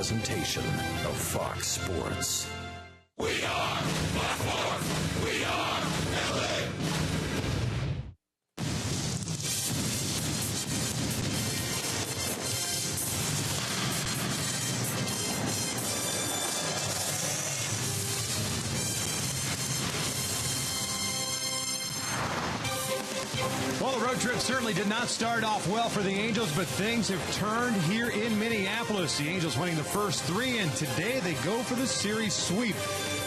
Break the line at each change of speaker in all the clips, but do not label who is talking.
presentation of Fox Sports.
We are Baltimore. We are LA.
Well, the road trip certainly did not start off well for the Angels, but things have turned here in Minneapolis. The Angels winning the first three, and today they go for the series sweep.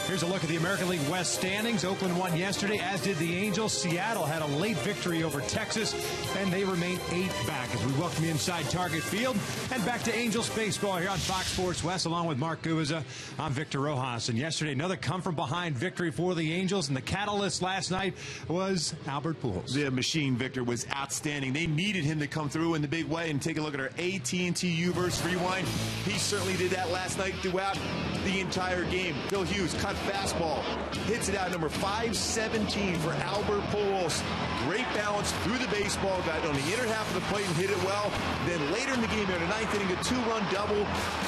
Here's a look at the American League West standings. Oakland won yesterday, as did the Angels. Seattle had a late victory over Texas, and they remain 8 back as we welcome you inside Target Field. And back to Angels baseball here on Fox Sports West, along with Mark Gubiza. I'm Victor Rojas. And yesterday, another come-from-behind victory for the Angels. And the catalyst last night was Albert Pujols.
The machine, Victor, was outstanding. They needed him to come through in the big way. And take a look at our AT&T U-verse rewind. He certainly did that last night throughout the entire game. Phil Hughes cut fastball, hits it out, number 517 for Albert Pujols. Great balance through the baseball, got on the inner half of the plate and hit it well. Then later in the game, in the ninth inning, a 2-run double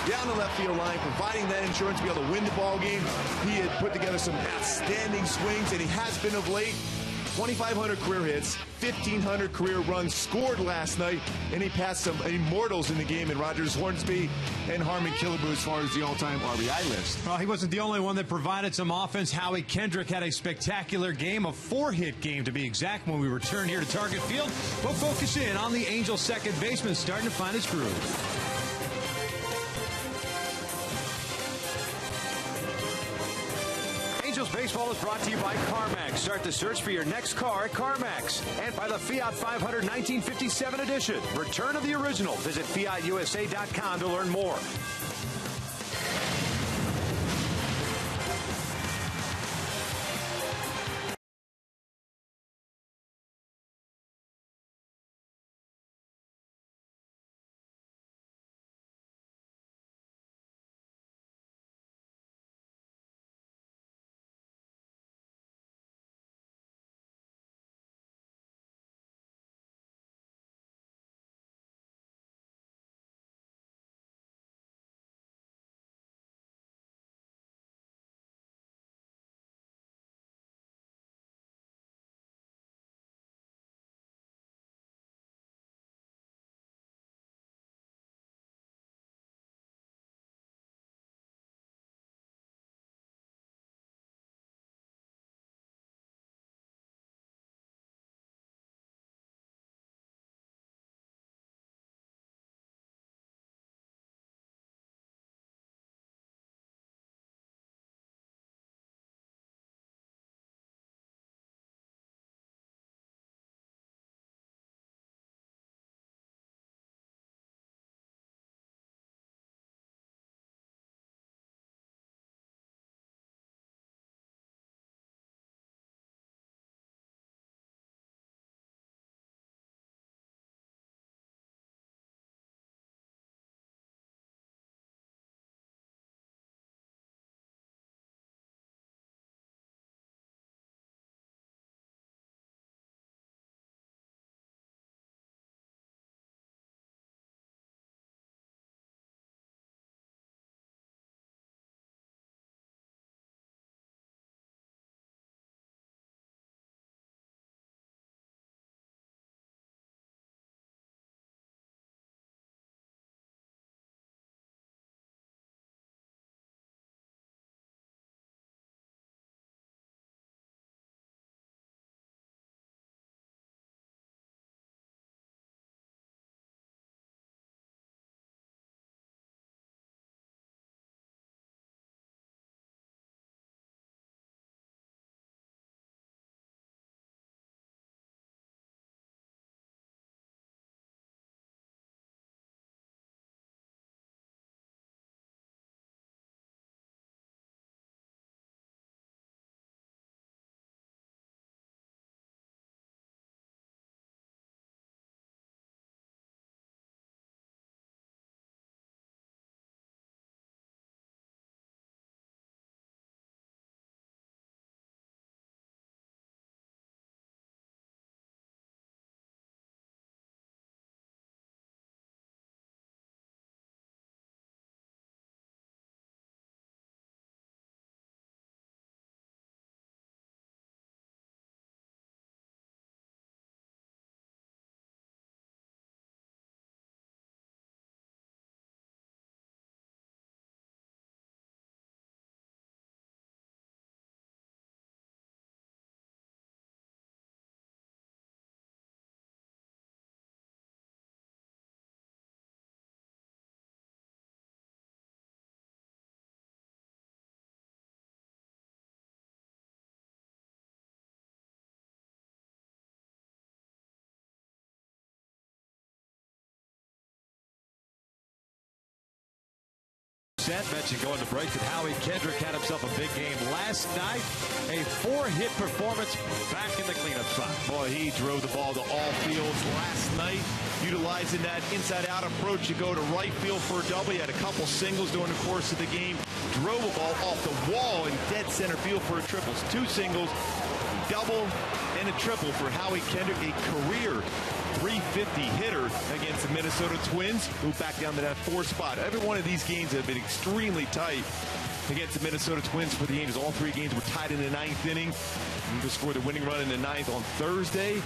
down the left field line, providing that insurance to be able to win the ball game. He had put together some outstanding swings, and he has been of late. 2,500 career hits, 1,500 career runs scored last night, and he passed some immortals in the game in Rogers Hornsby and Harmon Killebrew as far as the all-time RBI list.
Well, he wasn't the only one that provided some offense. Howie Kendrick had a spectacular game, a 4-hit game to be exact, when we return here to Target Field. We'll focus in on the Angels' second baseman starting to find his groove. Angels baseball is brought to you by CarMax. Start the search for your next car at CarMax. And by the Fiat 500 1957 edition. Return of the original. Visit FiatUSA.com to learn more. Mentioned going to break that Howie Kendrick had himself a big game last night. A 4-hit performance back in the cleanup spot.
Boy, he drove the ball to all fields last night, utilizing that inside-out approach to go to right field for a double. He had a couple singles during the course of the game. Drove a ball off the wall in dead center field for a triple. 2 singles, a double, and a triple for Howie Kendrick, a career 350 hitter against the Minnesota Twins, who back down to that 4 spot. Every one of these games have been extremely tight against the Minnesota Twins for the Angels. All 3 games were tied in the 9th inning. Angels scored the winning run in the 9th on Thursday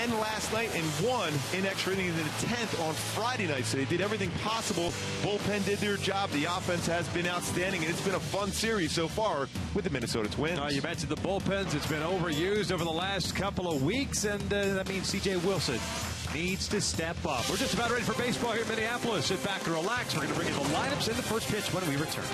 and last night, and won in extra innings in the 10th on Friday night. So they did everything possible. Bullpen did their job. The offense has been outstanding, and it's been a fun series so far with the Minnesota Twins.
You mentioned the bullpens. It's been overused over the last couple of weeks, and that means C.J. Wilson needs to step up. We're just about ready for baseball here in Minneapolis. Sit back and relax. We're going to bring you the lineups and the first pitch when we return.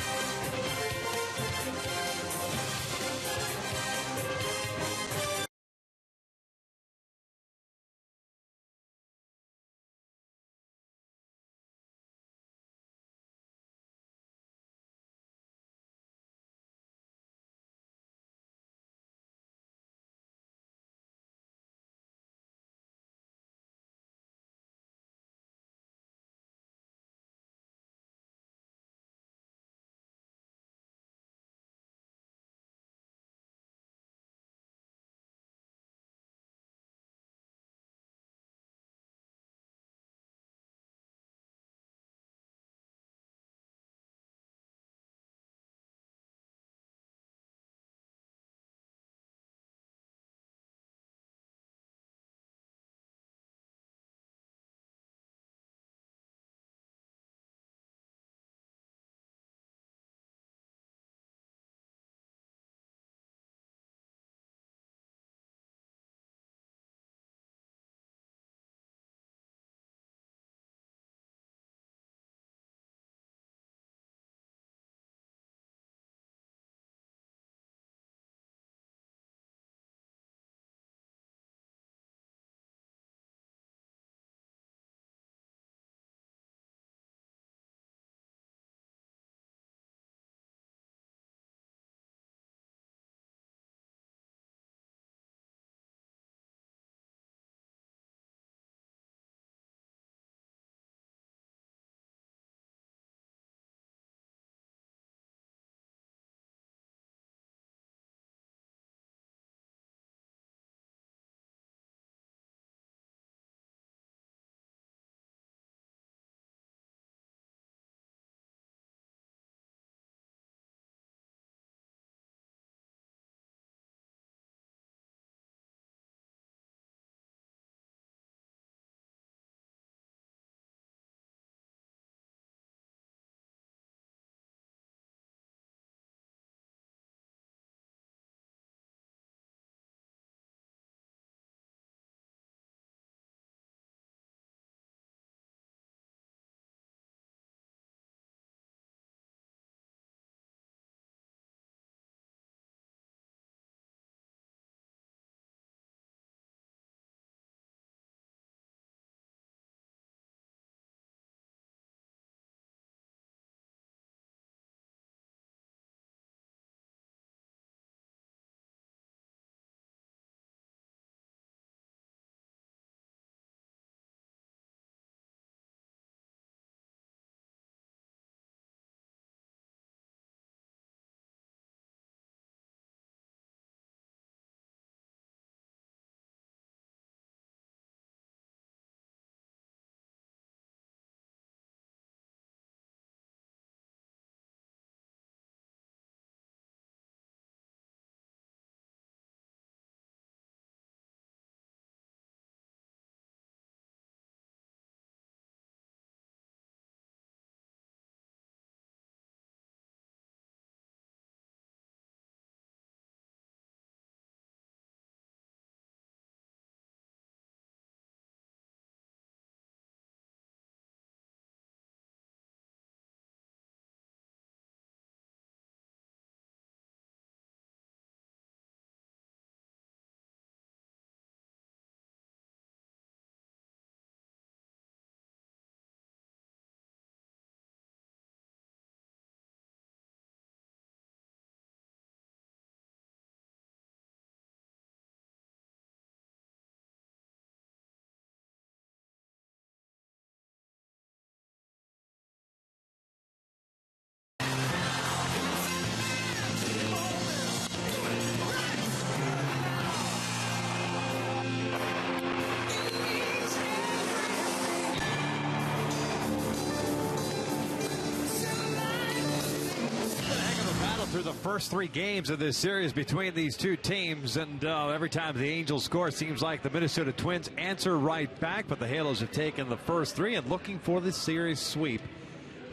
through the first 3 games of this series between these two teams, and every time the Angels score, it seems like the Minnesota Twins answer right back, but the Halos have taken the first 3 and looking for the series sweep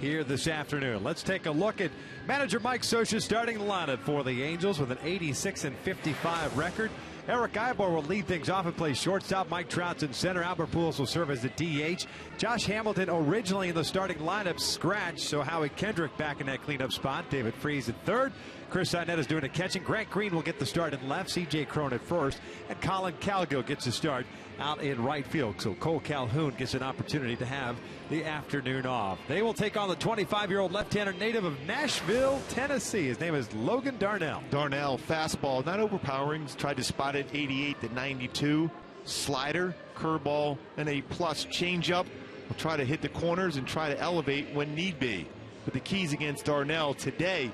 here this afternoon. Let's take a look at manager Mike Scioscia's starting lineup for the Angels with an 86-55 record. Eric Ivor will lead things off and play shortstop. Mike Trout's in center. Albert Pujols will serve as the DH. Josh Hamilton originally in the starting lineup scratched, so Howie Kendrick back in that cleanup spot. David Freese at third. Chris Arnett is doing the catching. Grant Green will get the start in left. C.J. Cron at first. And Colin Cowgill gets the start out in right field. So Cole Calhoun gets an opportunity to have the afternoon off. They will take on the 25-year-old left-hander native of Nashville, Tennessee. His name is Logan Darnell.
Darnell, fastball, not overpowering. Tried to spot it 88-92. Slider, curveball, and a plus changeup. Will try to hit the corners and try to elevate when need be. But the keys against Darnell today,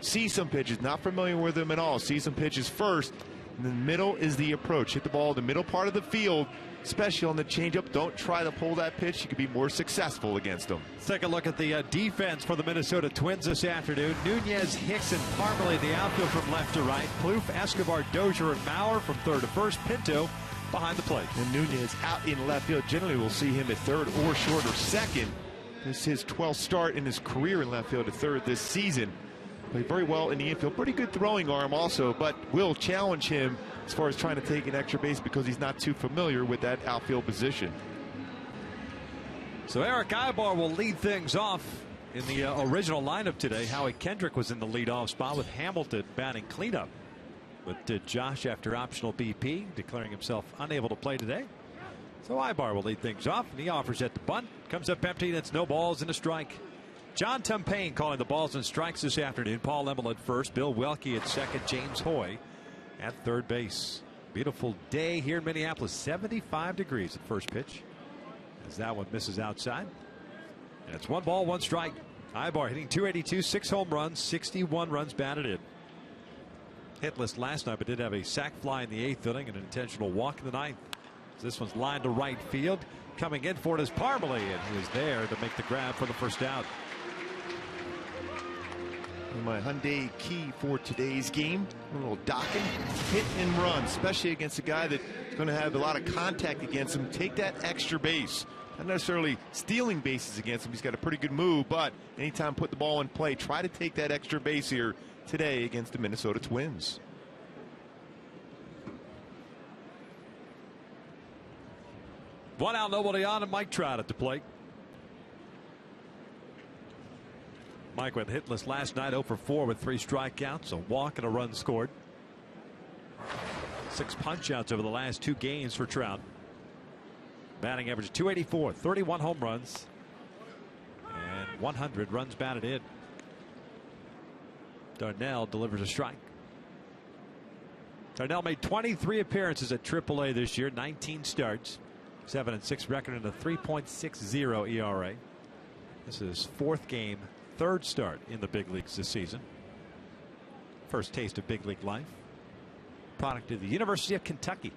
see some pitches, not familiar with them at all. See some pitches first. In the middle is the approach. Hit the ball in the middle part of the field, especially on the changeup. Don't try to pull that pitch. You could be more successful against them.
Let's take a look at the defense for the Minnesota Twins this afternoon. Nunez, Hicks, and Parmalee, the outfield from left to right. Plouffe, Escobar, Dozier, and Maurer from third to first. Pinto behind the plate.
And Nunez out in left field. Generally, we'll see him at third or short or second. This is his 12th start in his career in left field at third this season. Played very well in the infield. Pretty good throwing arm also, but will challenge him as far as trying to take an extra base because he's not too familiar with that outfield position.
So Eric Ivor will lead things off in the original lineup today. Howie Kendrick was in the leadoff spot with Hamilton batting cleanup. But Josh, after optional BP, declaring himself unable to play today. So Ivor will lead things off, and he offers at the bunt. Comes up empty, that's no balls and a strike. John Tumpain calling the balls and strikes this afternoon. Paul Emmel at first, Bill Welke at second, James Hoy at third base. Beautiful day here in Minneapolis, 75 degrees at first pitch, as that one misses outside. And it's 1 ball, 1 strike. Ivor hitting .282, 6 home runs, 61 runs batted in. Hitless last night, but did have a sac fly in the 8th inning and an intentional walk in the 9th. So this one's lined to right field. Coming in for it is Parmalee, and he was there to make the grab for the first out.
My Hyundai key for today's game, a little docking, hit and run, especially against a guy that's going to have a lot of contact against him. Take that extra base. Not necessarily stealing bases against him. He's got a pretty good move, but anytime put the ball in play, try to take that extra base here today against the Minnesota Twins.
One out, nobody on, and Mike Trout at the plate. Mike went hitless last night, 0 for 4 with 3 strikeouts, a walk and a run scored. 6 punch-outs over the last 2 games for Trout. Batting average .284, 31 home runs, and 100 runs batted in. Darnell delivers a strike. Darnell made 23 appearances at AAA this year, 19 starts, 7-6 record, and a 3.60 ERA. This is his 4th game, 3rd start in the big leagues this season. First taste of big league life. Product of the University of Kentucky.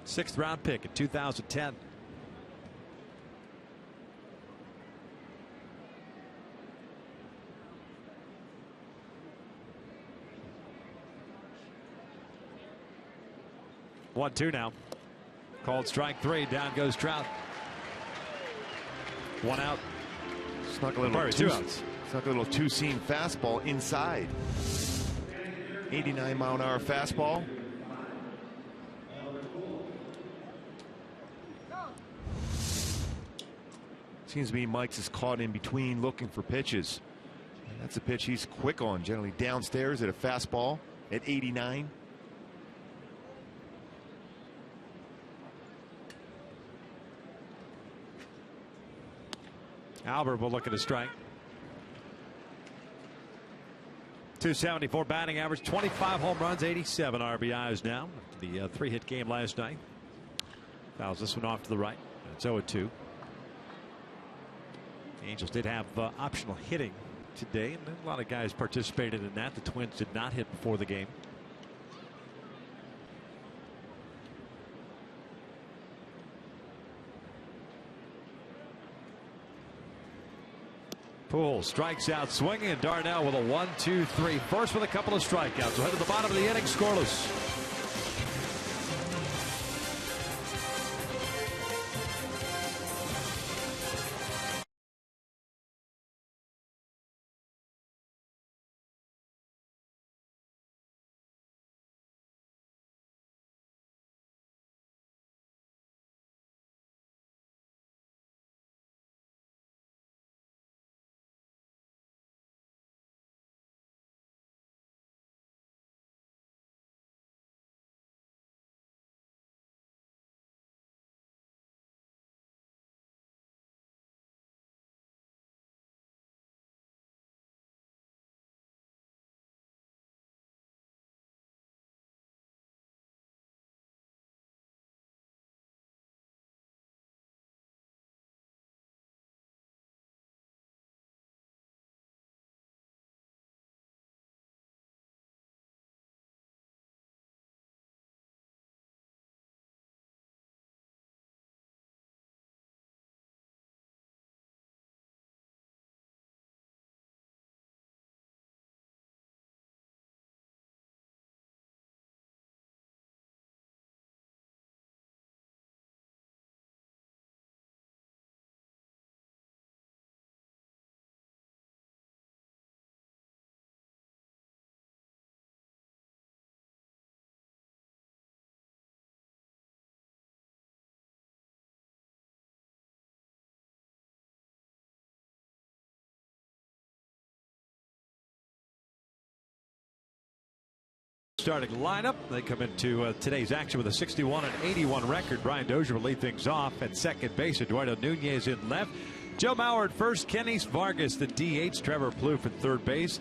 Sixth round pick in 2010. One, 2 now. Called strike 3. Down goes Trout. 1 out.
Snuck a little 2 outs. Snuck a little two-seam fastball inside. 89-mile-an-hour fastball. Seems to me Mike's is caught in between looking for pitches. And that's a pitch he's quick on, generally downstairs at a fastball at 89.
Albert will look at a strike. 274 batting average, 25 home runs, 87 RBIs now. The 3-hit game last night. Fouls this one off to the right. It's 0-2. The Angels did have optional hitting today, and a lot of guys participated in that. The Twins did not hit before the game.
Poole strikes out swinging, and Darnell with a 1-2-3. First with a couple of strikeouts. We'll head to the bottom of the inning, scoreless. Starting lineup. They come into today's action with a 61 and 81 record. Brian Dozier will lead things off at second base. Eduardo Nunez in left. Joe Mauer at first. Kenys Vargas the DH. Trevor Plouffe at third base.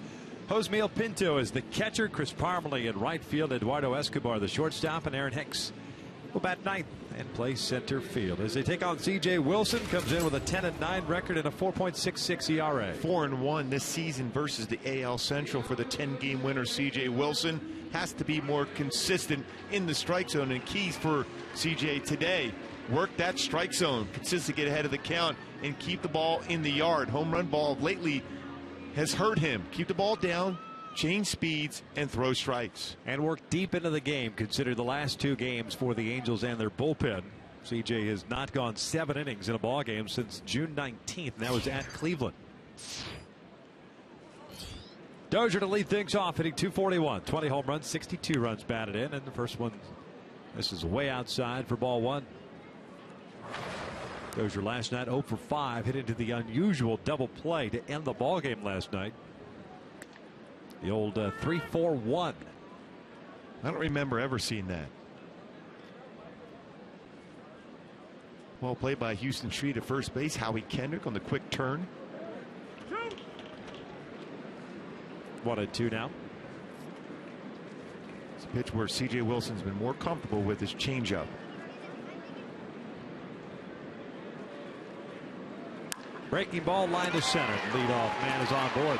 Josmiel Pinto is the catcher. Chris Parmalee in right field. Eduardo Escobar the shortstop. And Aaron Hicks will bat ninth and play center field. As they take on C.J. Wilson, comes in with a 10-9 record and a 4.66 ERA.
4-1 this season versus the AL Central for the 10-game winner. C.J. Wilson has to be more consistent in the strike zone, and keys for CJ today: work that strike zone, consistently get ahead of the count, and keep the ball in the yard. Home run ball lately has hurt him. Keep the ball down, change speeds, and throw strikes.
And work deep into the game. Consider the last two games for the Angels and their bullpen. CJ has not gone 7 innings in a ball game since June 19th, and that was at Cleveland. Dozier to lead things off, hitting .241, 20 home runs, 62 runs batted in, and the first one, this is way outside for ball one. Dozier last night 0 for 5, hit into the unusual double play to end the ball game last night. The old 3-4-1.
I don't remember ever seeing that. Well played by Houston Street at first base. Howie Kendrick on the quick turn.
1-2 now.
It's a pitch where C.J. Wilson's been more comfortable with his changeup.
Breaking ball, line to center. Leadoff man is on board.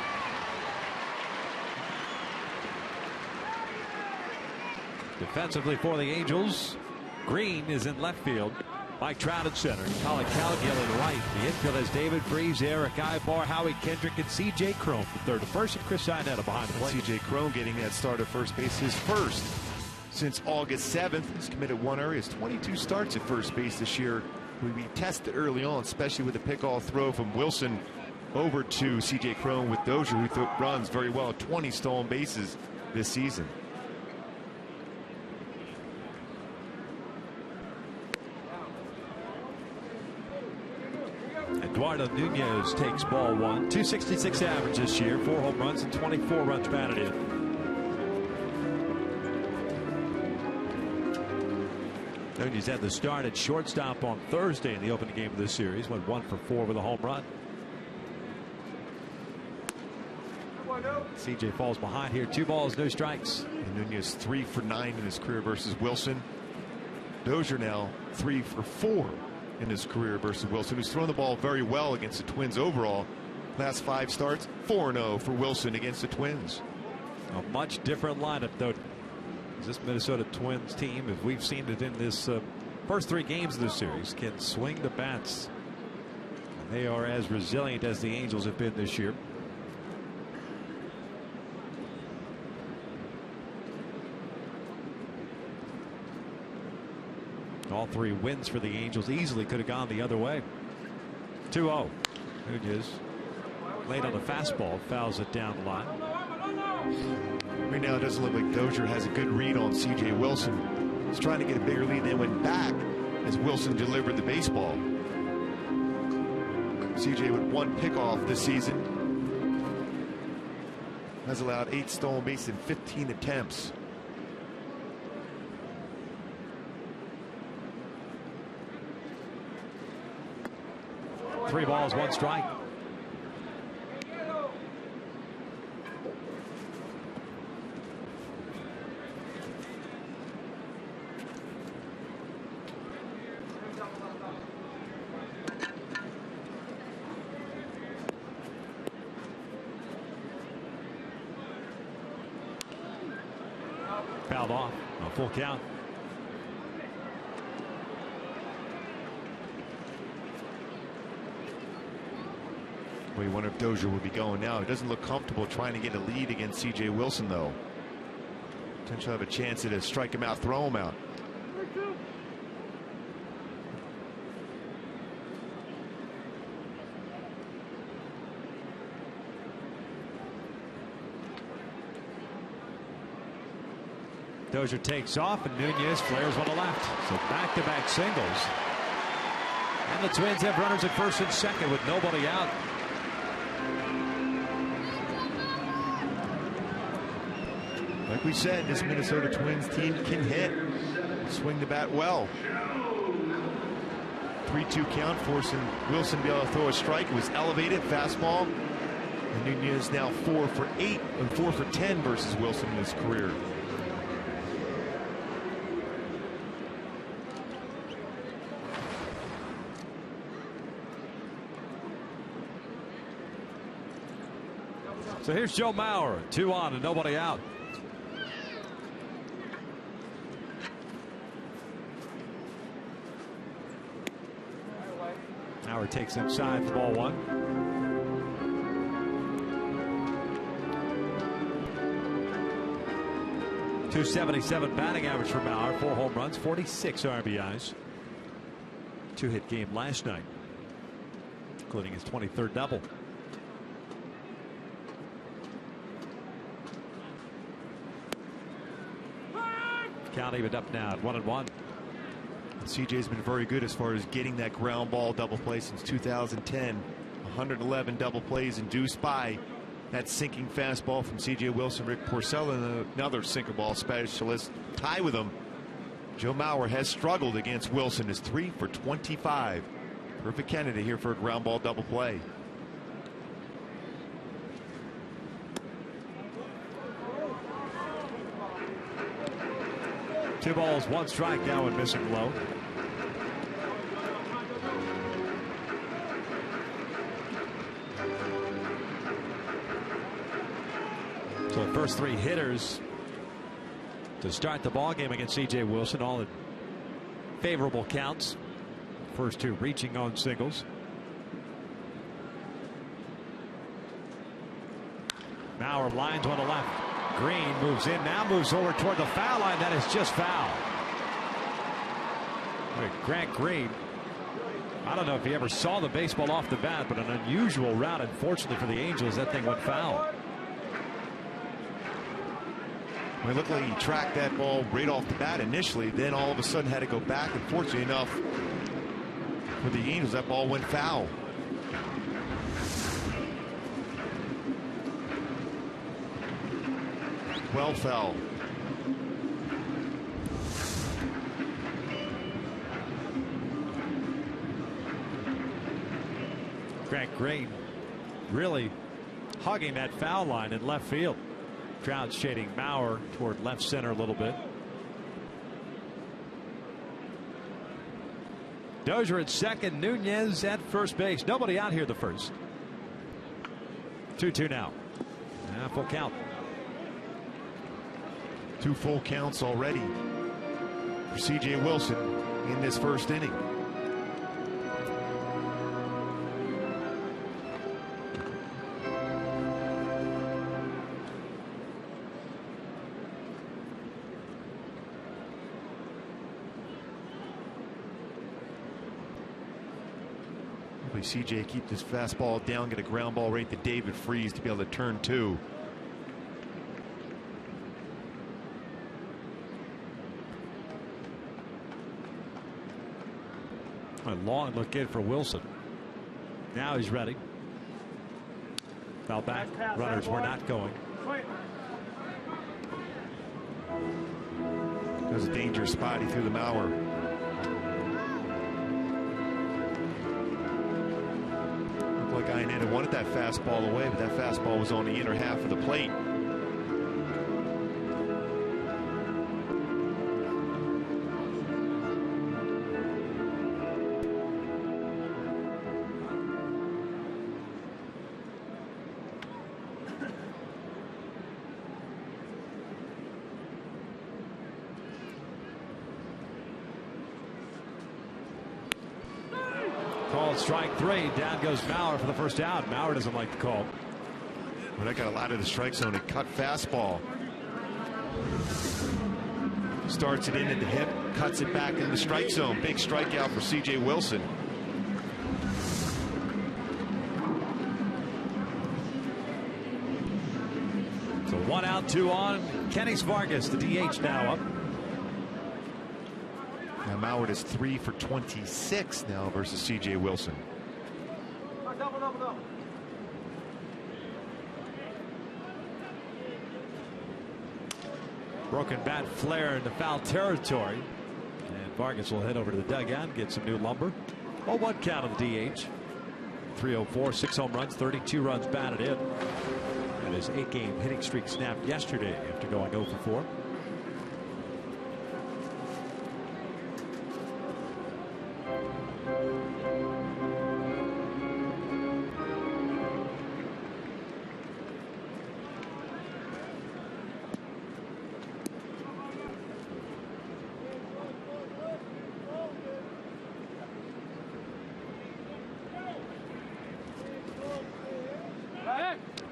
Defensively for the Angels, Green is in left field. Mike Trout at center. Colin Cowgill in right. The infield has David Freese, Eric Ibar, Howie Kendrick, and C.J. Cron from third to first, and Chris Iannetta behind the plate.
C.J. Cron getting that start at first base, his first since August 7th. He's committed 1 error. He has 22 starts at first base this year. We tested early on, especially with the pick-off throw from Wilson over to C.J. Cron with Dozier, who runs very well, 20 stolen bases this season.
Eduardo Nunez takes ball one. .266 average this year, 4 home runs and 24 runs batted in. Nunez had the start at shortstop on Thursday in the opening game of this series. Went 1 for 4 with a home run. CJ falls behind here. 2 balls, no strikes.
And Nunez 3 for 9 in his career versus Wilson. Dozier now 3 for 4 in his career versus Wilson, who's thrown the ball very well against the Twins overall. Last 5 starts, 4-0 for Wilson against the Twins.
A much different lineup, though. This Minnesota Twins team, as we've seen it in this first 3 games of the series, can swing the bats. They are as resilient as the Angels have been this year. All 3 wins for the Angels easily could have gone the other way. 2-0. Nunez late on the fastball, fouls it down the line.
Right now it doesn't look like Dozier has a good read on C.J. Wilson. He's trying to get a bigger lead, then went back as Wilson delivered the baseball. C.J. with 1 pickoff this season. Has allowed 8 stolen bases in 15 attempts.
Three balls, 1 strike. Fouled off. A full count.
We wonder if Dozier would be going now. He doesn't look comfortable trying to get a lead against C.J. Wilson, though. Potentially have a chance to strike him out, throw him out.
Dozier takes off, and Nunez flares one to left. So back-to-back singles. And the Twins have runners at first and second with nobody out.
Like we said, this Minnesota Twins team can hit. Swing the bat well. 3-2 count, forcing Wilson to be able to throw a strike. It was elevated, fastball. And Nunez now 4 for 8 and 4 for 10 versus Wilson in his career.
So here's Joe Mauer, 2 on and nobody out. Mauer takes inside for ball 1. .277 batting average for Mauer, 4 home runs, 46 RBIs. 2-hit game last night, including his 23rd double. Count evened up now at 1-1.
CJ's been very good as far as getting that ground ball double play since 2010. 111 double plays induced by that sinking fastball from CJ Wilson. Rick Porcello, another sinker ball specialist, tie with him. Joe Mauer has struggled against Wilson, is 3 for 25. Perfect candidate here for a ground ball double play.
Two balls, 1 strike now and missing low. So the first 3 hitters to start the ball game against C.J. Wilson, all in favorable counts. First 2 reaching on singles. Mauer lines one to left. Green moves in now, moves over toward the foul line. That is just foul. Grant Green, I don't know if he ever saw the baseball off the bat, but an unusual route. Unfortunately for the Angels, that thing went foul.
Well, it looked like he tracked that ball right off the bat initially, then all of a sudden had to go back, and fortunately enough for the Angels, that ball went foul. Well foul.
Grant Green really hugging that foul line in left field. Crowd shading Mauer toward left center a little bit. Dozier at second, Nunez at first base. Nobody out here the first. 2-2 now. Full count.
2 full counts already for C.J. Wilson in this first inning. Hopefully CJ keep this fastball down, get a ground ball right to David Freese to be able to turn 2.
A long look in for Wilson. Now he's ready. Foul back. Runners were not going.
That was a dangerous spot. He threw the Mauer. Looked like Iannetta wanted that fastball away, but that fastball was on the inner half of the plate.
Called strike 3. Down goes Mauer for the first out. Mauer doesn't like the call.
But I got a lot of the strike zone. A cut fastball. Starts it in at the hip, cuts it back in the strike zone. Big strikeout for C.J. Wilson.
So 1 out, 2 on. Kenny Vargas, the DH, now up.
Now Mauer is 3 for 26 now versus C.J. Wilson.
Broken bat flare into foul territory. And Vargas will head over to the dugout and get some new lumber. 0-1 count of the DH. 304, 6 home runs, 32 runs batted in. And his 8-game hitting streak snapped yesterday after going 0 for 4.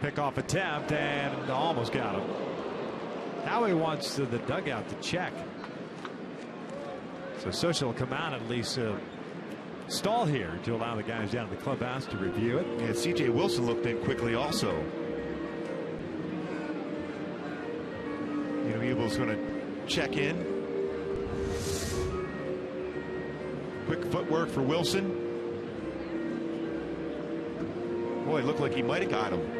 Pickoff attempt and almost got him. Now he wants the dugout to check. So Socha will come out and at least stall here to allow the guys down in the clubhouse to review it.
And C.J. Wilson looked in quickly also. Abel's going to check in. Quick footwork for Wilson. Boy, it looked like he might have got him.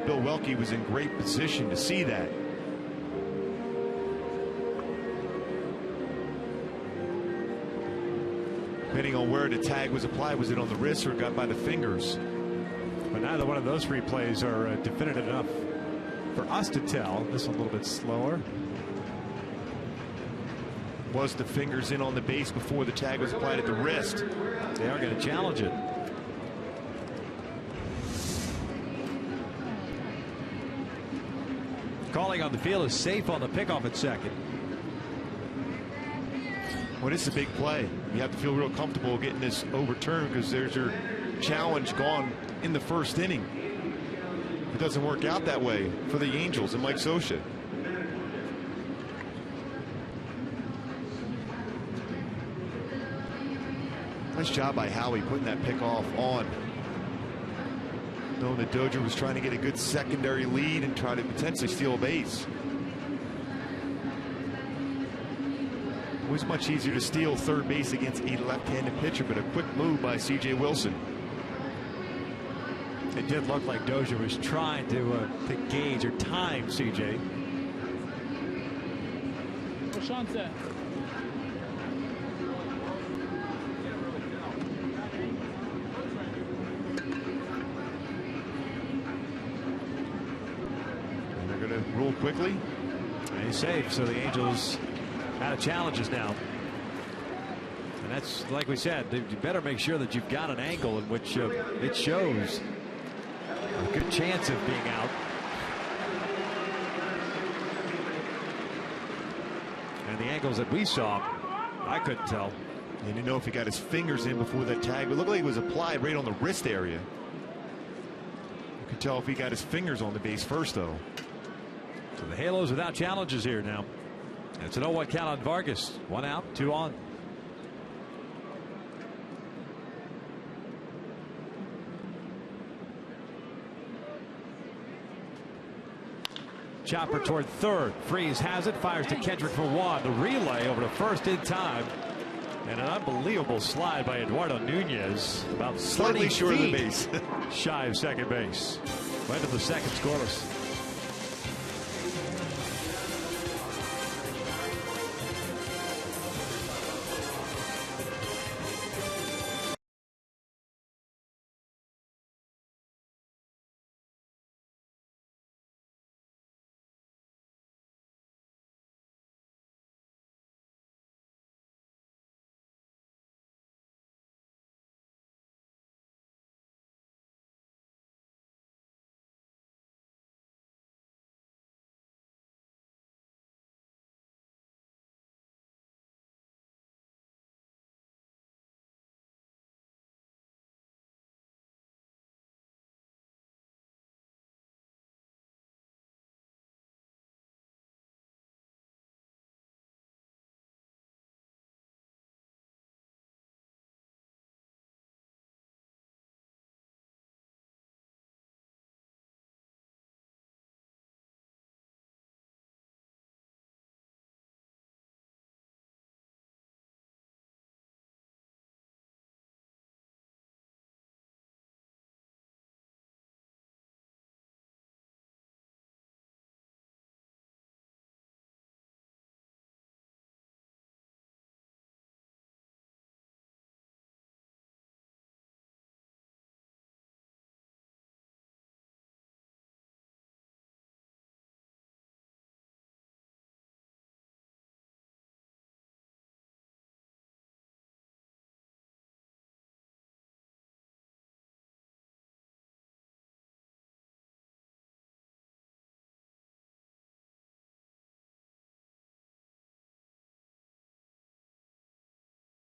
Bill Welke was in great position to see that. Depending on where the tag was applied, was it on the wrist or got by the fingers?
But neither one of those replays are definitive enough for us to tell. This one a little bit slower.
Was the fingers in on the base before the tag was applied at the wrist?
They are going to challenge it. Calling on the field is safe on the pickoff at second.
Well, this is a big play. You have to feel real comfortable getting this overturned because there's your challenge gone in the first inning. It doesn't work out that way for the Angels and Mike Socha. Nice job by Howie putting that pickoff on. Knowing that Dozier was trying to get a good secondary lead and try to potentially steal a base. It was much easier to steal third base against a left-handed pitcher, but a quick move by C.J. Wilson.
It did look like Dozier was trying to gauge or time C.J.
Sean said.
Rule quickly.
And he's safe, so the Angels out of challenges now. And that's, like we said, you better make sure that you've got an angle in which it shows a good chance of being out. And the angles that we saw, I couldn't tell.
You didn't know if he got his fingers in before that tag, but it looked like it was applied right on the wrist area. You could tell if he got his fingers on the base first, though.
So the Halos without challenges here now. It's an 0-1 count on Vargas. 1 out, 2 on. Chopper toward third. Freeze has it. Fires to Kendrick for one. The relay over to first in time. And an unbelievable slide by Eduardo Nunez. About
slightly short of the base.
Shy of second base. Went to the second scoreless.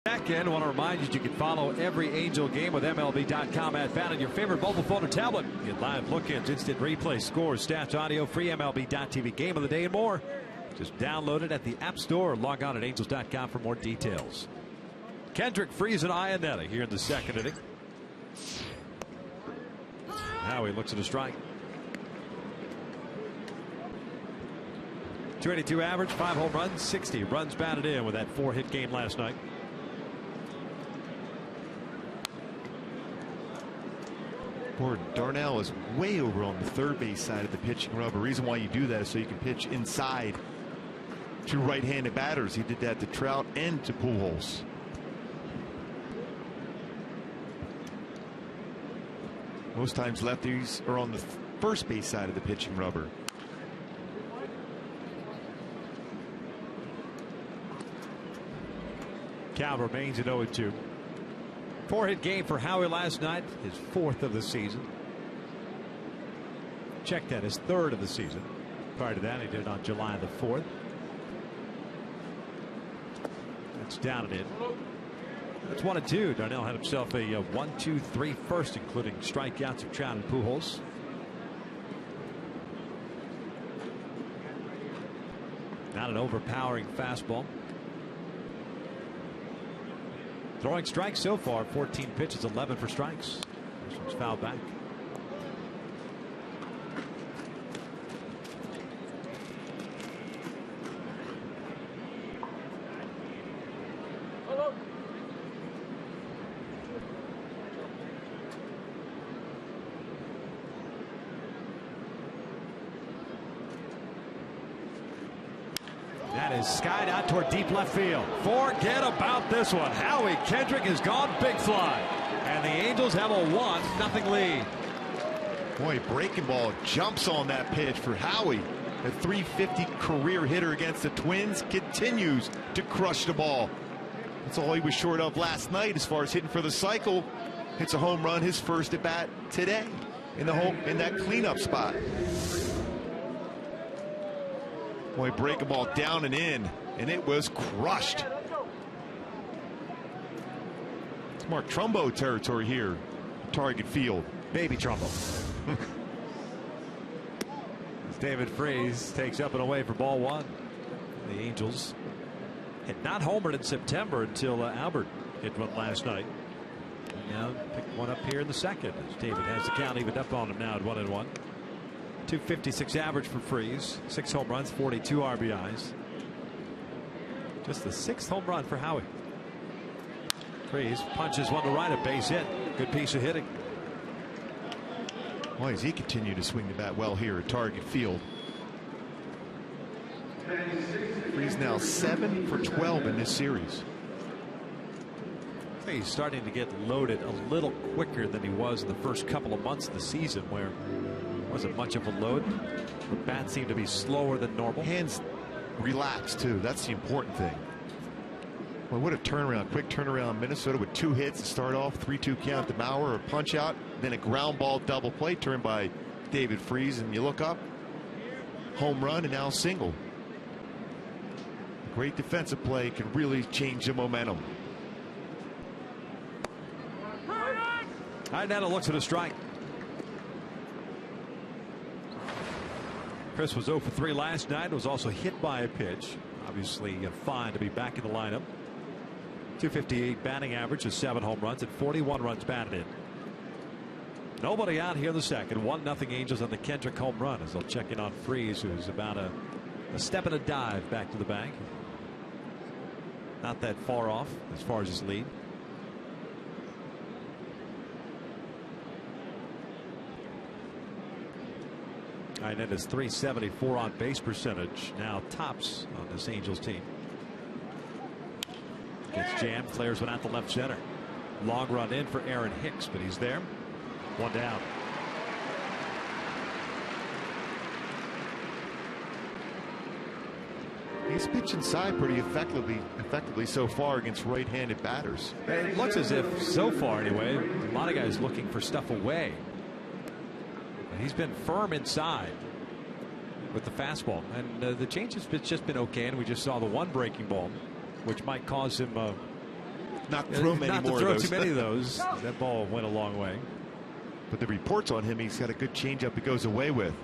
Second, I want to remind you can follow every Angel game with MLB.com at Fan on your favorite mobile phone or tablet. Get live look-ins, instant replay, scores, stats, audio, free MLB.tv game of the day and more. Just download it at the App Store or log on at Angels.com for more details. Kendrick Freeze and Iannetta here in the second inning. Now he looks at a strike. 282 average, 5 home runs, 60 runs batted in with that 4-hit game last night.
Darnell is way over on the third base side of the pitching rubber. The reason why you do that is so you can pitch inside to right-handed batters. He did that to Trout and to Pujols. Most times lefties are on the first base side of the pitching rubber.
Cal remains at 0-2. 4-hit game for Howie last night, his 4th of the season. Check that, his 3rd of the season. Prior to that, he did it on July the 4th. That's down and in. That's 1-2. Darnell had himself a 1-2-3 first, including strikeouts of Trout and Pujols. Not an overpowering fastball. Throwing strikes so far, 14 pitches, 11 for strikes. This one's fouled back. That is skied out toward deep left field. Forget about this one. Howie Kendrick has gone big fly. And the Angels have a 1-0 lead.
Boy, breaking ball jumps on that pitch for Howie. The .350 career hitter against the Twins continues to crush the ball. That's all he was short of last night as far as hitting for the cycle. Hits a home run, his first at bat today in that cleanup spot. Boy, breaking ball down and in, and it was crushed. It's Mark Trumbo territory here. Target field.
Baby Trumbo. David Freeze takes up and away for ball 1. The Angels had not homered in September until Albert hit one last night. And now picked one up here in the second. As David has the count evened up on him now at 1-1. .256 average for Freese. 6 home runs, 42 RBIs. Just the 6th home run for Howie. Freese punches one to right, a base hit. Good piece of hitting.
Why does he continue to swing the bat well here at Target Field? Freese now 7 for 12 in this series.
He's starting to get loaded a little quicker than he was in the first couple of months of the season, where it wasn't much of a load. The bat seemed to be slower than normal.
Hands relaxed too. That's the important thing. Well, what a turnaround, quick turnaround. Minnesota with 2 hits to start off, 3-2 count to Mauer, a punch out, then a ground ball double play turned by David Freese, and you look up, home run, and now single. Great defensive play can really change the momentum.
Iannetta looks at a strike. Chris was 0 for 3 last night. Was also hit by a pitch. Obviously fine to be back in the lineup. .258 batting average with 7 home runs and 41 runs batted in. Nobody out here in the second. 1-0 Angels on the Kendrick home run as they'll check in on Freese, who's about a step and a dive back to the bank. Not that far off as far as his lead. Iannetta's .374 on base percentage now tops on this Angels team. Gets jammed, flares one out to left center. Long run in for Aaron Hicks, but he's there. 1 down.
He's pitched inside pretty effectively so far against right-handed batters.
It looks as if, so far anyway, a lot of guys looking for stuff away. He's been firm inside with the fastball, and the change has just been okay. And we just saw the one breaking ball, which might cause him
not to throw
too many of those. That ball went a long way.
But the reports on him, he's got a good changeup he goes away with.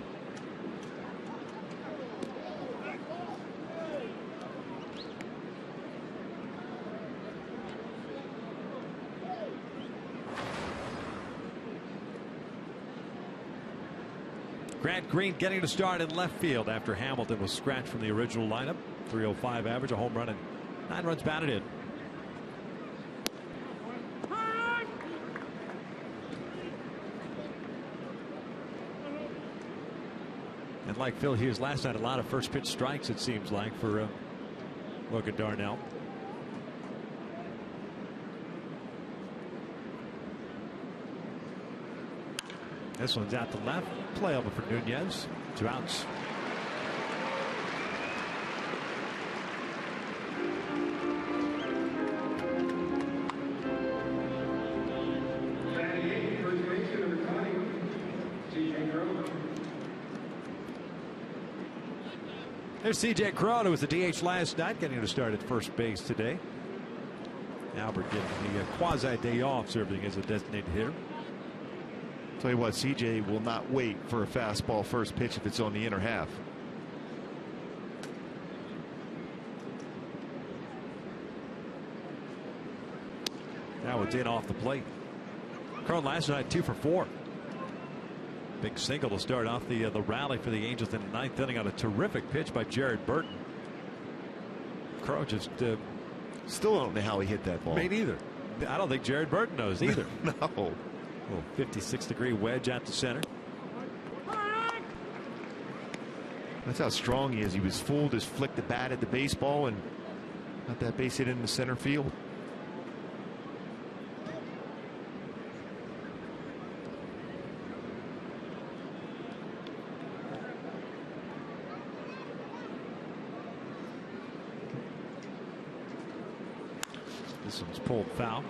Grant Green getting to start in left field after Hamilton was scratched from the original lineup. .305 average, a home run, and 9 runs batted in. And like Phil Hughes last night, a lot of first pitch strikes, it seems like, for Logan Darnell. This one's out to left. Play over for Nunez. 2 outs. There's C.J. Cron, who was the DH last night, getting to start at first base today. Albert getting the quasi day off, serving as a designated hitter.
Tell you what, CJ will not wait for a fastball first pitch if it's on the inner half.
That one's in off the plate. Cron last night 2 for 4. Big single to start off the rally for the Angels in the 9th inning on a terrific pitch by Jared Burton. Crow just
still don't know how he hit that ball.
Me neither. I don't think Jared Burton knows either.
No.
Little 56-degree wedge out to center.
That's how strong he is. He was fooled, just flicked the bat at the baseball and got that base hit in the center field.
This one's pulled foul.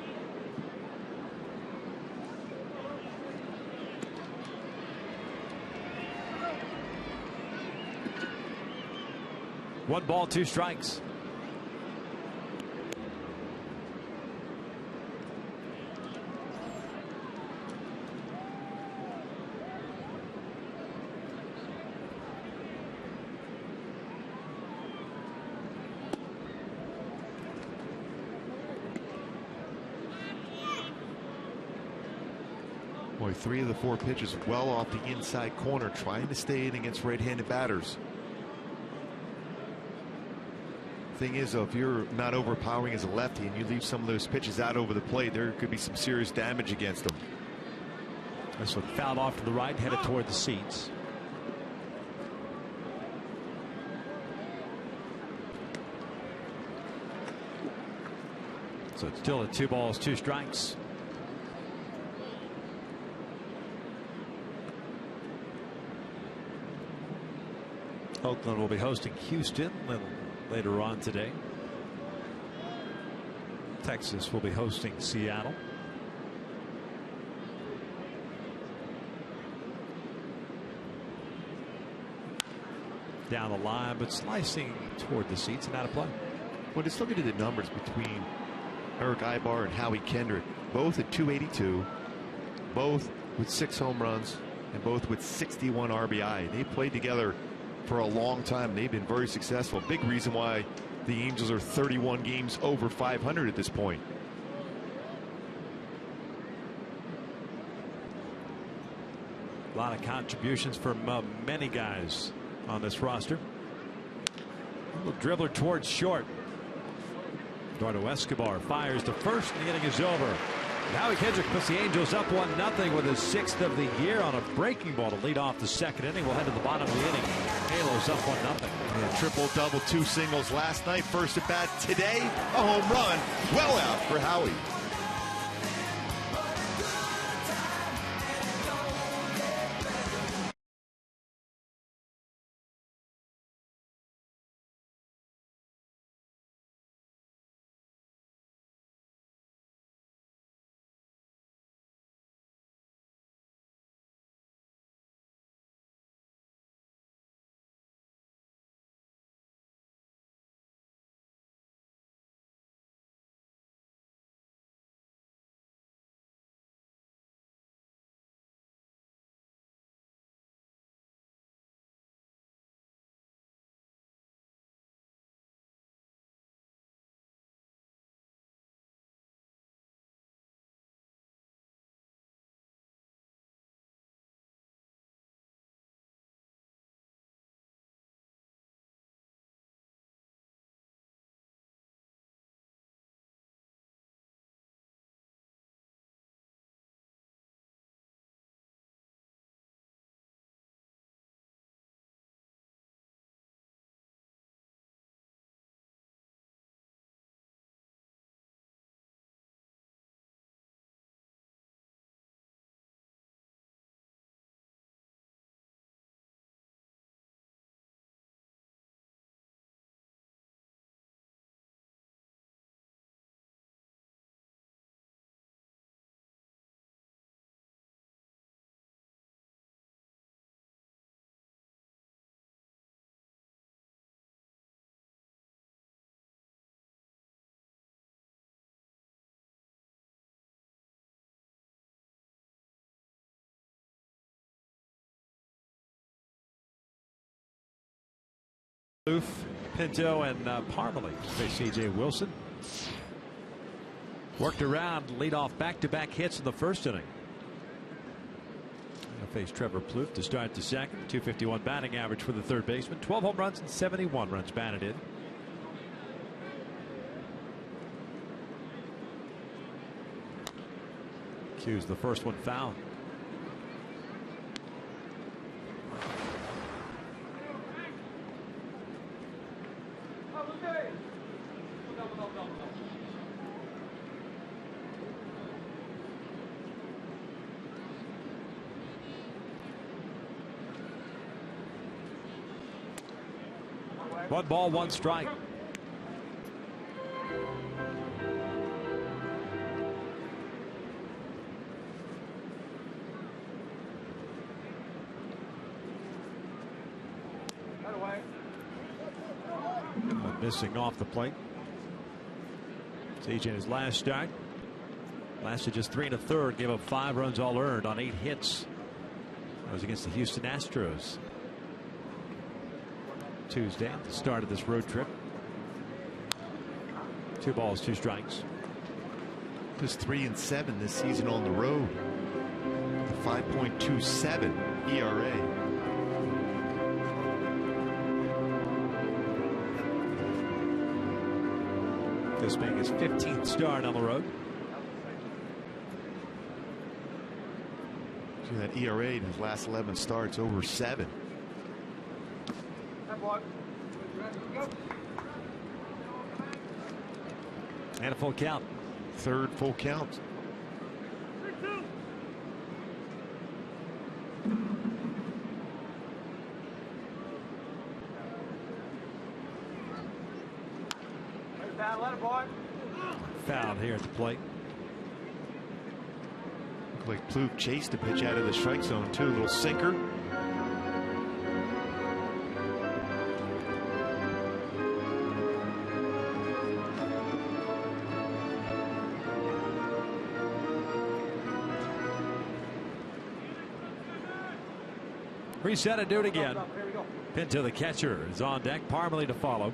One ball, 2 strikes.
Boy, Boy, 3 of the 4 pitches well off the inside corner, trying to stay in against right-handed batters. Thing is, though, if you're not overpowering as a lefty and you leave some of those pitches out over the plate, there could be some serious damage against them.
This one fouled off to the right, headed toward the seats. So it's still at 2 balls, 2 strikes. Oakland will be hosting Houston a little later on today. Texas will be hosting Seattle. Down the line, but slicing toward the seats and out of play.
Well, just looking at the numbers between Eric Ibar and Howie Kendrick, both at 282, both with 6 home runs, and both with 61 RBI. They played together for a long time. They've been very successful. Big reason why the Angels are 31 games over 500 at this point.
A lot of contributions from many guys on this roster. A little dribbler towards short. Eduardo Escobar fires to first, and the inning is over. Howie Kendrick puts the Angels up 1-0 with his 6th of the year on a breaking ball to lead off the second inning. We'll head to the bottom of the inning. Halos up 1-0.
Yeah, triple, double, 2 singles last night. First at bat today, a home run. Well out for Howie.
Pinto and Parmalee face C.J. Wilson. Worked around, lead off back-to-back hits in the first inning. Going to face Trevor Plouffe to start the second. 251 batting average for the third baseman. 12 home runs and 71 runs batted in. Cues the first one foul. One ball, one strike. Missing off the plate. CJ in his last start lasted just 3 1/3, gave up 5 runs all earned on 8 hits. That was against the Houston Astros Tuesday at the start of this road trip. 2 balls, 2 strikes.
Just 3-7 this season on the road. The 5.27 ERA.
This being his 15th start on the road.
See that ERA in his last 11 starts over 7.
And a full count.
Third full count.
Foul here at the plate.
Looked like Plouffe chased the pitch out of the strike zone too. A little sinker.
Reset and do it again. Pinto, the catcher, is on deck. Parmalee to follow.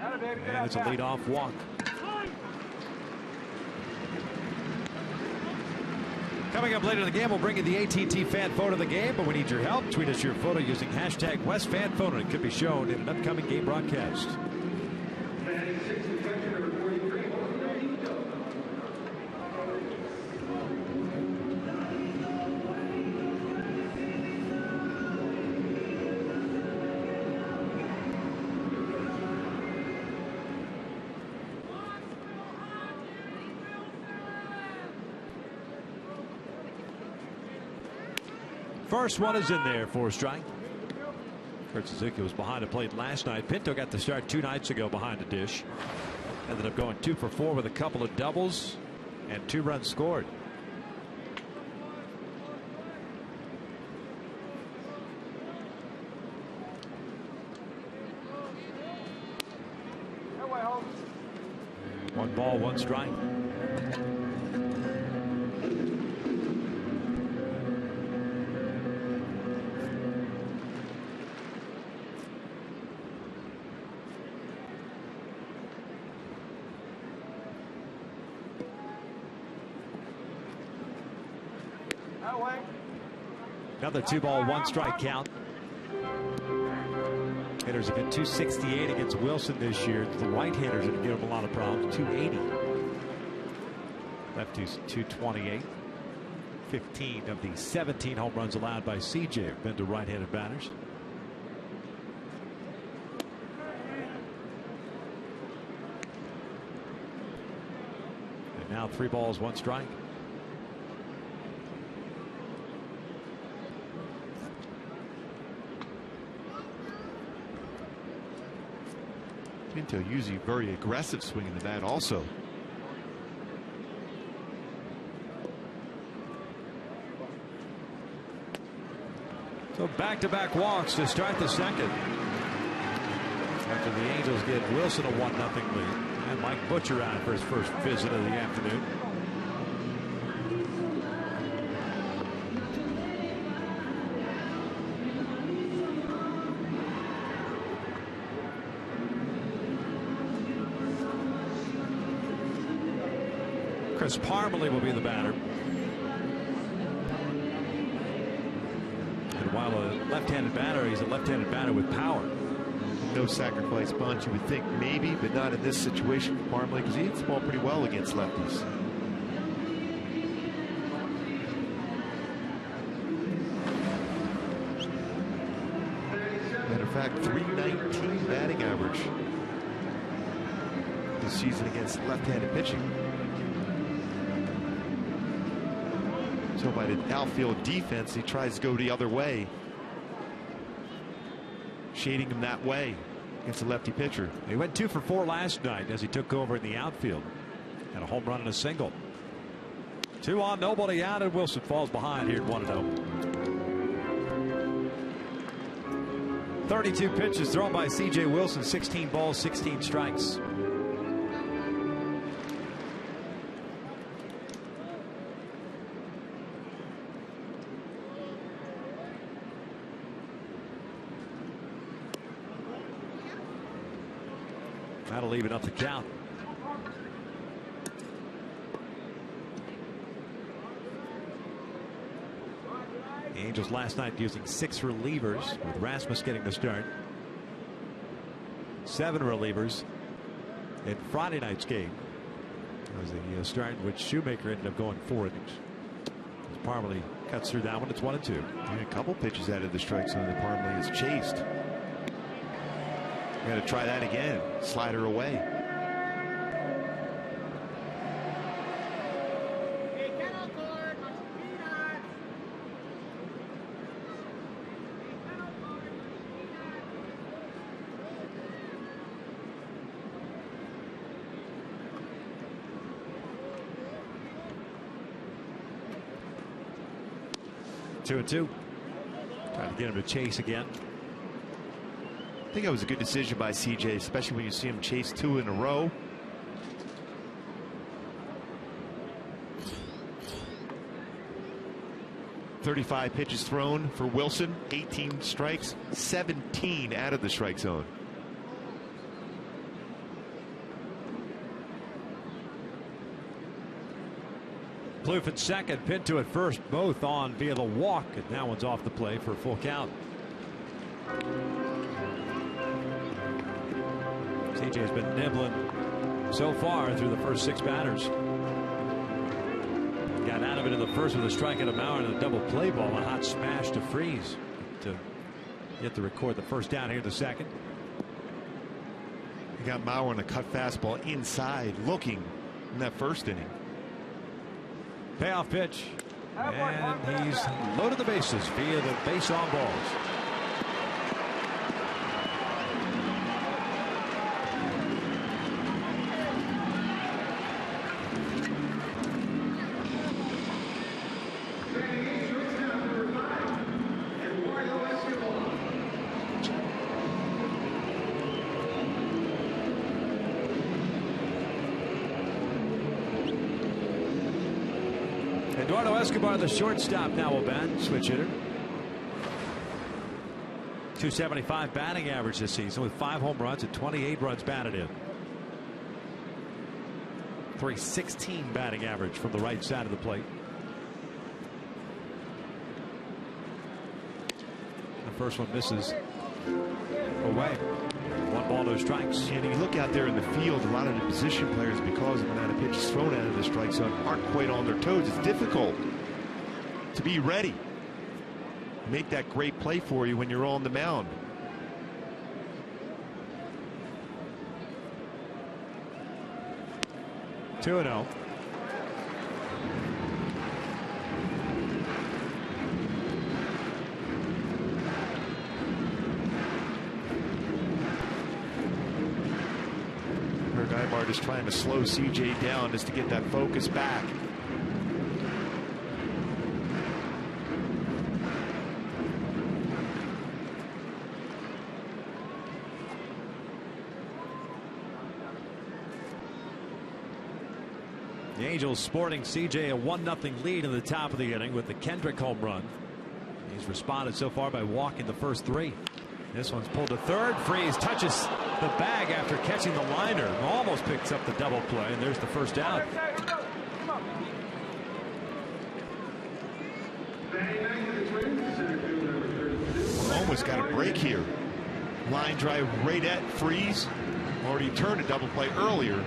And it's a leadoff walk. Coming up later in the game, we'll bring you the AT&T fan photo of the game, but we need your help. Tweet us your photo using hashtag WestFanPhoto. It could be shown in an upcoming game broadcast. First one is in there for a strike. Kurt Suzuki was behind the plate last night. Pinto got the start 2 nights ago behind the dish. Ended up going 2 for 4 with a couple of doubles and 2 runs scored. One ball, one strike. Another 2-ball, 1-strike count. Hitters have been .268 against Wilson this year. The right-handers are going to give him a lot of problems. .280. Lefties .228. 15 of the 17 home runs allowed by CJ have been to right-handed batters. And now 3 balls, 1 strike.
Pinto usually very aggressive swing in the bat also.
So back-to-back walks to start the second. After the Angels get Wilson a 1-0 lead. And Mike Butcher out for his first visit of the afternoon. Chris Parmalee will be the batter. And while a left-handed batter, he's a left-handed batter with power.
No sacrifice bunt, you would think maybe, but not in this situation for Parmalee because he hits the ball pretty well against lefties. Matter of fact, .319 batting average this season against left-handed pitching. So by the outfield defense, he tries to go the other way, shading him that way against a lefty pitcher.
He went 2 for 4 last night as he took over in the outfield. Had a home run and a single. 2 on, nobody out, and Wilson falls behind here at 1-0. 32 pitches thrown by C.J. Wilson, 16 balls, 16 strikes. That'll even up the count. The Angels last night using 6 relievers, with Rasmus getting the start. 7 relievers in Friday night's game. That was the start in which Shoemaker ended up going 4 innings. Parmalee cuts through that one. It's 1-2.
Yeah, a couple pitches out of the strike zone that Parmalee is chased. Got to try that again. Slider away.
Two and two. Trying to get him to chase again.
I think that was a good decision by CJ, especially when you see him chase 2 in a row. .35 pitches thrown for Wilson. 18 strikes, 17 out of the strike zone.
Plouffe at second, Pinto at first, both on via the walk, and that one's off the play for a full count. CJ's been nibbling so far through the first 6 batters. Got out of it in the first with a strike at a Mauer and a double play ball, a hot smash to Freeze to get to record the first down here in the second.
You got Mauer on a cut fastball inside, looking in that first inning.
Payoff pitch, and he's loaded the bases via the base on balls. Eduardo Escobar, the shortstop, now will bat. Switch hitter. .275 batting average this season with 5 home runs and 28 runs batted in. .316 batting average from the right side of the plate. The first one misses away. 1 ball, no strikes.
And you look out there in the field, a lot of the position players, because of the amount of pitches thrown out of the strike zone, aren't quite on their toes. It's difficult to be ready. Make that great play for you when you're on the mound.
Two and 0.
Neymar just trying to slow CJ down just to get that focus back.
The Angels sporting CJ a 1-0 lead in the top of the inning with the Kendrick home run. He's responded so far by walking the first 3. This one's pulled to third. Freeze touches the bag after catching the liner. Almost picks up the double play, and there's the first out.
Almost got a break here. Line drive right at Freeze. Already turned a double play earlier.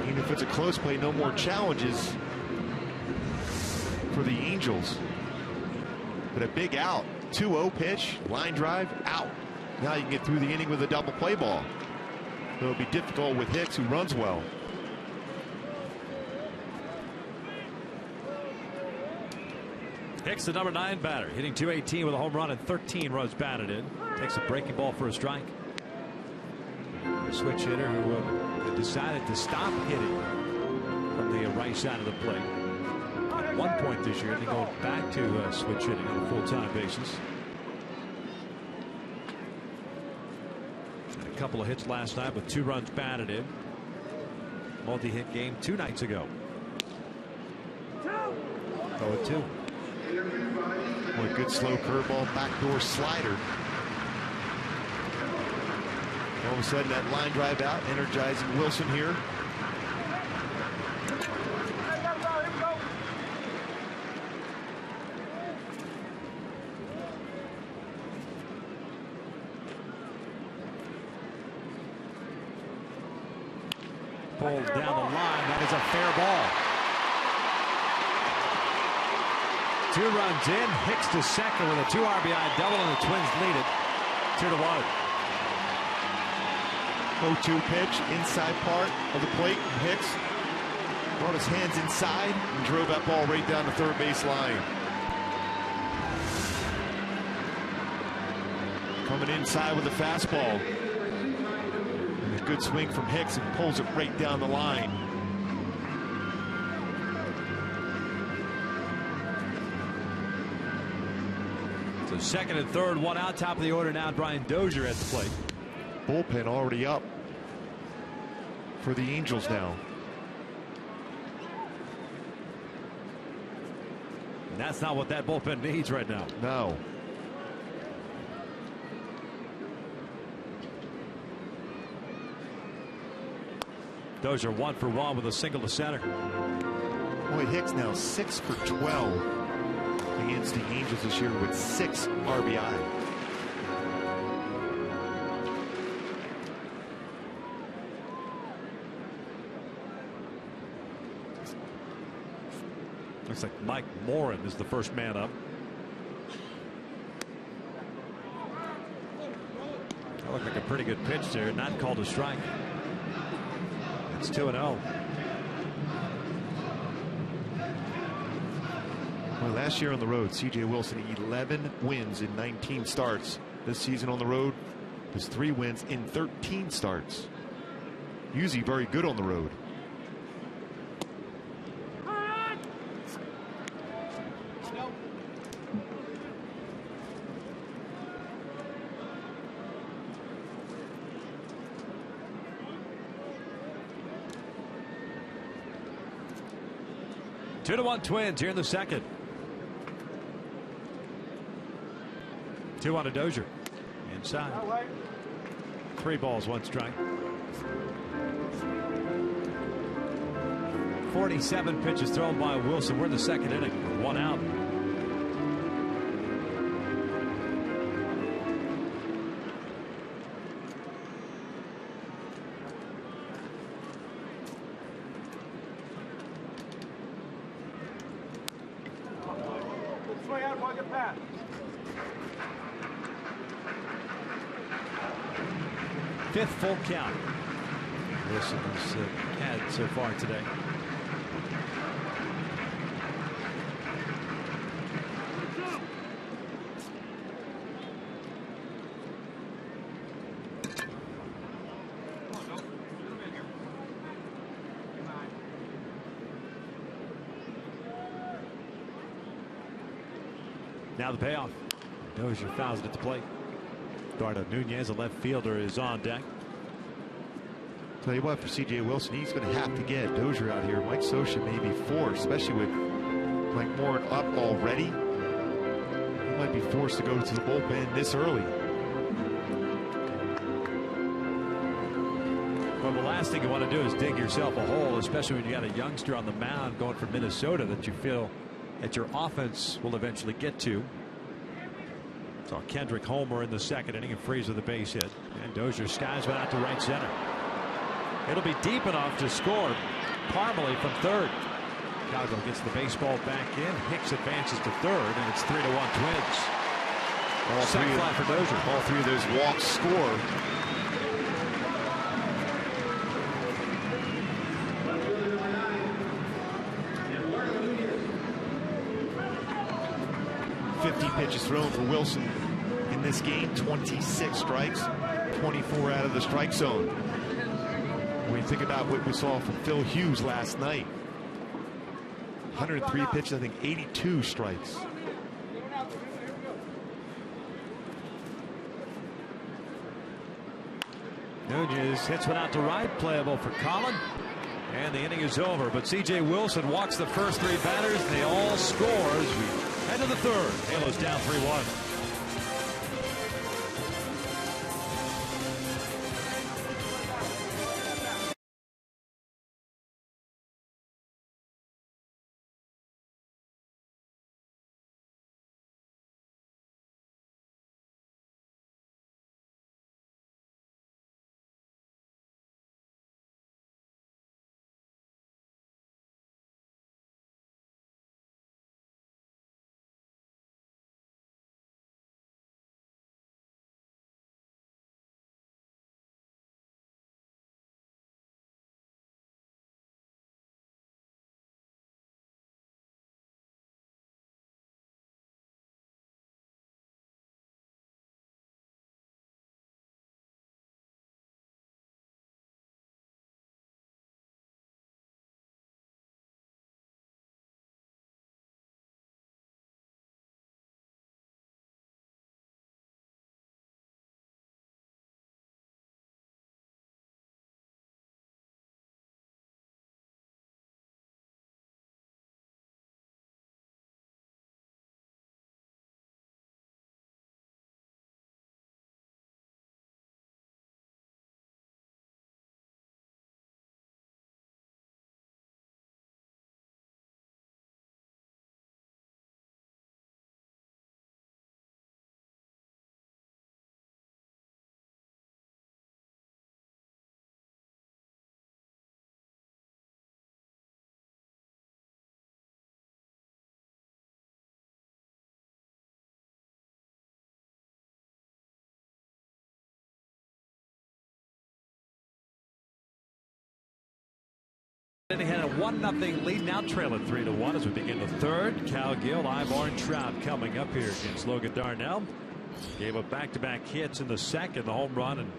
Even if it's a close play, no more challenges for the Angels. But a big out. 2-0 pitch, line drive, out. Now you can get through the inning with a double play ball. It'll be difficult with Hicks, who runs well.
Hicks, the number 9 batter, hitting .218 with a home run and 13 runs batted in. Takes a breaking ball for a strike. A switch hitter who decided to stop hitting from the right side of the plate. At one point this year, they go back to switch hitting on a full-time basis. Had a couple of hits last night with 2 runs batted in. Multi-hit game 2 nights ago. 0-2.
What a good slow curveball, backdoor slider. All of a sudden, that line drive out, energizing Wilson here.
pulled down the line. That is a fair ball. 2 runs in. Hicks to second with a 2 RBI double, and the Twins lead it 2-1.
0-2 pitch, inside part of the plate. Hicks brought his hands inside and drove that ball right down the third base line. Coming inside with a fastball. And a good swing from Hicks and pulls it right down the line.
So second and third, 1 out, top of the order now. Brian Dozier at the plate.
Bullpen already up for the Angels now.
And that's not what that bullpen needs right now.
No.
Dozier 1 for 1 with a single to center.
Boy, Hicks now 6 for 12 against the Angels this year with 6 RBI.
Looks like Mike Morin is the first man up. That looked like a pretty good pitch there, not called a strike. It's 2-0.
Well, last year on the road, C.J. Wilson 11 wins in 19 starts. This season on the road is 3 wins in 13 starts. Usually very good on the road.
Two to 1 Twins here in the second. 2-1 to Dozier. Inside. 3 balls, 1 strike. 47 pitches thrown by Wilson. We're in the second inning. 1 out. Fifth full count Wilson has had so far today. Now the payoff. Dozier fouls it at the plate. Eduardo Nunez, a left fielder, is on deck.
Tell you what, for C.J. Wilson, he's going to have to get Dozier out here. Mike Scioscia may be forced, especially with Mike Morin up already. He might be forced to go to the bullpen this early.
Well, the last thing you want to do is dig yourself a hole, especially when you got a youngster on the mound going from Minnesota that you feel that your offense will eventually get to. Saw Kendrick homer in the second inning and freeze with a base hit. And Dozier skies one out to right center. It'll be deep enough to score. Parmalee from third. Chicago gets the baseball back in. Hicks advances to third, and it's 3-1 Twins. Sac fly for Dozier.
All 3 of those walks score. Pitches thrown for Wilson in this game. 26 strikes, 24 out of the strike zone. When you think about what we saw from Phil Hughes last night, 103 pitches, I think 82 strikes.
Nunez hits one out to right, playable for Collin. And the inning is over, but C.J. Wilson walks the first 3 batters, and they all score as we head to the third. Halos down 3-1. And he had a 1-0 lead, now trailing 3-1 as we begin the third. Cal Gill, Ivar, and Trout coming up here against Logan Darnell. Gave up back-to-back hits in the second, the home run and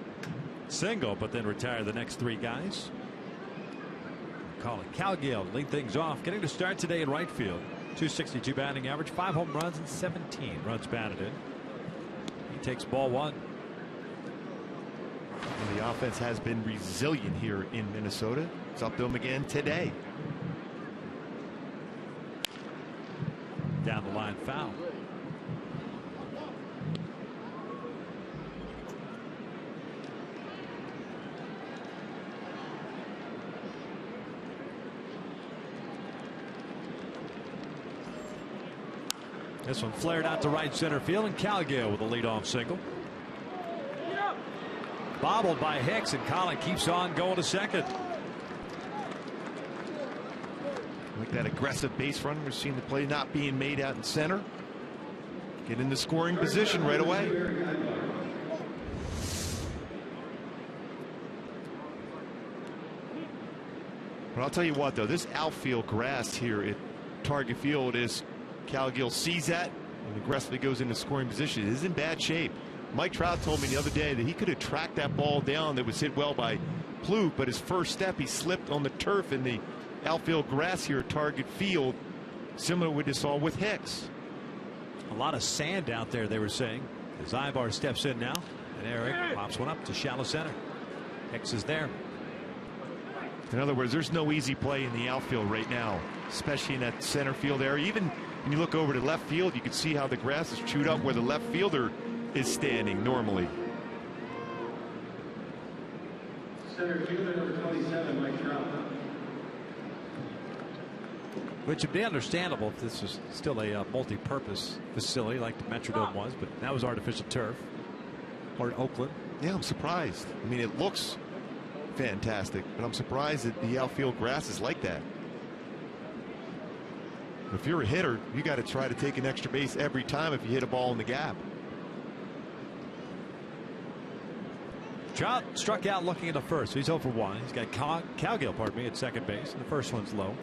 single, but then retired the next three guys. Call it Cal Gill, lead things off, getting to start today in right field. .262 batting average, 5 home runs and 17 runs batted in. He takes ball one.
And the offense has been resilient here in Minnesota. It's up to them again today.
Down the line, foul. This one flared out to right center field, and Cal Gill with a leadoff single. Bobbled by Hicks, and Colin keeps on going to second.
Like that aggressive base run we're seeing the play not being made out in center. Get in the scoring position right away. But I'll tell you what, though, this outfield grass here at Target Field is, Cal Gill sees that and aggressively goes into scoring position. It is in bad shape. Mike Trout told me the other day that he could have tracked that ball down that was hit well by Plouffe, but his first step, he slipped on the turf in the outfield grass here at Target Field, similar to what you saw with Hicks.
A lot of sand out there, they were saying. As Ivar steps in now, and Eric pops one up to shallow center. Hicks is there.
In other words, there's no easy play in the outfield right now, especially in that center field area. Even when you look over to left field, you can see how the grass is chewed up where the left fielder is standing normally.
Center fielder number 27, Mike Trout.
Which would be understandable if this was still a multi-purpose facility like the Metrodome was, but that was artificial turf. Or Oakland.
Yeah, I'm surprised. I mean, it looks fantastic, but I'm surprised that the outfield grass is like that. If you're a hitter, you got to try to take an extra base every time if you hit a ball in the gap.
Trout struck out looking at the first, so he's 0 for 1. He's got Cal Gill, pardon me, at second base, and the first one's low.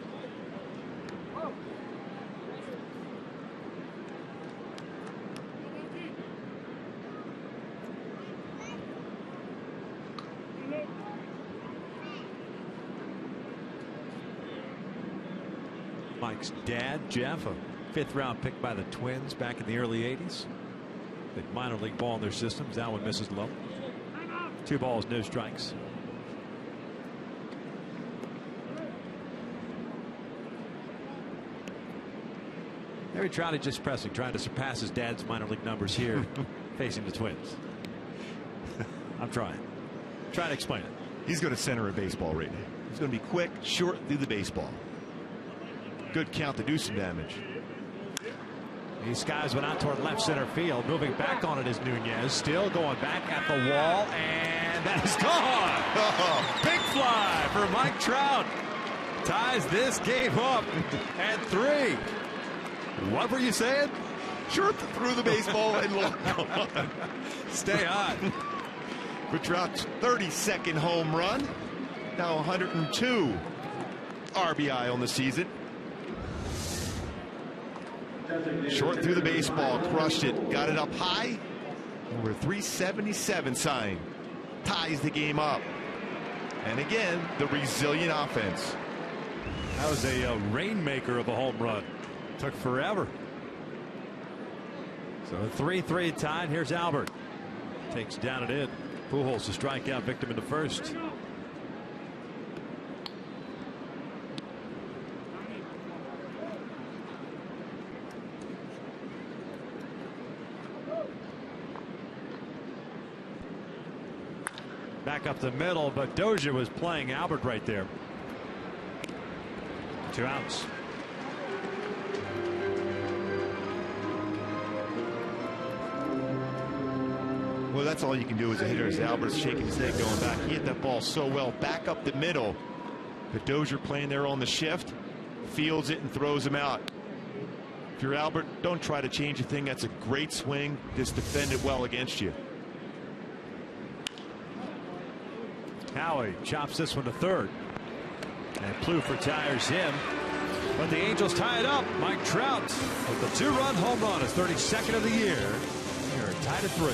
Mike's dad, Jeff, a 5th-round pick by the Twins back in the early 80s. Big minor league ball in their systems. That one misses low. 2 balls, no strikes. Harry Trout just pressing, trying to surpass his dad's minor league numbers here, facing the Twins. I'm trying to explain it.
He's going to center a baseball right now. He's going to be quick, short through the baseball. Good count to do some damage.
He skies one out toward left center field. Moving back on it is Nunez. Still going back at the wall, and that is gone. Big fly for Mike Trout. Ties this game up at 3. What were you saying?
Short through the baseball and long on.
Stay on.
For Trout's 32nd home run. Now 102 RBI on the season. Short through the baseball, crushed it, got it up high. Over 377 sign. Ties the game up. And again, the resilient offense.
That was a rainmaker of a home run. Took forever. So a 3-3 tie. Here's Albert. Takes down and in. Pujols, the strikeout victim in the first. Back up the middle, but Dozier was playing Albert right there. 2 outs.
Well, that's all you can do as a hitter. As Albert's shaking his head going back. He hit that ball so well back up the middle. But Dozier playing there on the shift, fields it and throws him out. If you're Albert, don't try to change a thing. That's a great swing. Just defend it well against you.
Howie chops this one to third. And Plouffe retires him. But the Angels tie it up. Mike Trout with the 2-run home run, his 32nd of the year. They're tied at 3.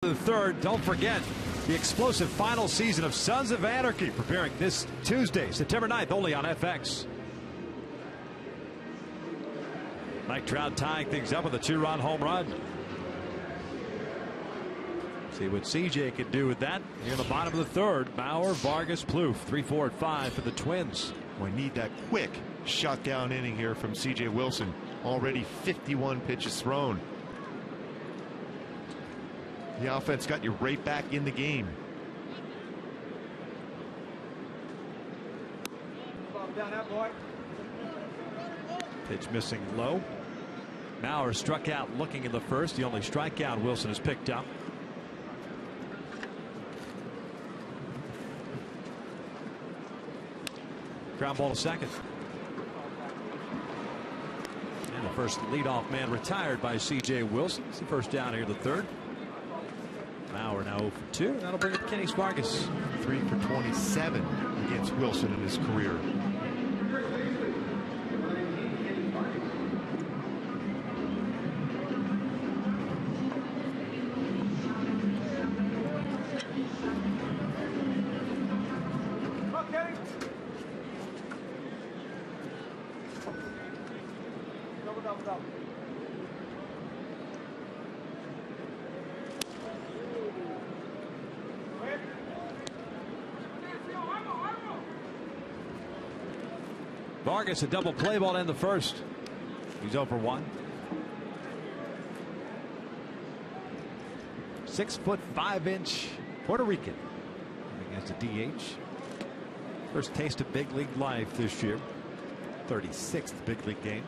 The third. Don't forget the explosive final season of Sons of Anarchy preparing this Tuesday, September 9th, only on FX. Mike Trout tying things up with a 2-run home run. See what CJ can do with that here in the bottom of the third. Bauer, Vargas, Plouffe, 3, 4, and 5 for the Twins.
We need that quick shutdown inning here from CJ Wilson. Already 51 pitches thrown. The offense got you right back in the game.
Pitch missing low. Bauer struck out looking in the first. The only strikeout Wilson has picked up. Ground ball to second. And the first leadoff man retired by CJ Wilson. It's the first down here, the third. Bauer now 0 for 2. That'll bring up Kenny Vargas.
3 for 27 against Wilson in his career.
Vargas a double play ball in the first. He's 0 for 1. 6'5" Puerto Rican against a DH. First taste of big league life this year. 36th big league game.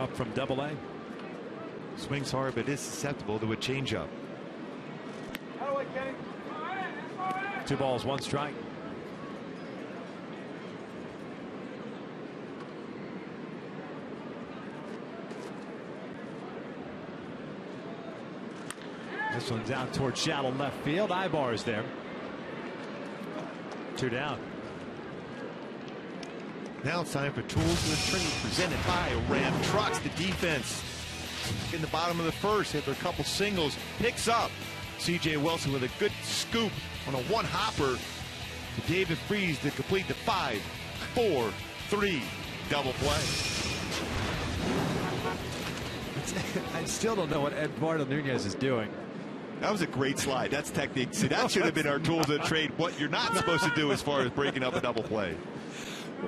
Up from Double-A.
Swings hard, but is susceptible to a changeup.
2 balls, 1 strike. This one's out towards shallow left field. Ibar is there. 2 down.
Now it's time for Tools of the Trade, presented by Ram Trucks. The defense in the bottom of the first, hit a couple singles, picks up CJ Wilson with a good scoop on a 1-hopper to David Freese to complete the 5-4-3 double play.
I still don't know what Eduardo Nunez is doing.
That was a great slide. That's technique. See, that should have been our Tools of the Trade. What you're not supposed to do as far as breaking up a double play.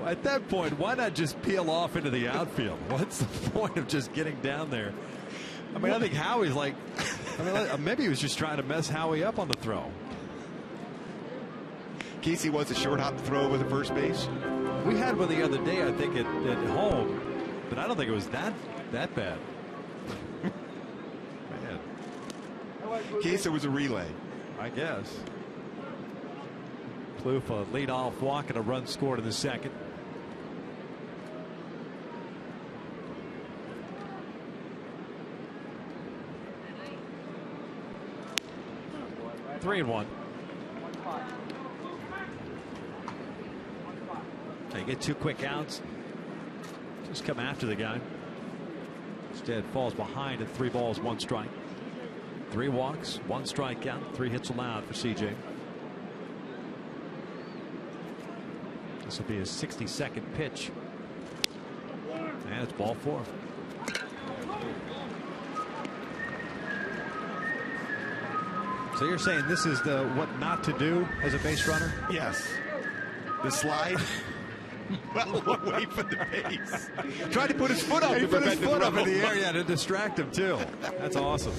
At that point, why not just peel off into the outfield? What's the point of just getting down there? I mean, I think Howie's like, maybe he was just trying to mess Howie up on the throw.
Casey was a short hop throw over the first base.
We had one the other day, I think, at home, but I don't think it was that bad. Man.
Casey was a relay,
I guess. Plouffe a leadoff walk and a run scored in the second. Three and one. They get 2 quick outs. Just come after the guy. Instead falls behind at 3 balls, 1 strike. 3 walks, 1 strikeout, 3 hits allowed for CJ. This will be his 62nd pitch. And it's ball 4. So you're saying this is the what not to do as a base runner?
Yes. The slide. Well away from the base. Tried to put his foot up.
He put his foot up in the area to distract him too. That's awesome.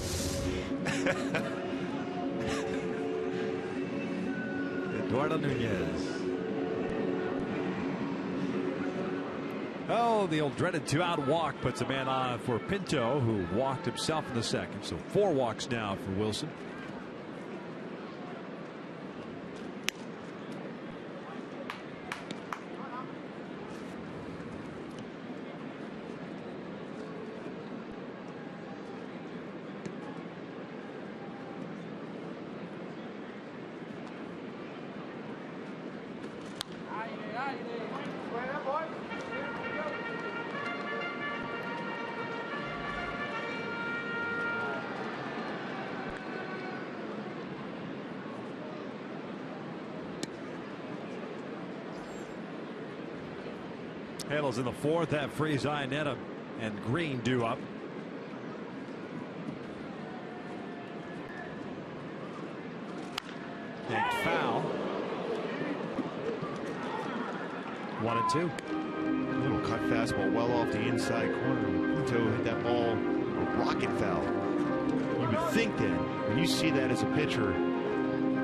Eduardo Nunez. Oh, the old dreaded 2-out walk puts a man on for Pinto, who walked himself in the second. So 4 walks now for Wilson. Handles in the 4th have Freeze, Iannetta, and Green due up. And foul. 1-2.
Little cut fastball well off the inside corner. Pinto hit that ball a rocket foul. You would think then, when you see that as a pitcher,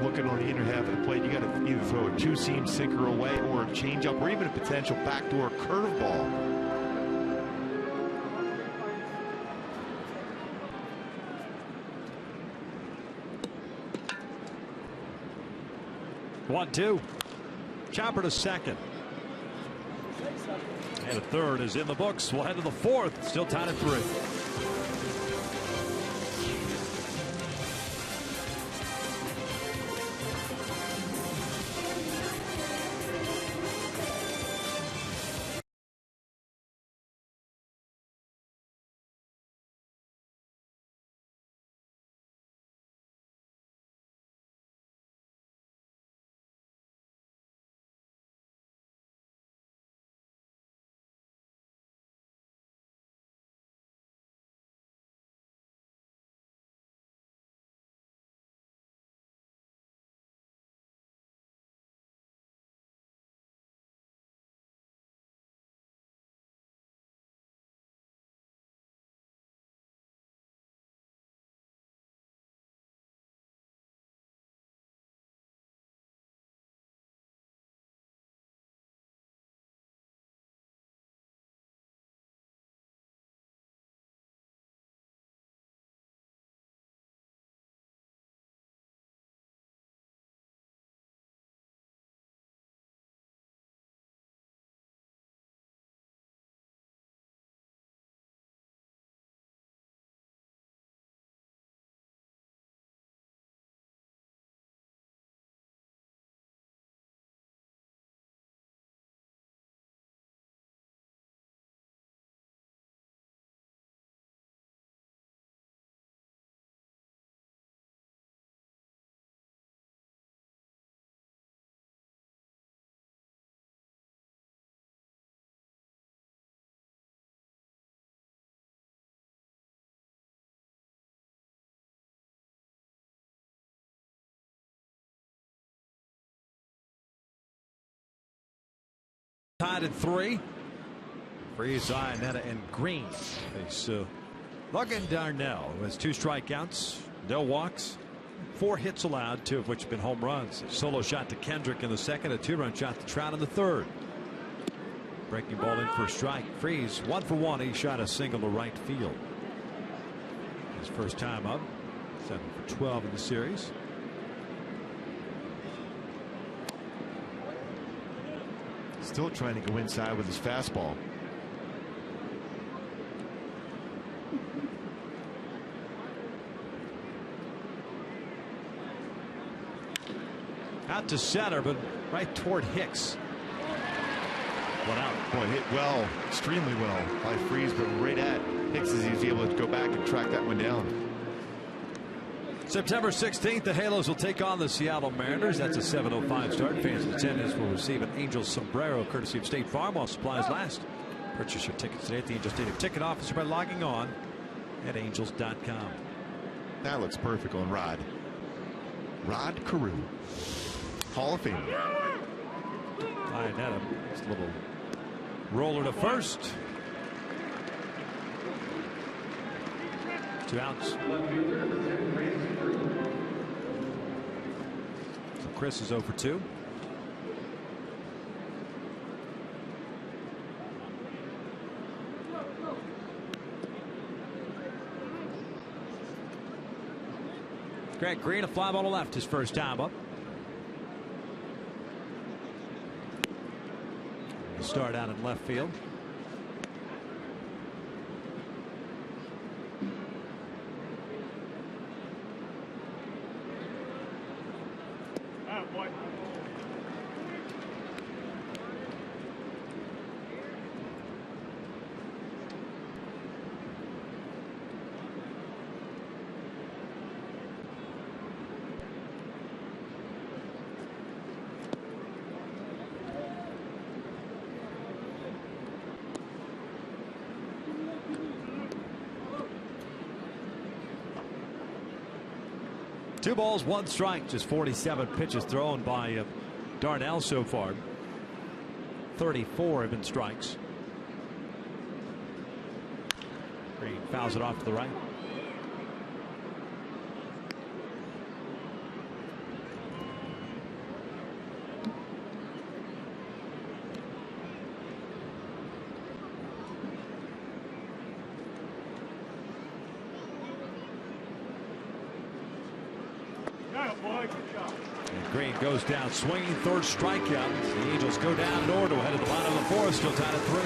looking on the inner half of the plate, you got to either throw a 2-seam sinker away or a changeup or even a potential backdoor curveball.
One, 2. Chopper to second. And a third is in the books. We'll head to the 4th. Still tied at 3. tied at 3. Freese, Iannetta, and Green face Logan Darnell, who has 2 strikeouts, no walks, 4 hits allowed, 2 of which have been home runs. A solo shot to Kendrick in the second, a 2-run shot to Trout in the third. Breaking ball in for a strike. Freese 1 for 1. He shot a single to right field. His first time up. 7 for 12 in the series.
Still trying to go inside with his fastball.
Out to center, but right toward Hicks. 1 out.
Boy, hit well, extremely well by Freese, but right at Hicks as he's able to go back and track that one down.
September 16th, the Halos will take on the Seattle Mariners. That's a 7:05 start. Fans in attendance will receive an Angels sombrero courtesy of State Farm while supplies last. Purchase your tickets today at the Angels Stadium ticket office by logging on at angels.com.
That looks perfect on Rod Carew, Hall of Fame.
Iannetta, just a little roller to first. 2 outs. So Chris is 0 for 2. Grant Green, a fly ball to left his first time up. Start out in left field. Two balls, 1 strike. Just 47 pitches thrown by Darnell so far. 34 have been strikes. Green fouls it off to the right. And Green goes down swinging, 3rd strikeout. The Angels go down in order, head of the bottom of the 4th, still tied at 3.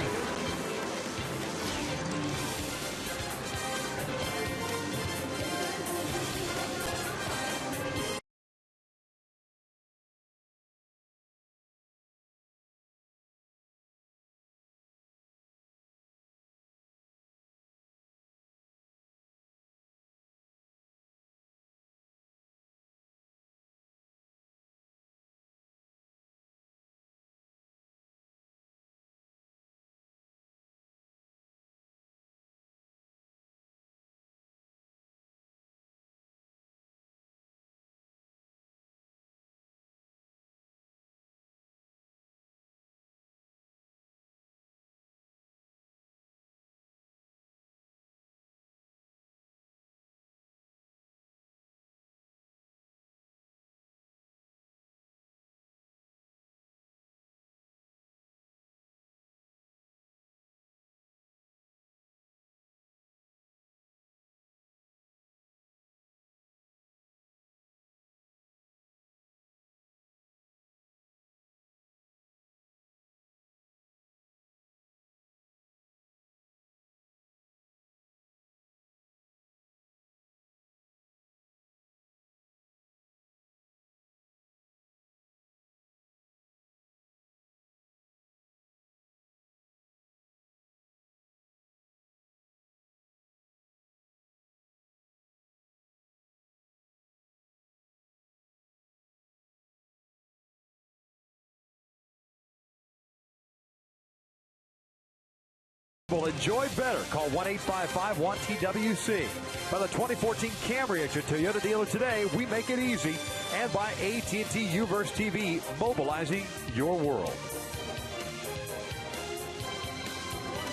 Will enjoy better. Call 1-855-1TWC. By the 2014 Camry at your Toyota dealer today, we make it easy. And by AT&T Uverse TV, mobilizing your world.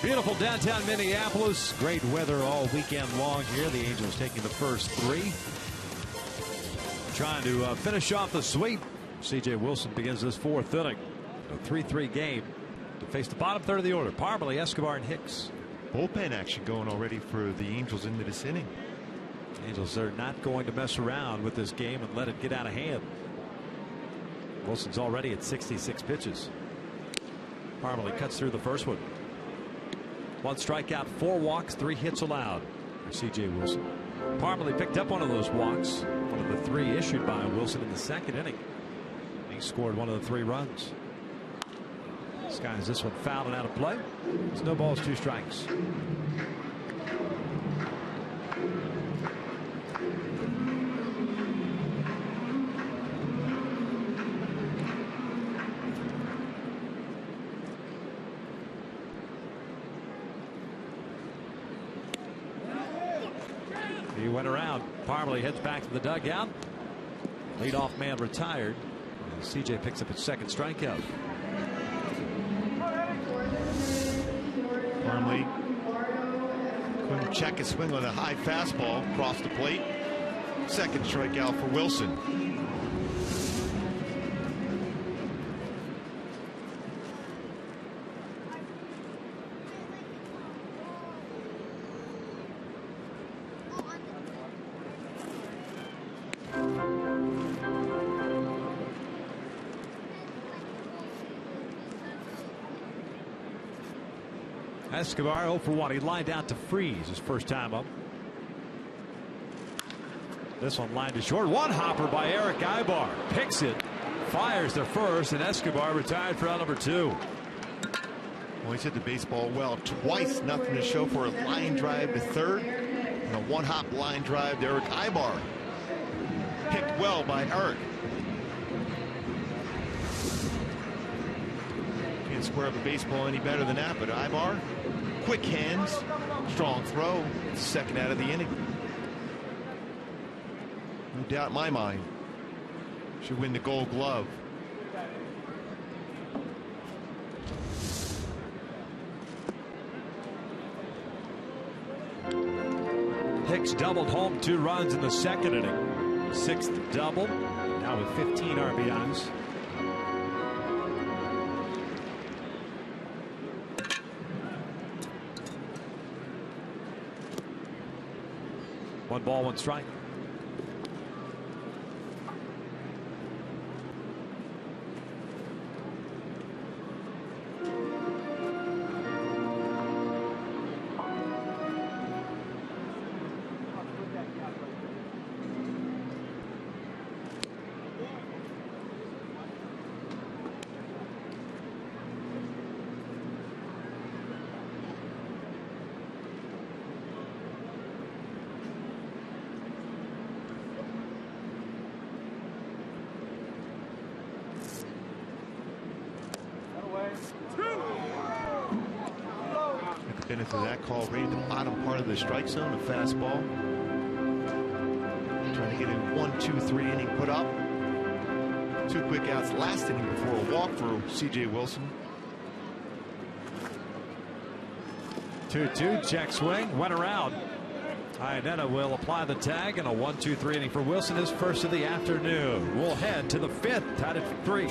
Beautiful downtown Minneapolis. Great weather all weekend long here. The Angels taking the first three. Trying to finish off the sweep. C.J. Wilson begins this fourth inning. A 3-3 game to face the bottom third of the order. Parmalee, Escobar, and Hicks.
Bullpen action going already for the Angels into this inning.
Angels are not going to mess around with this game and let it get out of hand. Wilson's already at 66 pitches. Parmalee cuts through the first one. 1 strikeout, 4 walks, 3 hits allowed for C.J. Wilson. Parmalee picked up one of those walks, one of the 3 issued by Wilson in the second inning. He scored one of the 3 runs. Skies this one fouled and out of play. It's no balls, 2 strikes. He went around. Parmalee heads back to the dugout. Leadoff man retired. And CJ picks up his second strikeout.
Parmalee couldn't check his swing on a high fastball across the plate. Second strikeout for Wilson.
Escobar 0 for 1. He lined out to Freeze his first time up. This one lined to short. One hopper by Eric Ibar. Picks it. Fires to first, and Escobar retired for out number 2.
Well, he's hit the baseball well twice. Nothing to show for a line drive to third. And a one-hop line drive to Eric Ibar. Picked well by Eric. Can't square up a baseball any better than that, but Ibar, quick hands, strong throw, second out of the inning. No doubt in my mind, should win the Gold Glove.
Hicks doubled home 2 runs in the second inning. 6th double, now with 15 RBIs. One ball, 1 strike.
Benefit of that call right at the bottom part of the strike zone, a fastball. Trying to get a 1-2-3 inning put up. 2 quick outs last inning before a walk for C.J. Wilson.
2-2, check swing, went around. Iannetta will apply the tag, and a 1-2-3 inning for Wilson, his first of the afternoon. We'll head to the 5th, tied at 3.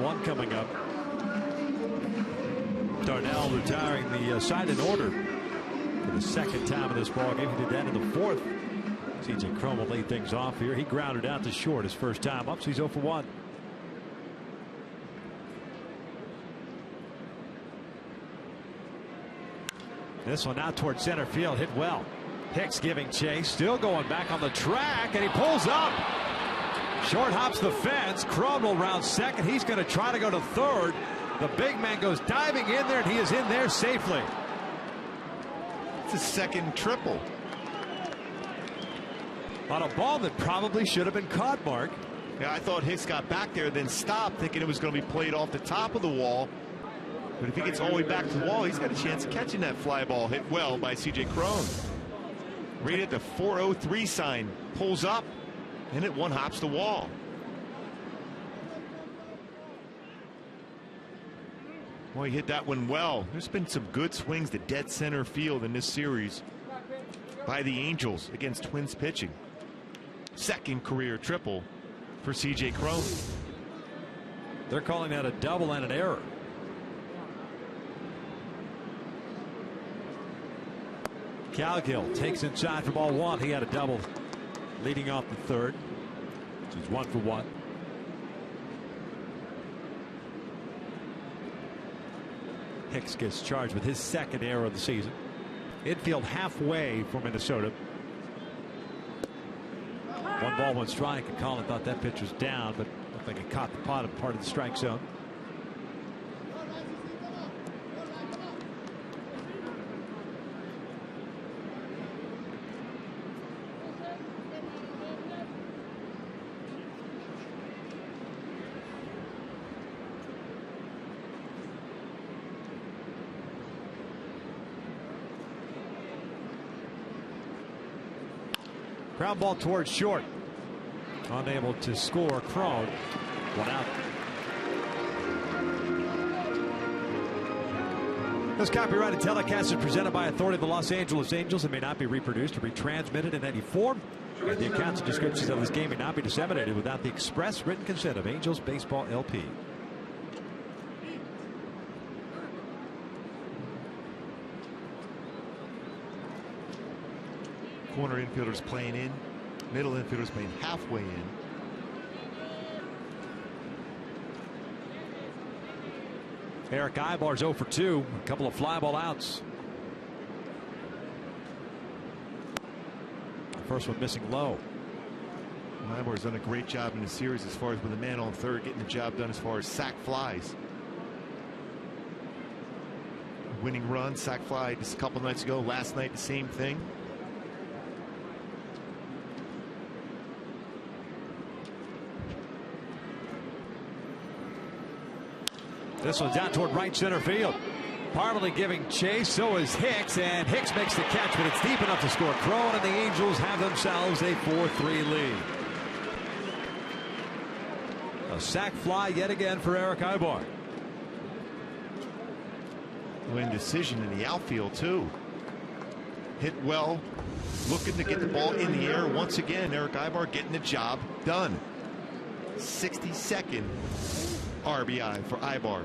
1 coming up. Darnell retiring the side in order for the 2nd time in this ballgame. He did that in the 4th. C.J. Cron will lead things off here. He grounded out to short his first time up, so he's 0 for 1. This one out towards center field, hit well. Hicks giving chase, still going back on the track, and he pulls up. Short hops the fence. Cron will round second. He's going to try to go to third. The big man goes diving in there, and he is in there safely.
It's a second triple.
On a ball that probably should have been caught, Mark.
Yeah, I thought Hicks got back there, then stopped, thinking it was going to be played off the top of the wall. But if he gets all the way back to the wall, he's got a chance of catching that fly ball. Hit well by C.J. Cron. Right at the 403 sign, pulls up, and it 1 hops the wall. Well, he hit that one well. There's been some good swings to dead center field in this series by the Angels against Twins pitching. 2nd career triple for C.J. Cron.
They're calling that a double and an error. Cowgill takes inside for ball 1. He had a double leading off the 3rd. So he's 1 for 1. Hicks gets charged with his 2nd error of the season. Infield halfway for Minnesota. 1 ball, 1 strike. And Colin thought that pitch was down, but looked like it caught the bottom part of the strike zone. Ground ball towards short. Unable to score. Cron. 1 out. This copyrighted telecast is presented by authority of the Los Angeles Angels and may not be reproduced or retransmitted in any form. And the accounts and descriptions of this game may not be disseminated without the express written consent of Angels Baseball LP.
Corner infielders playing in. Middle infielders playing halfway in.
Eric Ibar's 0 for 2. A couple of fly ball outs. The first one missing low.
Ibar's done a great job in the series as far as with a man on third, getting the job done as far as sac flies. Winning run, sac fly just a couple nights ago. Last night, the same thing.
This one's down toward right center field. Parmalee giving chase, so is Hicks, and Hicks makes the catch, but it's deep enough to score. Cron and the Angels have themselves a 4-3 lead. A sac fly yet again for Eric Ibar.
Indecision in the outfield too. Hit well, looking to get the ball in the air once again. Eric Ibar getting the job done. 62nd RBI for Ibar.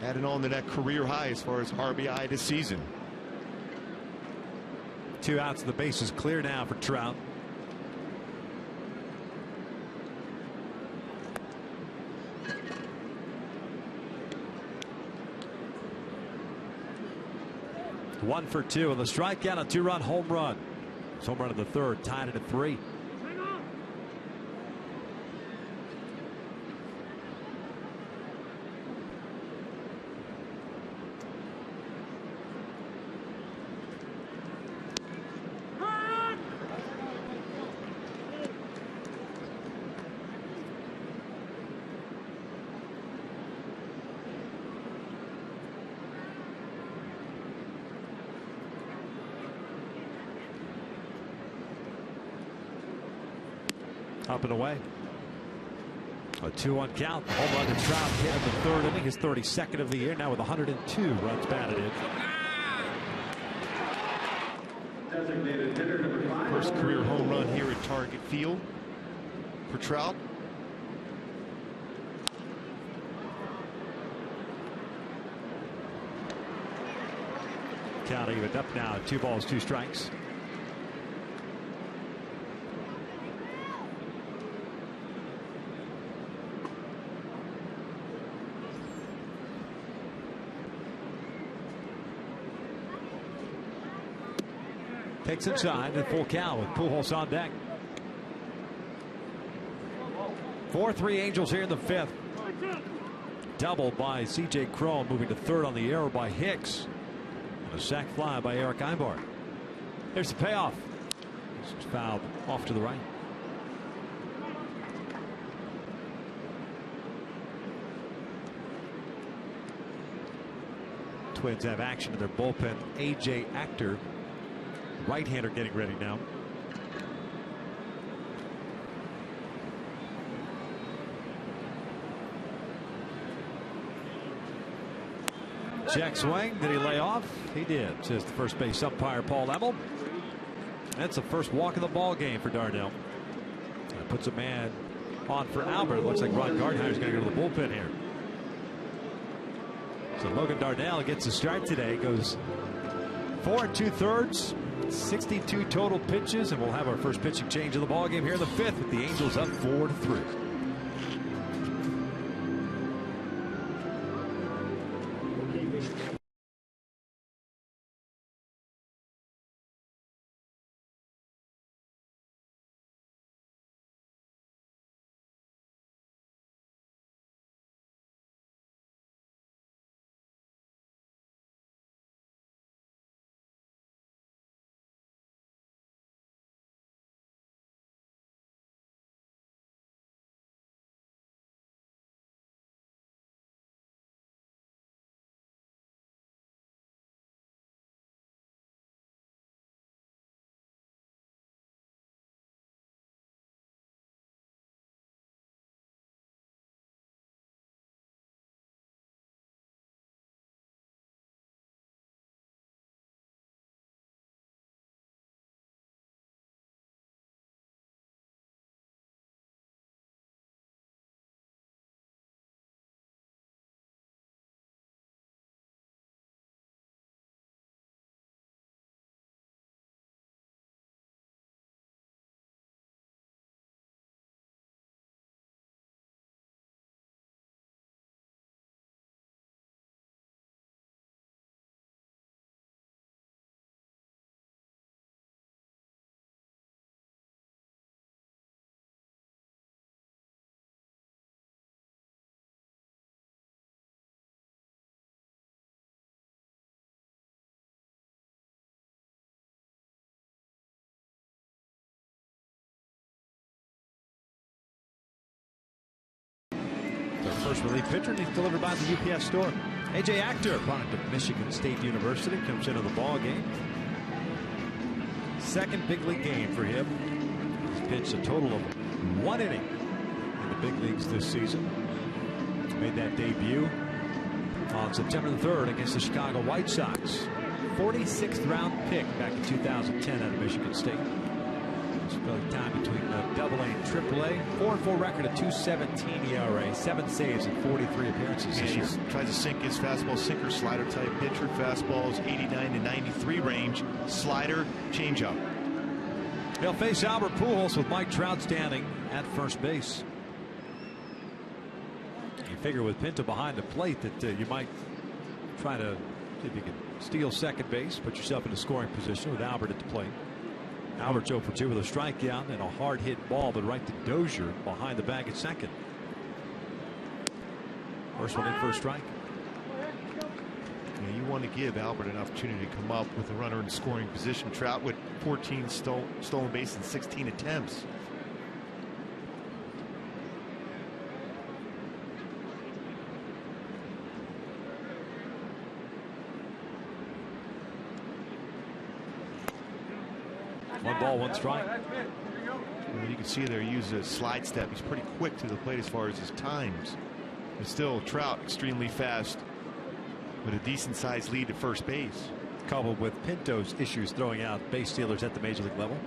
Adding on to that career high as far as RBI this season.
2 outs, the base is clear now for Trout. One for 2 and the strikeout, a 2-run home run. His home run in the 3rd, tied it at 3. Up and away. A 2-1 count. Home run to Trout hit in the 3rd inning, his 32nd of the year, now with 102 runs batted in.
First career home run here at Target Field for Trout.
Count evened up now. 2 balls, 2 strikes. Takes inside and full count with Pujols on deck. 4-3 Angels here in the 5th. Double by C.J. Cron, moving to 3rd on the error by Hicks. And a sac fly by Eric Aybar. There's the payoff. This is fouled off to the right. Twins have action in their bullpen. A.J. Actor, right-hander, getting ready now. Check swing. Did he lay off? He did, says the first base umpire Paul Emmel. That's the first walk of the ball game for Darnell. That puts a man on for Albert. It looks like Ron Gardenhire's going to go to the bullpen here. So Logan Darnell gets a start today. Goes 4 2/3, 62 total pitches, and we'll have our first pitching change of the ball game here in the 5th with the Angels up 4-3. First relief pitcher, and he's delivered by the UPS store. A.J. Actor, product of Michigan State University, comes into the ball game. Second big league game for him. He's pitched a total of 1 inning in the big leagues this season. Made that debut on September the 3rd against the Chicago White Sox. 46th round pick back in 2010 out of Michigan State. Split time between Double-A and Triple-A. 4-4 record, a 2.17 ERA, 7 saves in 43 appearances this year.
He tries to sink his fastball, sinker, slider type pitcher. Fastballs 89 to 93 range. Slider, changeup.
He'll face Albert Pujols with Mike Trout standing at first base. You figure with Pinto behind the plate that you might try to see if you can steal second base, put yourself in a scoring position with Albert at the plate. Albert's 0 for 2 with a strikeout and a hard hit ball, but right to Dozier behind the bag at second. First one in for a strike.
Yeah, you want to give Albert an opportunity to come up with a runner in scoring position. Trout with 14 stolen bases in 16 attempts.
One ball, one strike.
Well, you can see there he uses a slide step. He's pretty quick to the plate as far as his times. But still, Trout extremely fast with a decent sized lead at first base.
Coupled with Pinto's issues throwing out base stealers at the major league level.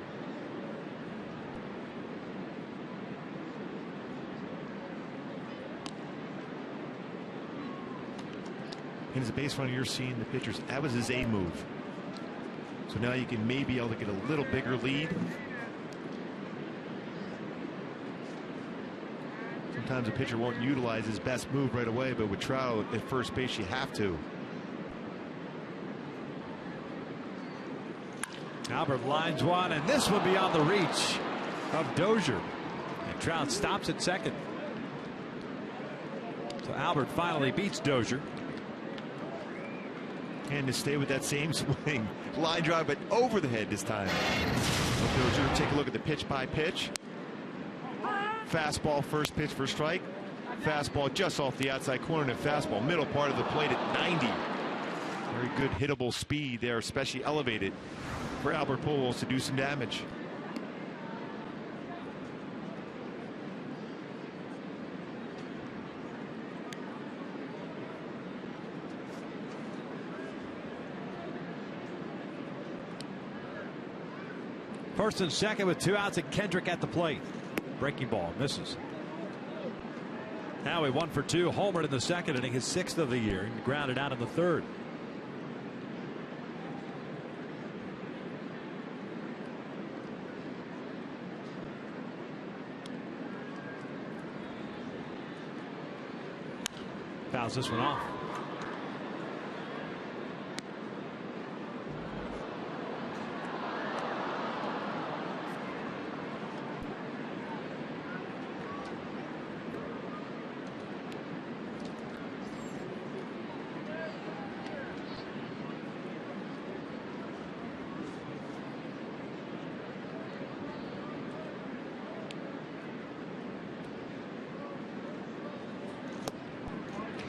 And as a base runner, you're seeing the pitchers. That was his A move. So now you can maybe be able to get a little bigger lead. Sometimes a pitcher won't utilize his best move right away, but with Trout at first base, you have to.
Albert lines one, and this one beyond the reach of Dozier. And Trout stops at second. So Albert finally beats Dozier.
And to stay with that same swing. Line drive, but over the head this time. So Dozier, take a look at the pitch by pitch. Fastball, first pitch for strike. Fastball just off the outside corner, and fastball middle part of the plate at 90. Very good hittable speed there, especially elevated for Albert Pujols to do some damage.
First and second with 2 outs, and Kendrick at the plate. Breaking ball misses. Now he 1 for 2, homered in the second inning, his 6th of the year, and grounded out in the third. Fouls this one off.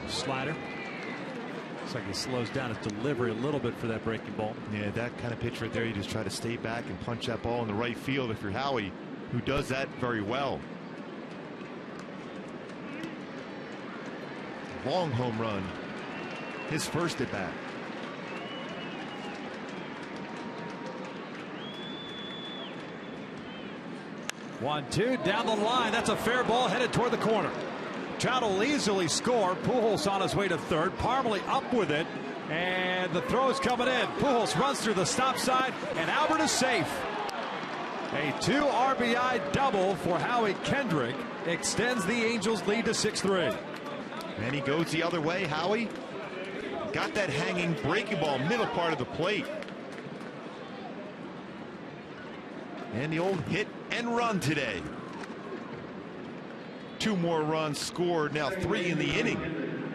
Slider. Looks like he slows down his delivery a little bit for that breaking ball.
Yeah, that kind of pitch right there, you just try to stay back and punch that ball in the right field if you're Howie, who does that very well. Long home run. His first at bat.
One, two, down the line. That's a fair ball headed toward the corner. Trout will easily score. Pujols on his way to third. Parmalee up with it, and the throw is coming in. Pujols runs through the stop sign, and Albert is safe. A 2 RBI double for Howie Kendrick extends the Angels' lead to 6-3.
And he goes the other way. Howie got that hanging breaking ball middle part of the plate. And the old hit and run today. 2 more runs scored, now 3 in the inning.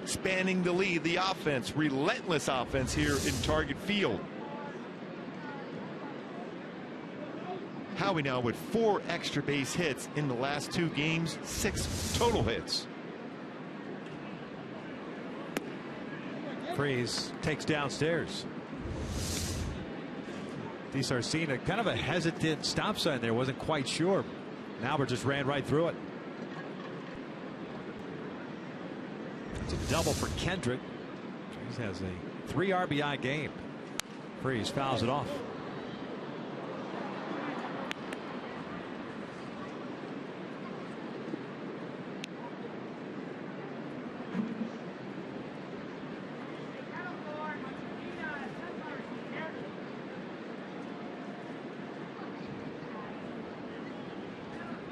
Spanning the lead, the offense, relentless offense here in Target Field. Howie now with 4 extra base hits in the last 2 games, 6 total hits.
Freeze takes downstairs. DiSarcina, kind of a hesitant stop sign there, wasn't quite sure. Albert just ran right through it. It's a double for Kendrick. He has a 3 RBI game. Freeze fouls it off.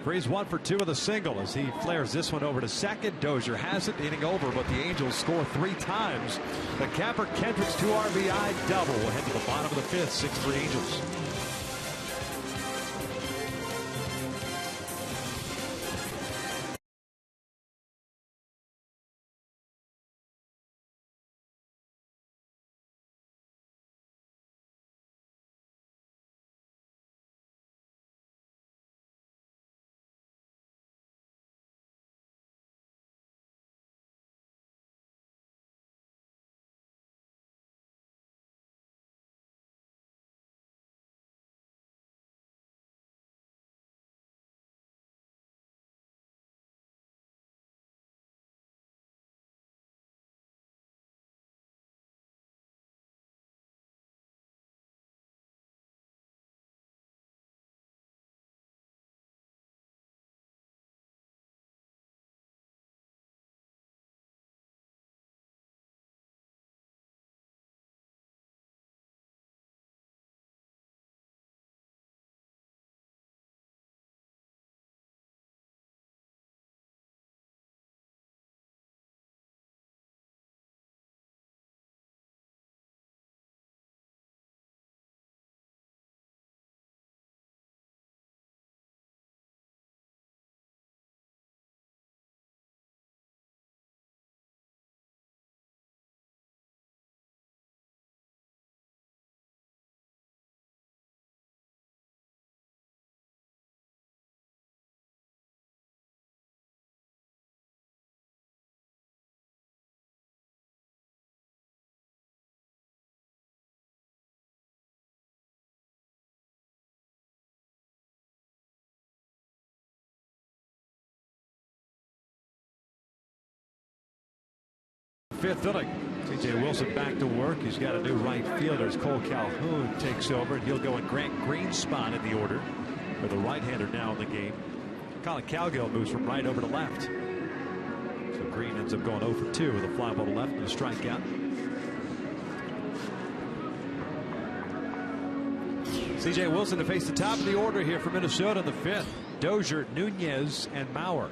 Freeze 1 for 2 with a single as he flares this one over to second. Dozier has it, inning over, but the Angels score 3 times. The capper Kendrick's 2 RBI double will head to the bottom of the 5th. 6-3 Angels. fifth inning. C.J. Wilson back to work. He's got a new right fielder as Cole Calhoun takes over, and he'll go in Grant Green's spot in the order for the right-hander now in the game. Colin Cowgill moves from right over to left. So Green ends up going 0 for 2 with a fly ball to left and a strikeout. C.J. Wilson to face the top of the order here for Minnesota in the fifth. Dozier, Nunez, and Mauer.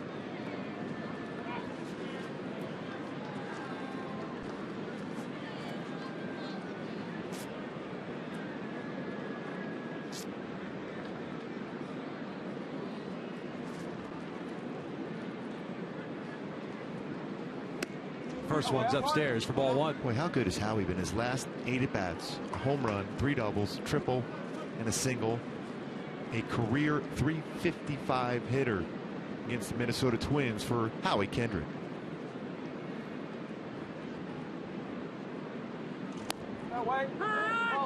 First one's upstairs for ball one.
Boy, how good has Howie been? His last 8 at-bats, a home run, 3 doubles, triple, and a single. A career .355 hitter against the Minnesota Twins for Howie Kendrick.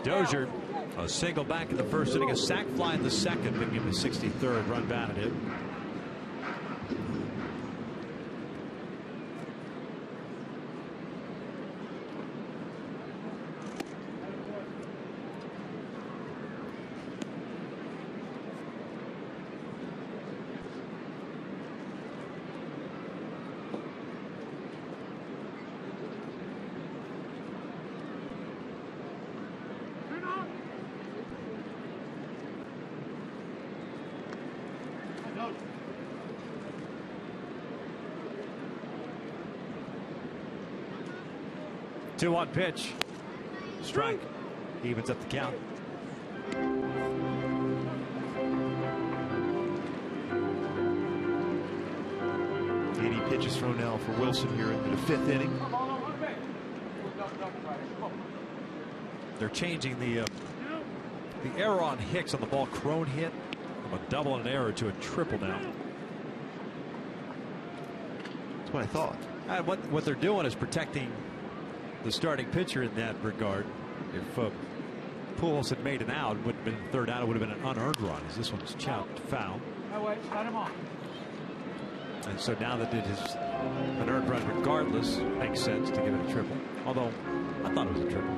Dozier, a single back in the first inning, a sac fly in the second, bringing him the 63rd run batted in. Two-one pitch. Strike. Evens up the count.
Pitches thrown now for Wilson here into the fifth inning.
They're changing the error on Hicks on the ball Crone hit from a double and an error to a triple now.
That's what I thought.
And what they're doing is protecting the starting pitcher in that regard. If Pujols had made an out, it would have been third out. It would have been an unearned run, as this one's chopped foul. And so now that it is an earned run regardless, makes sense to give it a triple. Although I thought it was a triple.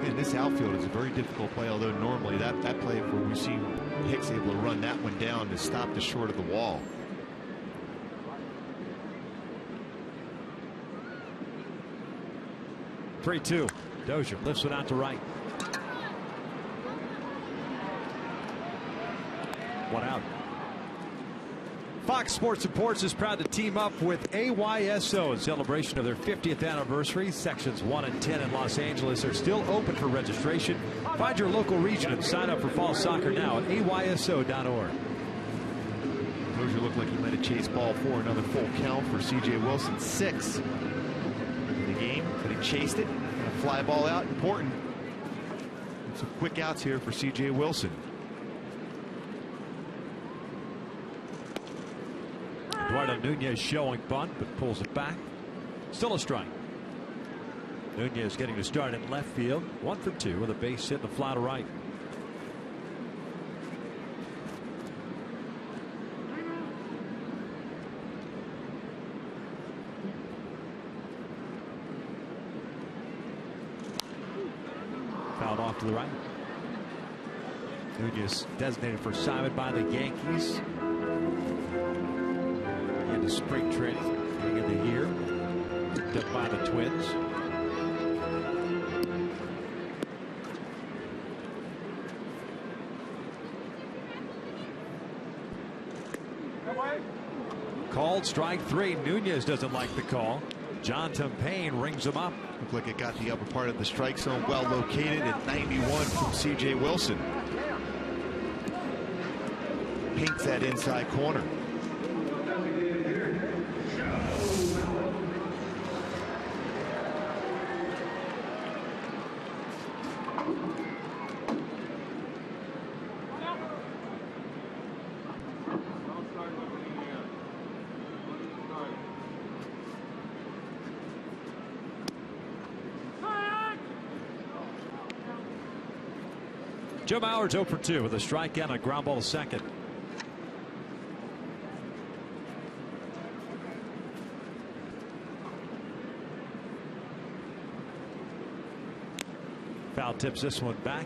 And this outfield is a very difficult play, although normally that play where we've seen Hicks able to run that one down is stopped just short of the wall.
Three-two. Dozier lifts it out to right. One out. Fox Sports Reports is proud to team up with AYSO in celebration of their 50th anniversary. Sections 1 and 10 in Los Angeles are still open for registration. Find your local region and sign up for fall soccer now at ayso.org.
Dozier looked like he might have chased ball 4, another full count for C.J. Wilson. 6 in the game, but he chased it. And a fly ball out, important. Some quick outs here for C.J. Wilson.
Eduardo Nunez showing bunt, but pulls it back. Still a strike. Nunez getting to start in left field. 1 for 2 with a base hit and a fly to right. Fouled off to the right. Nunez designated for assignment by the Yankees. Into spring training, beginning of the year, picked up by the Twins. Called strike 3. Nunez doesn't like the call. John Tempane rings him up.
Looked like it got the upper part of the strike zone well located at 91 from C.J. Wilson. Pinks that inside corner.
Joe Mauer's 0 for 2 with a strikeout and a ground ball to second. Foul tips this one back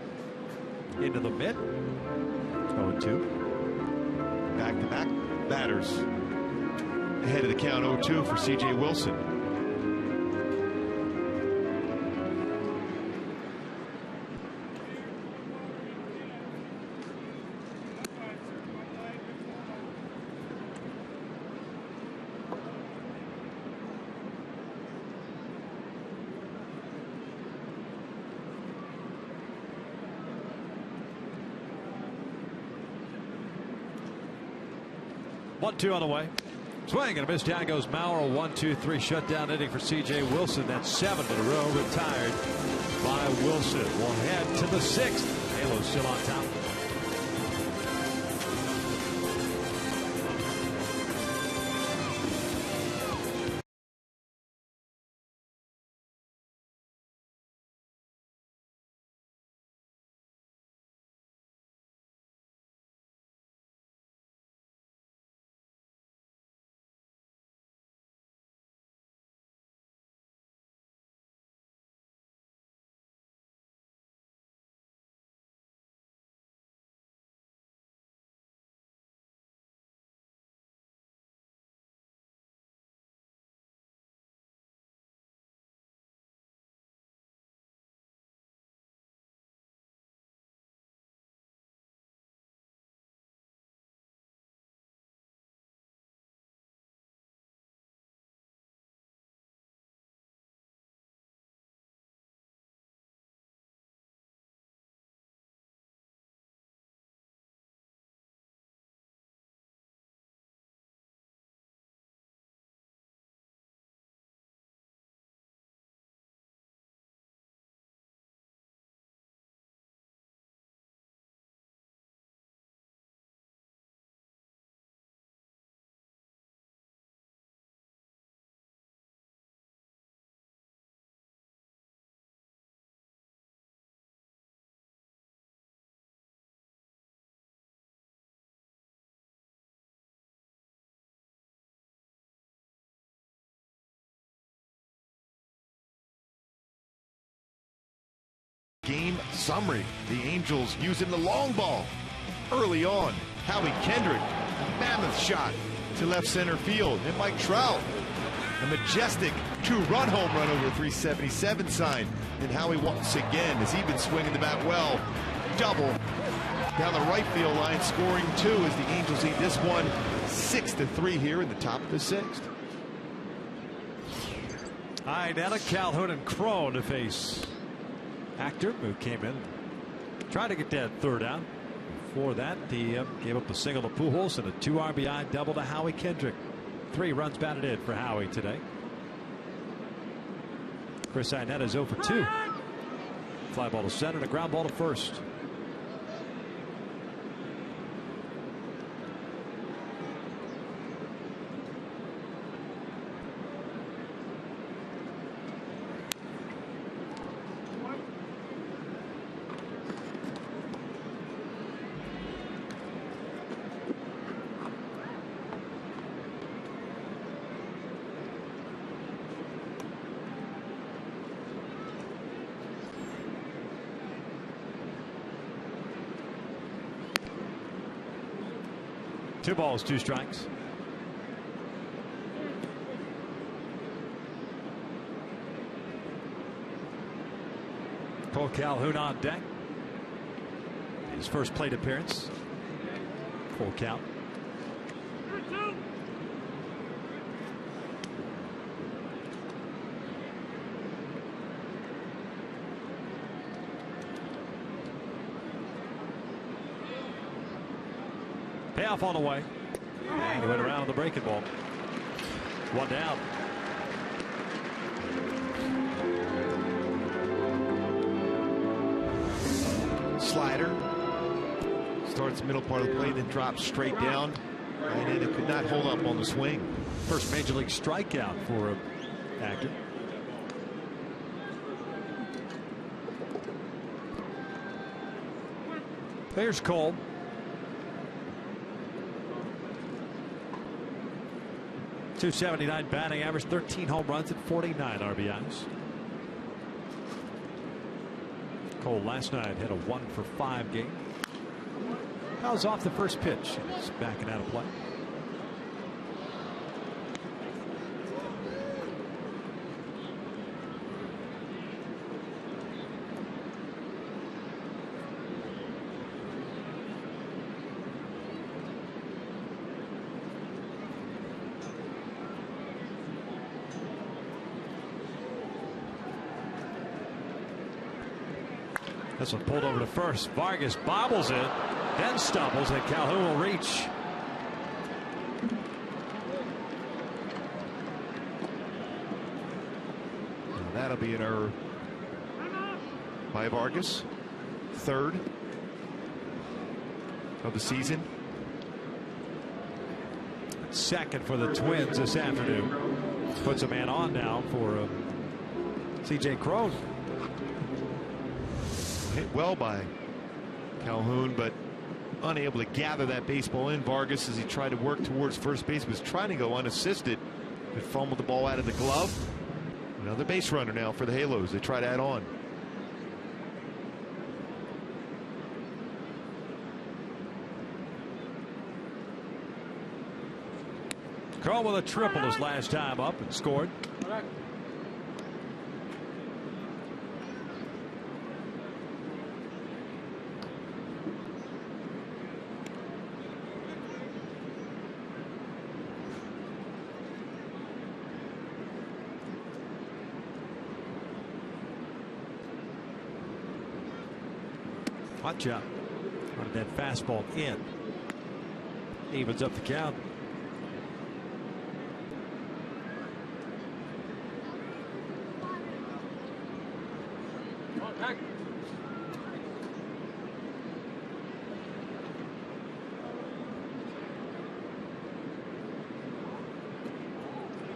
into the mid. 0-2.
Back-to-back batters. Ahead of the count, 0-2 for C.J. Wilson.
One-two on the way. Swing and a miss. Down goes Mauer. 1-2-3 shutdown inning for C.J. Wilson. That's 7 in a row retired by Wilson. We'll head to the 6th. Halo's still on top.
Game summary. The Angels using the long ball early on. Howie Kendrick, a mammoth shot to left center field. And Mike Trout, a majestic 2-run home run over 377 sign. And Howie once again, as he's been swinging the bat well, double down the right field line, scoring 2 as the Angels lead this one 6-3 here in the top of the 6th.
All right, now to Calhoun and Crone to face Actor, who came in, tried to get that third out. Before that, he gave up a single to Pujols and a 2 RBI double to Howie Kendrick. 3 runs batted in for Howie today. Chris Iannetta is 0 for 2. Fly ball to center and a ground ball to first. Two balls, 2 strikes. Cole Calhoun on deck. His first plate appearance. Full count. Payoff on the way. And he went around on the breaking ball. 1 down.
Slider starts middle part of the plate, then drops straight down, and then it could not hold up on the swing.
First major league strikeout for Actor. There's Cole. .279 batting average, 13 home runs and 49 RBIs. Cole last night had a 1-for-5 game. Fouls off the first pitch. He's backing out of play. This one pulled over to first. Vargas bobbles it, then stumbles, and Calhoun will reach.
And that'll be an error by Vargas. Third of the season.
Second for the Twins this afternoon. Puts a man on now for C.J. Cron.
Hit well by Calhoun, but unable to gather that baseball in. Vargas, as he tried to work towards first base, was trying to go unassisted, but fumbled the ball out of the glove. Another base runner now for the Halos. They try to add on.
Cron with a triple his last time up and scored. Watch out. Wanted that fastball in. Evens up the count.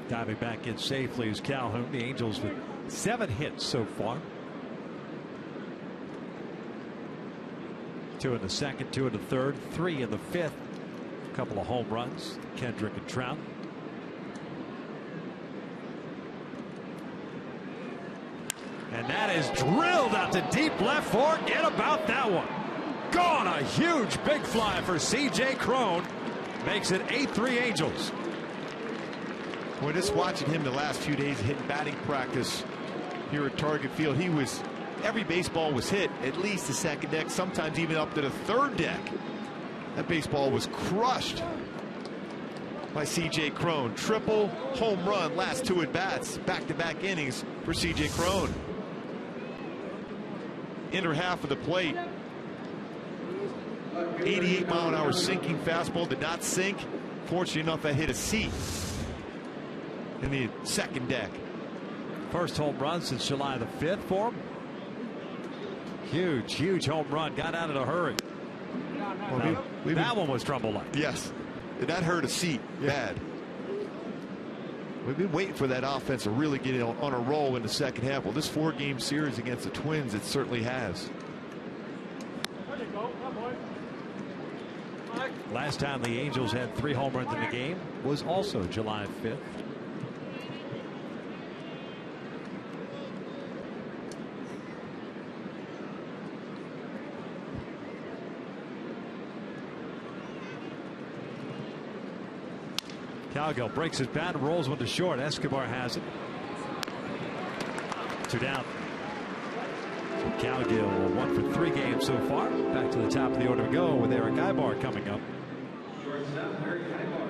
Diving back in safely is Calhoun. The Angels with 7 hits so far. 2 in the second, 2 in the third, 3 in the fifth. A couple of home runs, Kendrick and Trout. And that is drilled out to deep left. Forget about that one. Gone. A huge big fly for C.J. Cron. Makes it 8-3 Angels.
Boy, just watching him the last few days hitting batting practice here at Target Field, he was, every baseball was hit at least the second deck, sometimes even up to the third deck. That baseball was crushed by C.J. Cron. Triple, home run, last 2 at bats, back-to-back innings for C.J. Cron. Inner half of the plate. 88-mile-an-hour sinking fastball did not sink. Fortunately enough, that hit a seat in the second deck.
First home run since July the 5th for him. Huge home run. Got out in a hurry. Well, that one was trouble-like.
Yes. That hurt a seat bad. We've been waiting for that offense to really get on a roll in the second half. Well, this 4-game series against the Twins, it certainly has.
Last time the Angels had 3 home runs in the game was also July 5th. Calgill breaks his bat and rolls one to short. Escobar has it. 2 down. So Calgill 1 for 3 games so far. Back to the top of the order to go with Eric Ibar coming up.
Shortstop, Eric Ibar.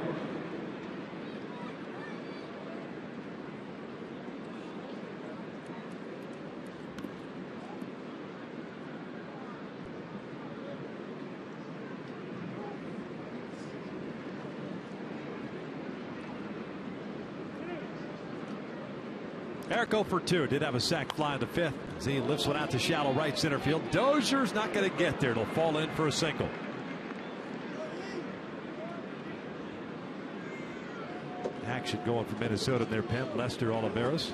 Eric 0 for 2. Did have a sac fly in the 5th as he lifts one out to shallow right center field. Dozier's not going to get there. It'll fall in for a single. Action going for Minnesota in their pen. Lester Oliveros.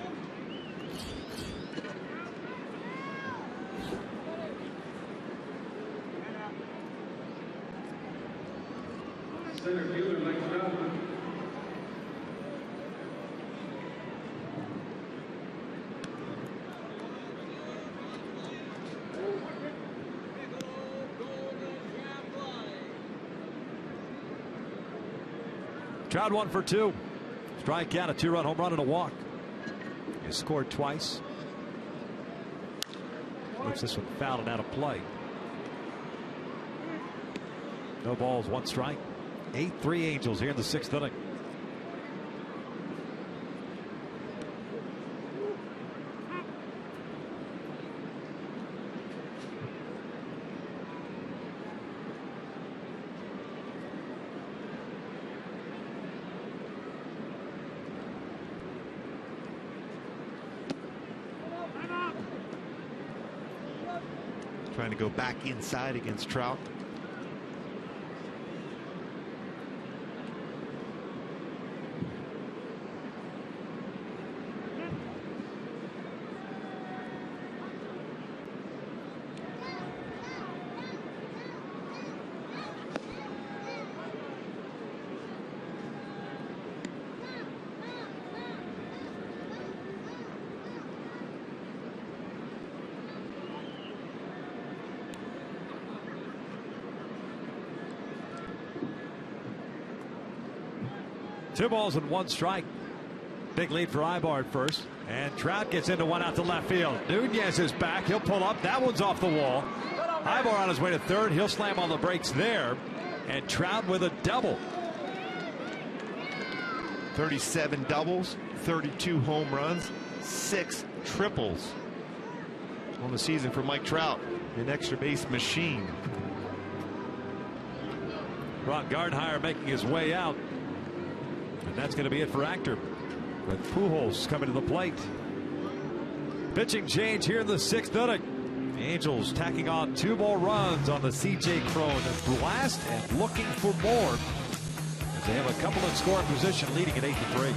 Center fielder, Mike Trout.
Trout 1 for 2. Strikeout, a 2-run home run and a walk. He scored twice. Looks this one fouled and out of play. No balls, 1 strike. 8-3 Angels here in the 6th inning.
Trying to go back inside against Trout.
Two balls and 1 strike. Big lead for Ibar at first. And Trout gets into 1 out to left field. Nunez is back. He'll pull up. That one's off the wall. Ibar on his way to third. He'll slam on the brakes there. And Trout with a double.
37 doubles, 32 home runs, 6 triples on the season for Mike Trout, an extra base machine.
Ron Gardenhire making his way out. And that's going to be it for Actor, with Pujols coming to the plate. Pitching change here in the 6th inning. The Angels tacking on 2 more runs on the C.J. Cron blast and looking for more, as they have a couple in scoring position, leading at 8-3.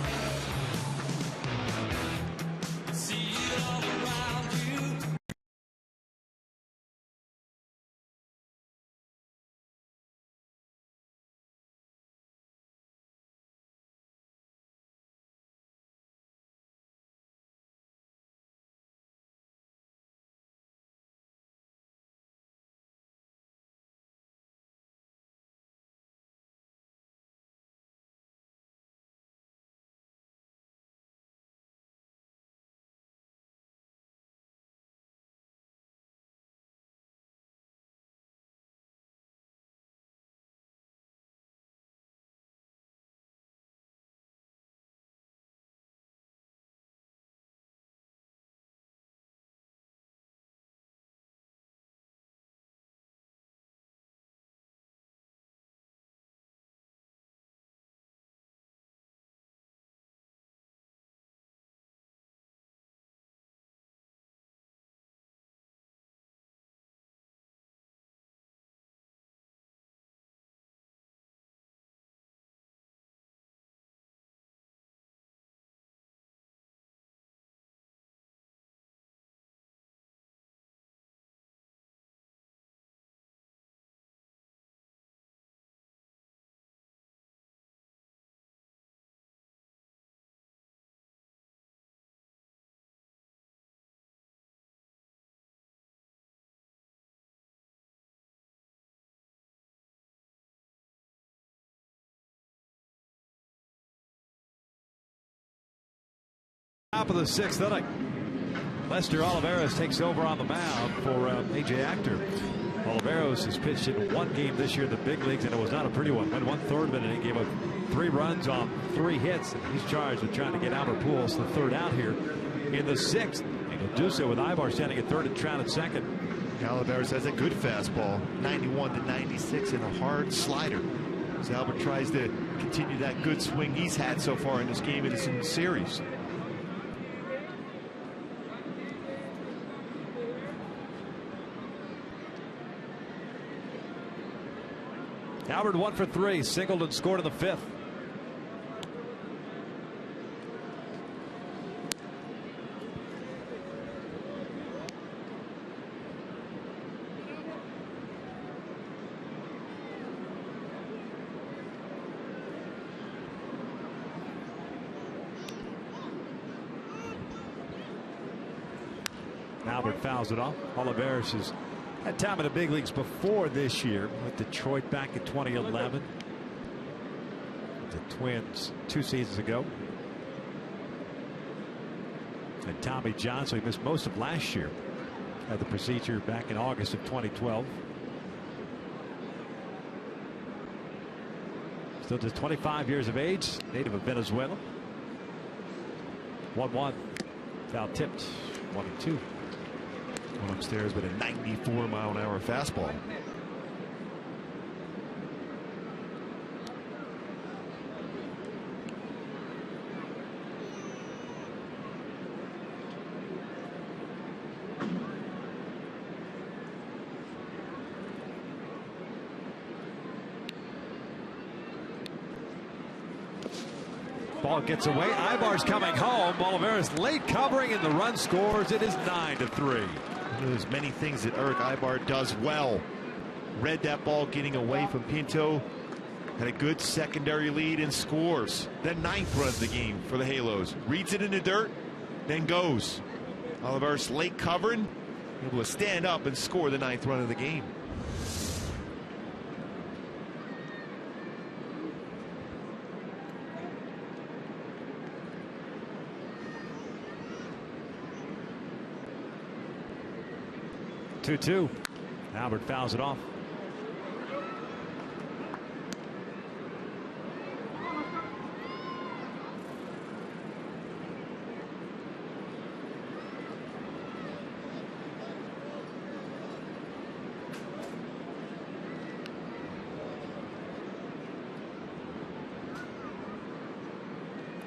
Top of the 6th inning. Lester Olivares takes over on the mound for A.J. Actor. Olivares has pitched in 1 game this year in the big leagues, and it was not a pretty one. Went 1/3 of it, and he gave up 3 runs on 3 hits. And he's charged with trying to get Albert Pujols the 3rd out here in the 6th. And he'll do so with Ibar standing at 3rd and Trout at 2nd.
Olivares has a good fastball, 91 to 96, and a hard slider. As Albert tries to continue that good swing he's had so far in this game and in the series.
Albert 1 for 3, singled and scored in the 5th. Albert fouls it off. Olivares has had time in the big leagues before this year with Detroit back in 2011. The Twins 2 seasons ago. And Tommy John, so he missed most of last year. Had the procedure back in August of 2012. Still just 25 years of age, native of Venezuela. 1-1. Foul tipped. 1-2.
One upstairs with a 94-mile-an-hour fastball.
Ball gets away. Ibar's coming home. Olivares late covering, and the run scores. It is 9-3.
There's many things that Eric Ibar does well. Read that ball getting away from Pinto. Had a good secondary lead and scores. Then 9th run of the game for the Halos. Reads it in the dirt, then goes. Olivares late covering, able to stand up and score the 9th run of the game.
Two. Albert fouls it off.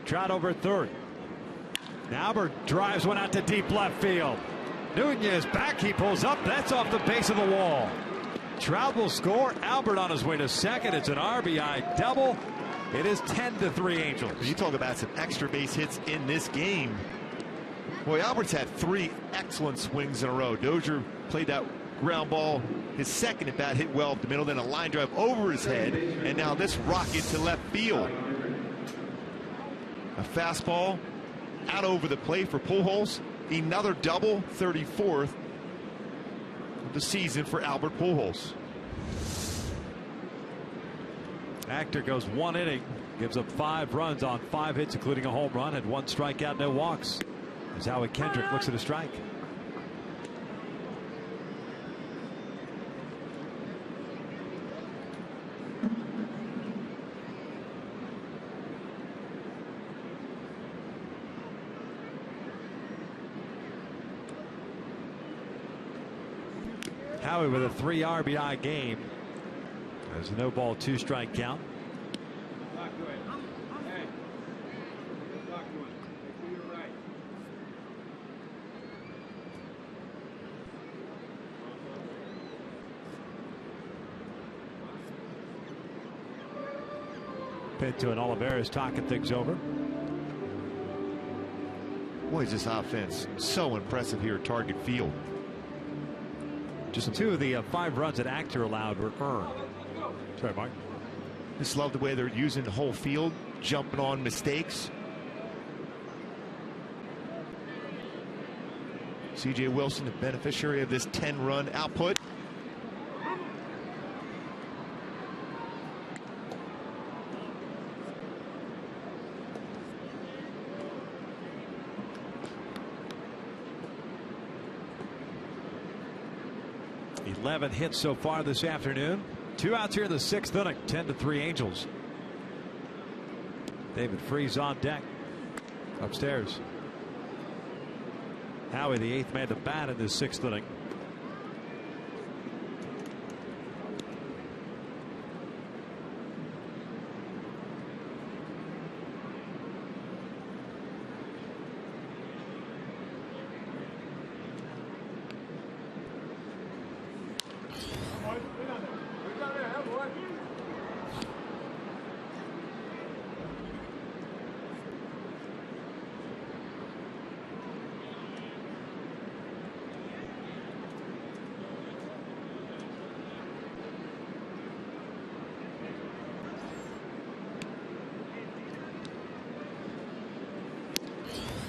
Trout over at third. Albert drives one out to deep left field. Nunez back, he pulls up. That's off the base of the wall. Trout will score. Albert on his way to second. It's an RBI double. It is 10-3 Angels.
You talk about some extra base hits in this game. Boy, Albert's had 3 excellent swings in a row. Dozier played that ground ball. His second at bat hit well up the middle, then a line drive over his head, and now this rocket to left field. A fastball out over the plate for Pujols. Another double, 34th of the season for Albert Pujols.
Actor goes 1 inning, gives up 5 runs on 5 hits, including a home run, and 1 strikeout, no walks. As Howie Kendrick looks at a strike. Howie with a 3 RBI game. There's a no ball 2 strike count. Pinto and Olivares talking things over.
Boy, is this offense so impressive here at Target Field.
Just 2 of the 5 runs that Actor allowed were earned. Sorry, Mike.
Just love the way they're using the whole field, jumping on mistakes. C.J. Wilson, the beneficiary of this 10-run output.
Hits so far this afternoon. 2 outs here in the 6th inning. 10-3 Angels. David Freese on deck. Upstairs. Howie, the 8th man to bat in this 6th inning.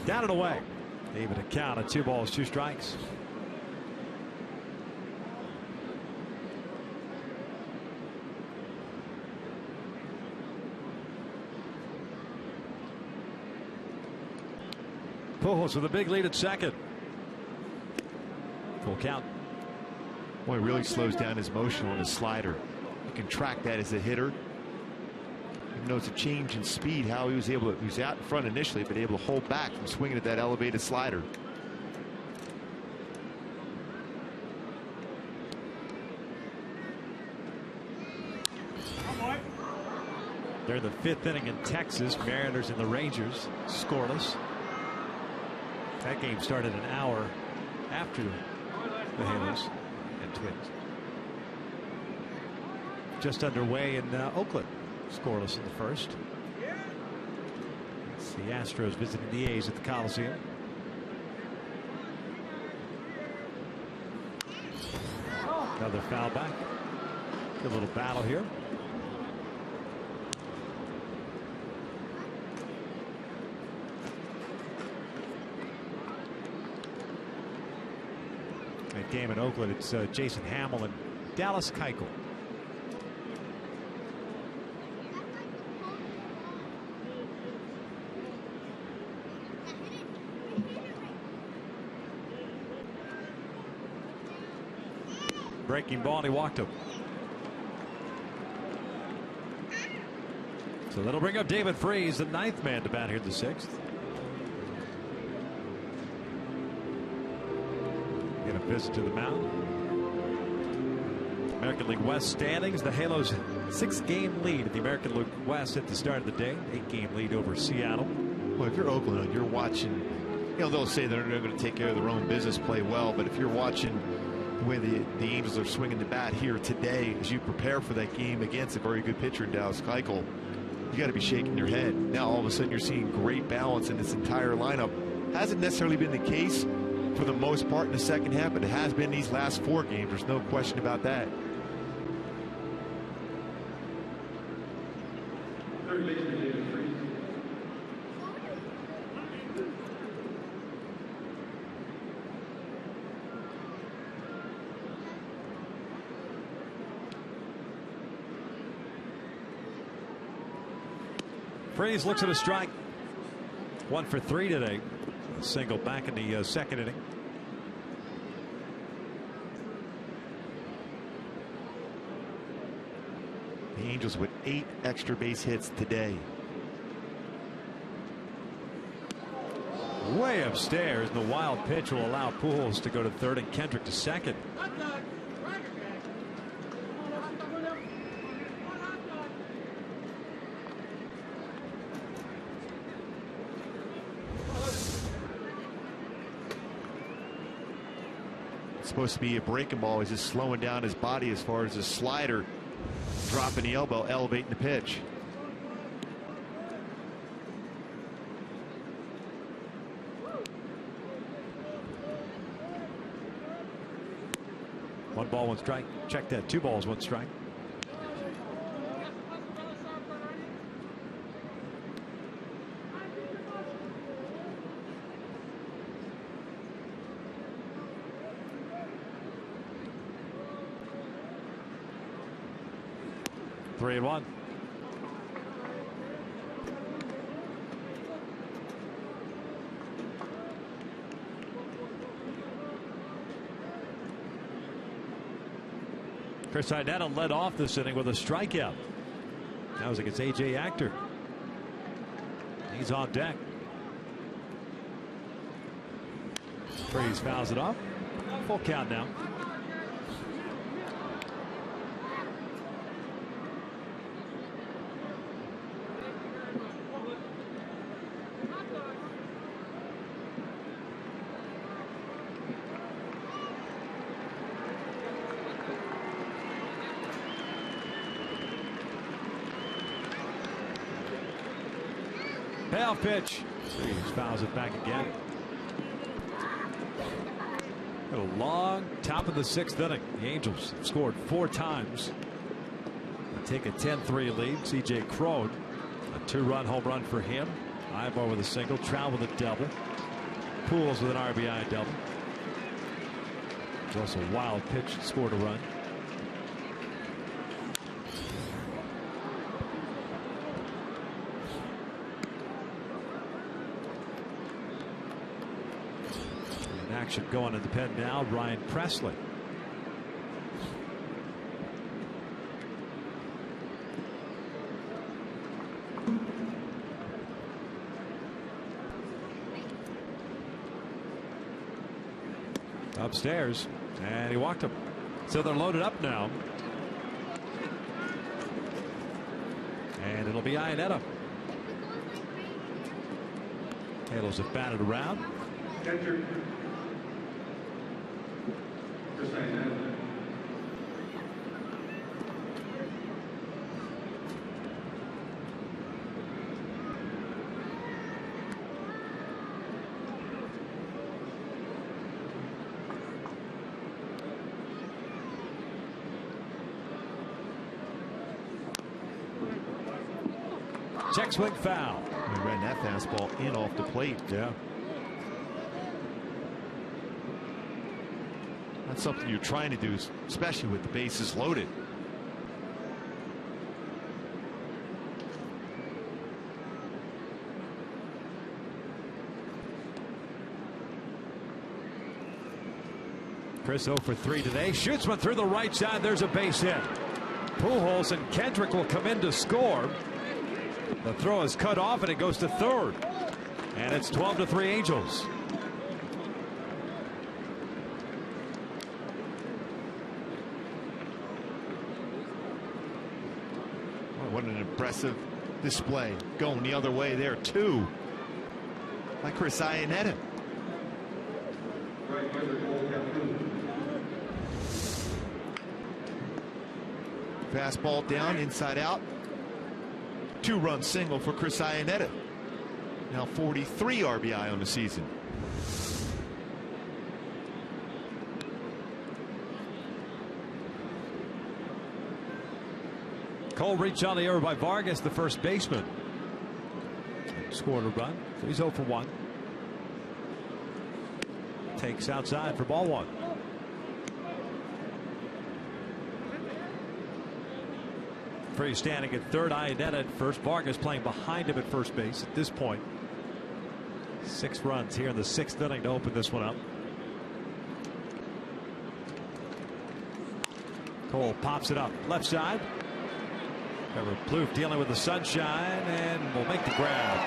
Down and away. Even a count of 2 balls, 2 strikes. Pujols with a big lead at second. Full count.
Boy, really slows down his motion on his slider. You can track that as a hitter. Even though it's a change in speed, how he was able to, he was out in front initially, but able to hold back from swinging at that elevated slider.
They're in the 5th inning in Texas. Mariners and the Rangers scoreless. That game started an hour after the Halos and Twins. Just underway in Oakland. Scoreless in the first. It's the Astros visiting the A's at the Coliseum. Another foul back. Good little battle here. That game in Oakland, it's Jason Hamill and Dallas Keuchel. Breaking ball, and he walked him. So that'll bring up David Freese, the 9th man to bat here in the 6th. Get a visit to the mound. American League West standings. The Halos 6-game lead at the American League West at the start of the day. 8-game lead over Seattle.
Well, if you're Oakland and you're watching, you know, they'll say they're going to take care of their own business, play well, but if you're watching the way the Angels are swinging the bat here today as you prepare for that game against a very good pitcher in Dallas Keuchel, you got to be shaking your head. Now all of a sudden you're seeing great balance in this entire lineup. Hasn't necessarily been the case for the most part in the second half, but it has been these last 4 games. There's no question about that.
Third baseman David Freese.
Freese looks at a strike. 1 for 3 today. A single back in the second inning.
The Angels with 8 extra base hits today.
Way upstairs, and the wild pitch will allow Pujols to go to third and Kendrick to second.
Supposed to be a breaking ball. He's just slowing down his body as far as his slider, dropping the elbow, elevating the pitch.
One ball, one strike. Check that. 2 balls, 1 strike. Three and 1. Chris Iannetta led off this inning with a strikeout. That was against A.J. Actor. He's on deck. Freese fouls it off. Full count now. Payoff pitch. Freese fouls it back again. A long top of the 6th inning. The Angels have scored 4 times. They take a 10-3 lead. C.J. Cron, a 2-run home run for him. Ivar with a single. Trout with a double. Pujols with an RBI double. There's also a wild pitch that scored a run. Action going in the pen now. Ryan Presley. Upstairs, and he walked him. So they're loaded up now. And it'll be Iannetta. Halos have batted around.
Catcher. Chris Iannetta.
Check swing foul.
He ran that fastball in off the plate.
Yeah.
That's something you're trying to do, especially with the bases loaded.
Chris 0 for 3 today. Shoots one through the right side. There's a base hit. Pujols and Kendrick will come in to score. The throw is cut off and it goes to third. And it's 12-3 Angels.
Oh, what an impressive display. Going the other way there, too. By Chris Iannetta.
Right fielder Cole Calhoun.
Fastball down, inside out. 2-run single for Chris Iannetta. Now 43 RBI on the season.
Cole reached on the air by Vargas, the first baseman. Scored a run, so he's 0 for 1. Takes outside for ball 1. Free standing at third. Iannetta at first. Vargas playing behind him at first base at this point. 6 runs here in the 6th inning to open this one up. Cole pops it up left side. Trevor Plouffe dealing with the sunshine and will make the grab.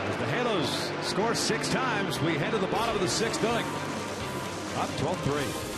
As the Halos score 6 times, we head to the bottom of the 6th inning. Up 12-3.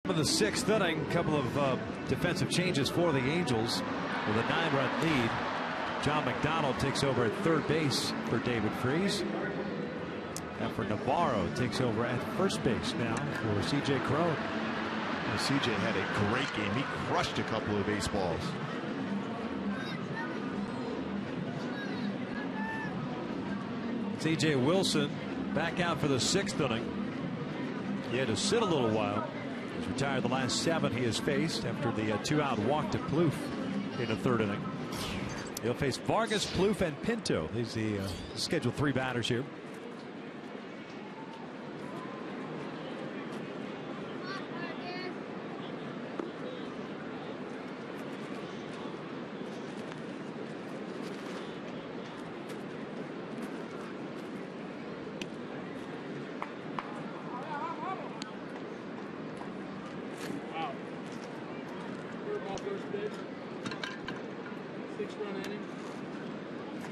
In the 6th inning, a couple of defensive changes for the Angels with a 9-run lead. John McDonald takes over at third base for David Freese. And for Navarro takes over at first base now for C.J. Cron.
CJ had a great game. He crushed a couple of baseballs.
C.J. Wilson back out for the 6th inning. He had to sit a little while. He's retired the last 7 he has faced after the 2-out walk to Plouffe in the 3rd inning. He'll face Vargas, Plouffe, and Pinto. He's the scheduled 3 batters here.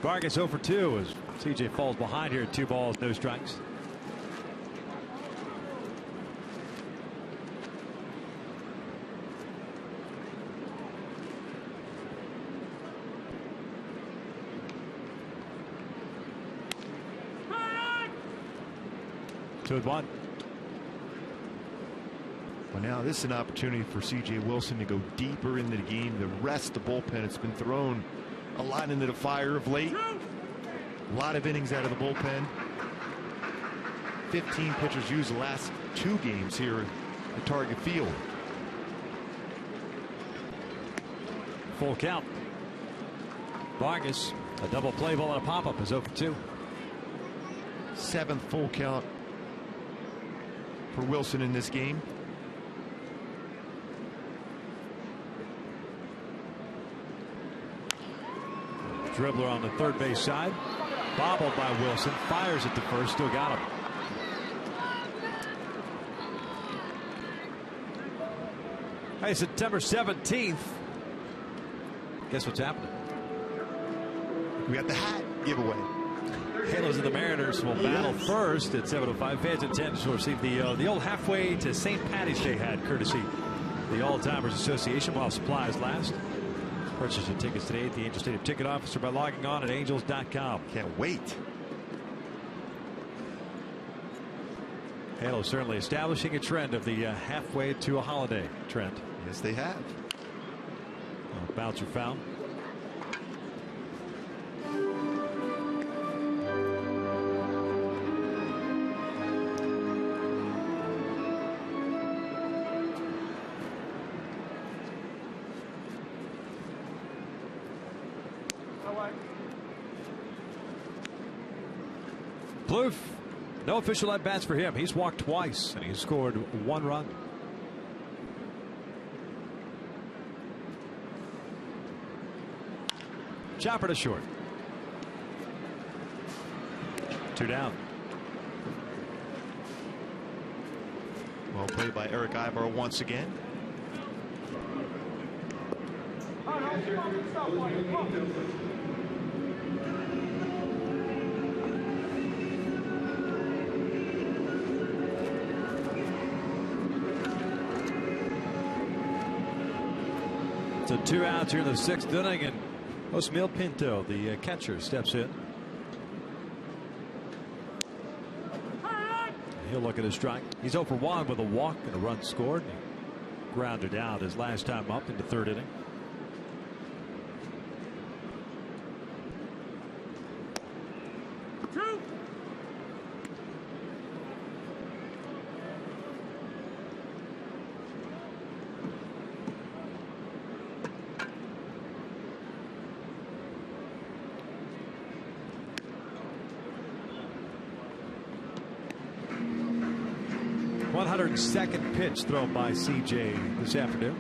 Vargas 0 for 2 as CJ falls behind here at 2 balls, no strikes. Two and one.
Well, now this is an opportunity for C.J. Wilson to go deeper into the game. The rest of the bullpen has been thrown a lot into the fire of late. A lot of innings out of the bullpen. 15 pitchers used the last 2 games here at Target Field.
Full count. Vargas, a double play ball and a pop-up, is 0 for 2.
7th full count for Wilson in this game.
Dribbler on the 3rd base side. Bobbled by Wilson. Fires at the first. Still got him. Hey, September 17th. Guess what's happening?
We got the hat giveaway.
Halos and the Mariners will battle first at 7:05. Fans intend to receive the old halfway to St. Patty's Day hat, courtesy the All-Timers Association, while supplies last. Purchase your tickets today at the Angel Stadium ticket office or by logging on at angels.com.
Can't wait.
Halo certainly establishing a trend of the halfway to a holiday trend.
Yes, they have.
Bouncer foul. Plouffe, no official at bats for him. He's walked twice and he's scored 1 run. Chopper to short. 2 down.
Well played by Eric Ibar once again.
So 2 outs here in the 6th inning, and Osmil Pinto, the catcher, steps in. He'll look at his strike. He's 0 for 1 with a walk and a run scored. He grounded out his last time up in the 3rd inning. Second pitch thrown by CJ this afternoon.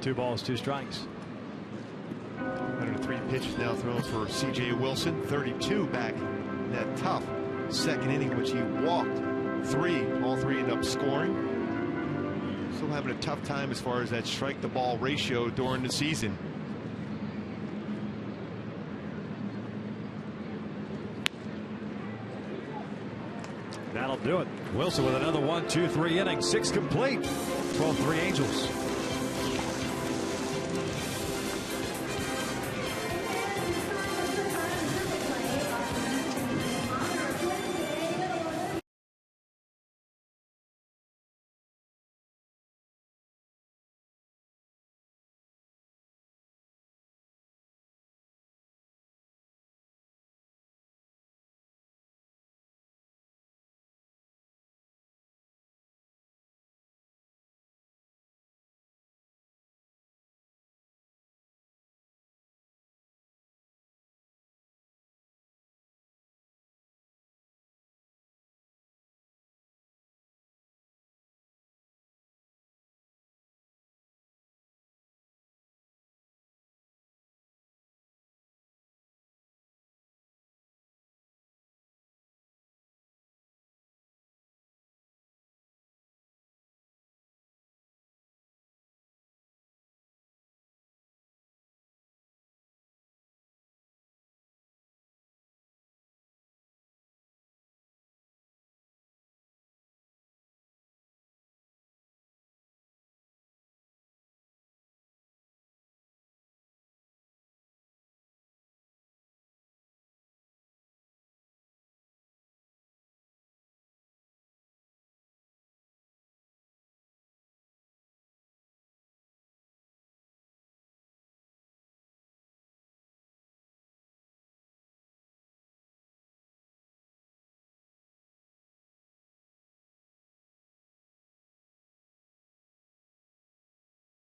Two balls, 2 strikes.
103 pitches now thrown for CJ Wilson. 32 back in that tough 2nd inning, which he walked 3. All 3 end up scoring. Still having a tough time as far as that strike to ball ratio during the season.
That'll do it. Wilson with another 1, 2, 3 innings, 6 complete. 12-3 Angels.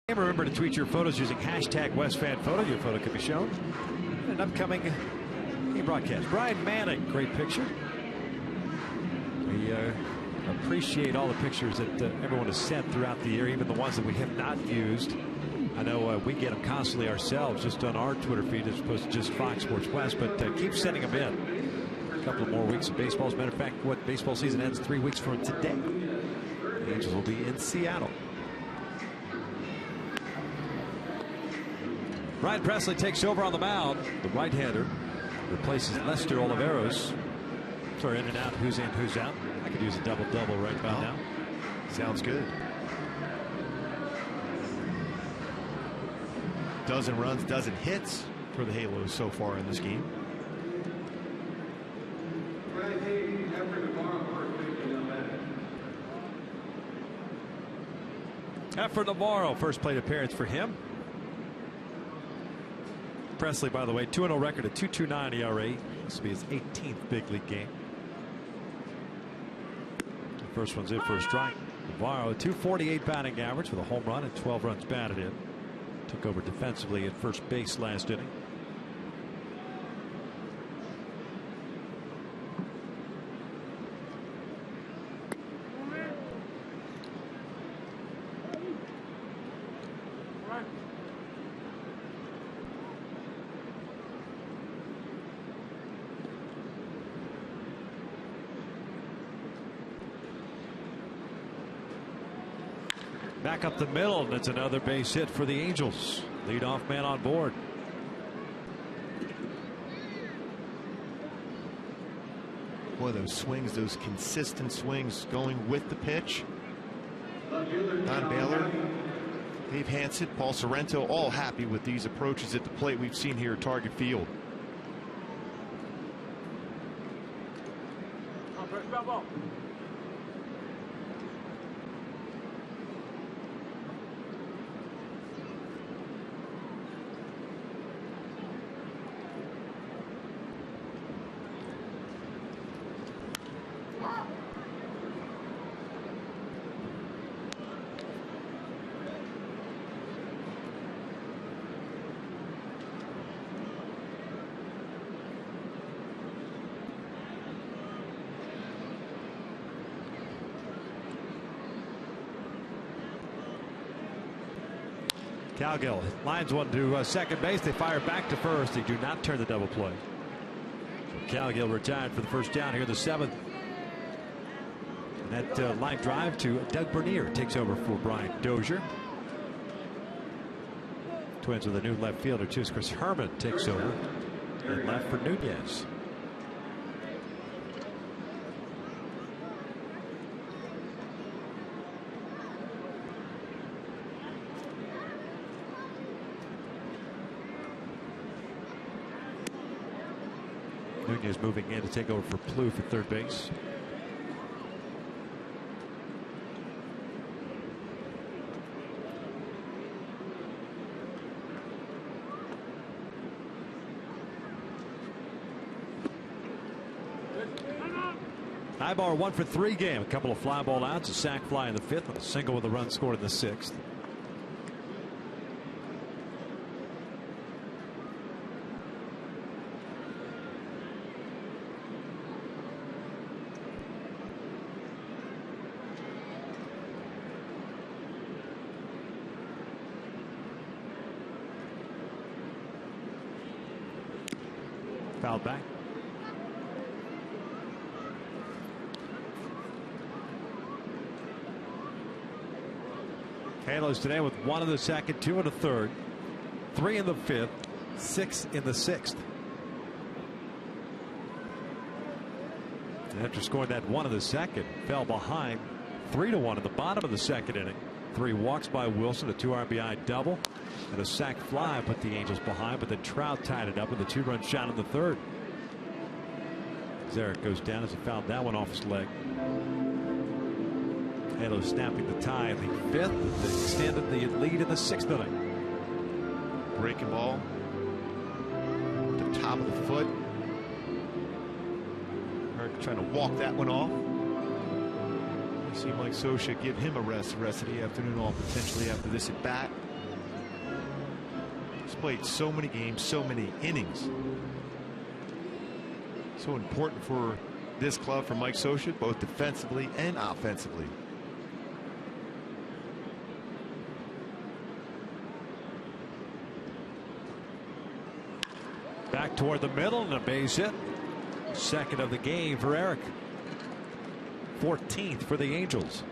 Remember to tweet your photos using hashtag WestFanPhoto. Your photo can be shown in an upcoming game broadcast. Brian Manning, great picture. We appreciate all the pictures that everyone has sent throughout the year, even the ones that we have not used. I know we get them constantly ourselves, just on our Twitter feed as opposed to just Fox Sports West, but keep sending them in. A couple of more weeks of baseball. As a matter of fact, what baseball season ends 3 weeks from today. The Angels will be in Seattle. Ryan Presley takes over on the mound. The right-hander replaces Lester Oliveros. Sorry, in and out, who's in, who's out. I could use a double-double right about now.
Sounds good. Dozen runs, dozen hits for the Halos so far in this game.
Efren Navarro, first plate appearance for him. Presley, by the way, 2-0 record, a 2.29 ERA. This will be his 18th big league game. The first one's in for a strike. Navarro, a 248 batting average with a home run and 12 runs batted in. Took over defensively at first base last inning. Back up the middle, and it's another base hit for the Angels. Leadoff man on board.
Boy, those swings, those consistent swings going with the pitch. Don Baylor, Dave Hansen, Paul Sorrento, all happy with these approaches at the plate we've seen here at Target Field.
Cowgill lines one to second base. They fire back to first. They do not turn the double play. So Cowgill retired for the first down here in the 7th. And that line drive to Doug Bernier takes over for Brian Dozier. Twins with a new left fielder too. Chris Herman takes over and left for Nunez. Nunez moving in to take over for Plouffe at third base. Ibar 1 for 3 game. A couple of fly ball outs, a sac fly in the 5th, and a single with a run scored in the 6th. Fouled back. Halos today with 1 in the 2nd, 2 in the 3rd, 3 in the 5th, 6 in the 6th. And after scoring that 1 in the 2nd, fell behind 3-1 in the bottom of the 2nd inning. 3 walks by Wilson, a 2 RBI double, and a sac fly put the Angels behind, but then Trout tied it up with a 2-run shot in the 3rd. Zarek goes down as he fouled that one off his leg. Halos snapping the tie in the 5th. They extended the lead in the 6th inning.
Breaking ball. The top of the foot. Eric trying to walk that one off. It seemed like Scioscia give him a rest the rest of the afternoon off potentially after this at bat. He's played so many games, so many innings. So important for this club, for Mike Scioscia, both defensively and offensively.
Back toward the middle and a base hit. 2nd of the game for Eric. 14th for the Angels.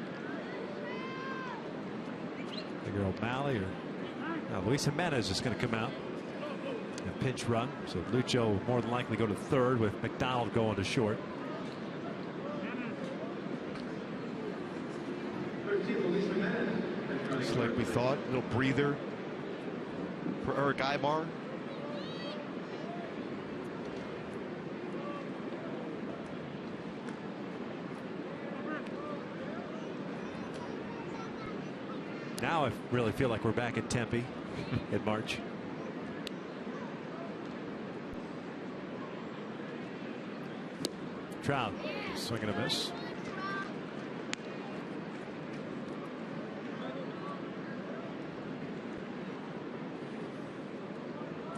Figure O'Malley or Luis Jimenez is going to come out. A pinch run. So Lucho more than likely go to 3rd with McDonald going to short.
Just like we thought, a little breather for Eric Ibar.
Now I really feel like we're back at Tempe in March. Trout swing and a miss.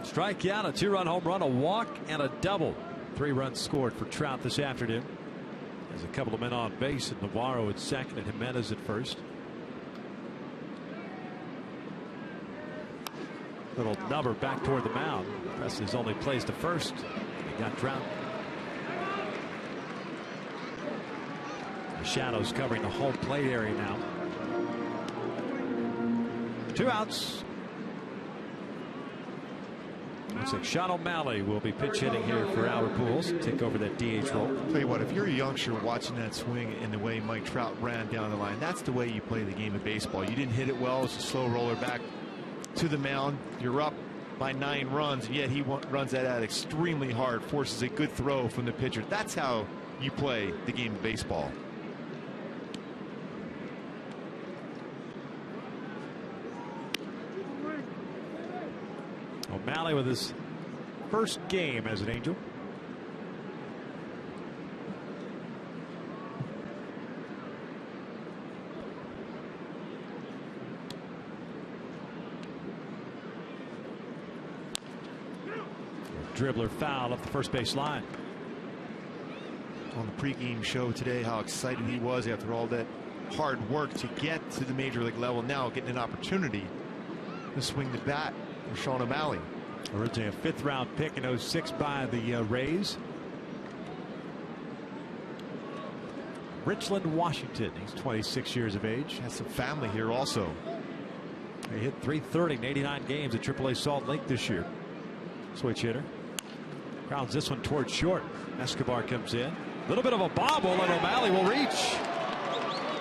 Strikeout, a 2-run home run, a walk, and a double. 3 runs scored for Trout this afternoon. There's a couple of men on base, and Navarro at 2nd and Jimenez at 1st. Little number back toward the mound. Presley's only plays to 1st. He got Trout. The shadows covering the home plate area now. 2 outs. Looks like Sean O'Malley will be pitch hitting here for Albert Pujols. Take over that DH role.
I'll tell you what, if you're a youngster watching that swing and the way Mike Trout ran down the line, that's the way you play the game of baseball. You didn't hit it well. It's a slow roller back to the mound. You're up by 9 runs, and yet he runs that out extremely hard, forces a good throw from the pitcher. That's how you play the game of baseball.
O'Malley with his first game as an Angel. Dribbler foul up the first base line.
On the pregame show today, how excited he was after all that hard work to get to the major league level. Now getting an opportunity to swing the bat for Sean O'Malley.
Originally a 5th round pick in 06 by the Rays. Richland, Washington. He's 26 years of age.
Has some family here also.
He hit .330 in 89 games at AAA Salt Lake this year. Switch hitter. Grounds this one towards short. Escobar comes in. A little bit of a bobble, and O'Malley will reach.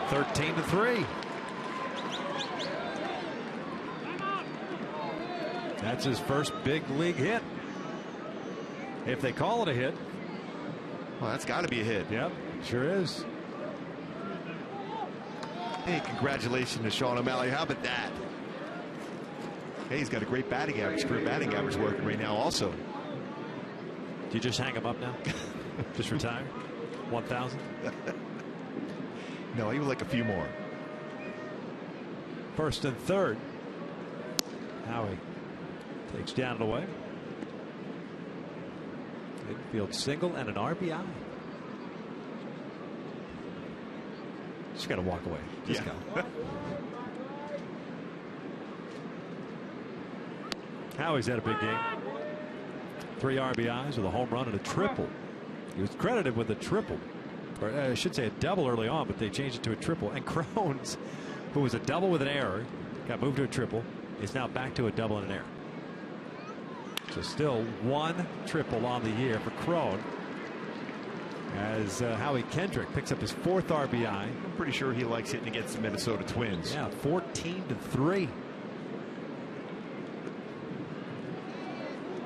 13-3. That's his first big league hit, if they call it a hit.
Well, that's got to be a hit.
Yep, sure is.
Hey, congratulations to Sean O'Malley. How about that? Hey, he's got a great batting average. Career batting average working right now also.
Do you just hang him up now? Just retire? 1,000?
No, he would like a few more.
First and third. Howie takes down and away. Infield single and an RBI. Just got to walk away. Just go. Howie's had a big game. 3 RBIs with a home run and a triple. He was credited with a triple, or I should say a double early on, but they changed it to a triple. And Crohn's, who was a double with an error, got moved to a triple, is now back to a double and an error. So still 1 triple on the year for Crone, as Howie Kendrick picks up his 4th RBI.
I'm pretty sure he likes hitting against the Minnesota Twins.
Yeah, 14-3.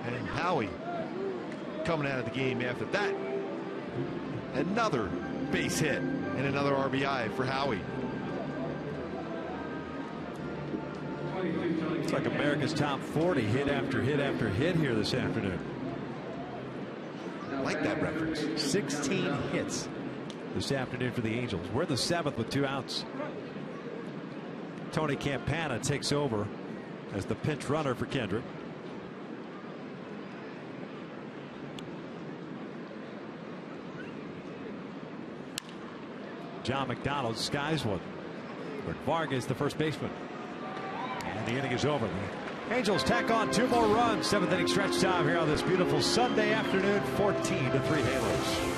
And Howie coming out of the game after that. Another base hit and another RBI for Howie.
It's like America's top 40 hit after hit after hit here this afternoon.
I like that reference.
16 hits this afternoon for the Angels. We're the 7th with 2 outs. Tony Campana takes over as the pinch runner for Kendrick. John McDonald skies one. But Vargas, the first baseman. And the inning is over. The Angels tack on 2 more runs. 7th inning stretch time here on this beautiful Sunday afternoon. 14-3 Halos.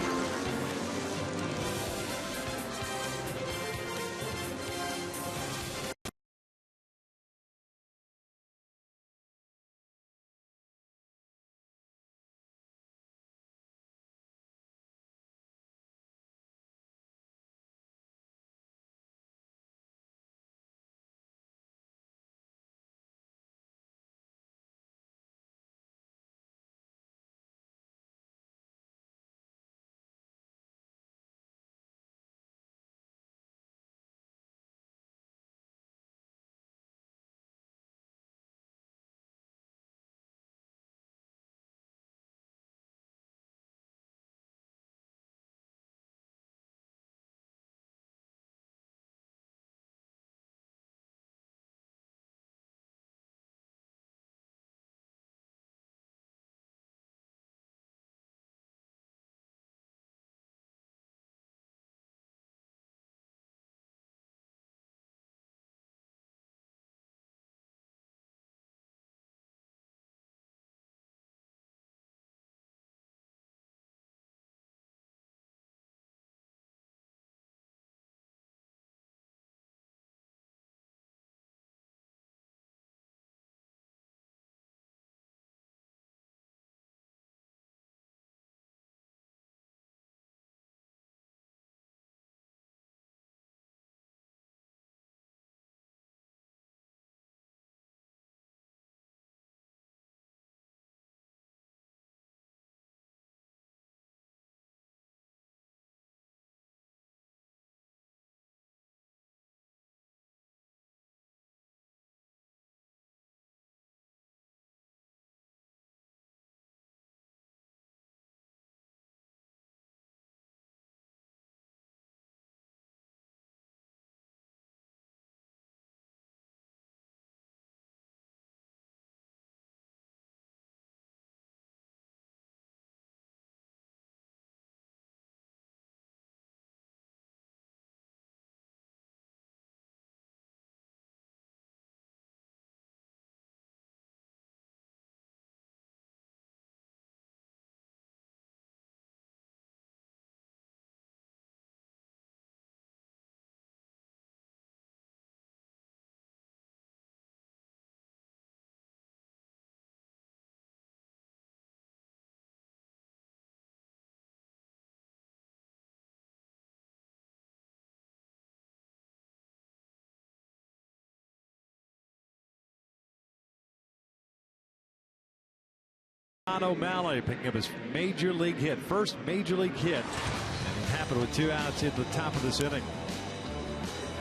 O'Malley picking up his major league hit, first major league hit, and it happened with 2 outs at the top of this inning.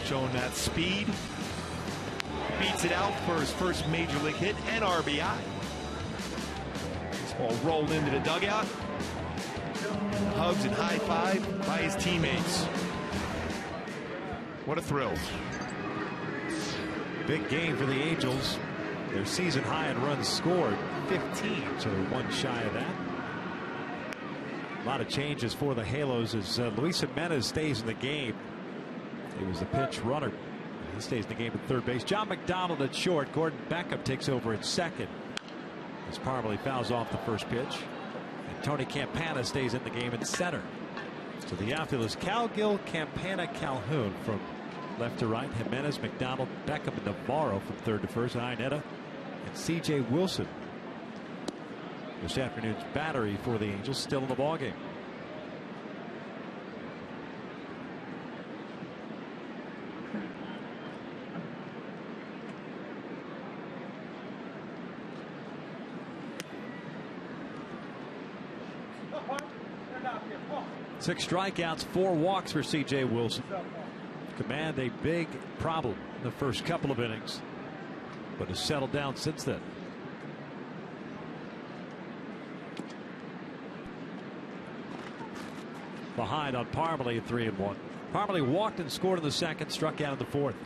Showing that speed, beats it out for his first major league hit and RBI. This ball rolled into the dugout. Hugs and high five by his teammates. What a thrill.
Big game for the Angels. Their season high in runs scored, 15, so they're 1 shy of that. A lot of changes for the Halos as Luis Jimenez stays in the game. He was the pinch runner. He stays in the game at third base. John McDonald at short. Gordon Beckham takes over at second as Parmalee fouls off the first pitch. And Tony Campana stays in the game at center. So the outfield is Calgill, Campana, Calhoun from left to right. Jimenez, McDonald, Beckham, and Navarro from third to first. Iannetta and C.J. Wilson. This afternoon's battery for the Angels still in the ballgame. Six strikeouts, 4 walks for C.J. Wilson. Command a big problem in the first couple of innings, but has settled down since then. Behind on Parmalee at 3-1. Parmalee walked and scored in the second, struck out in the fourth.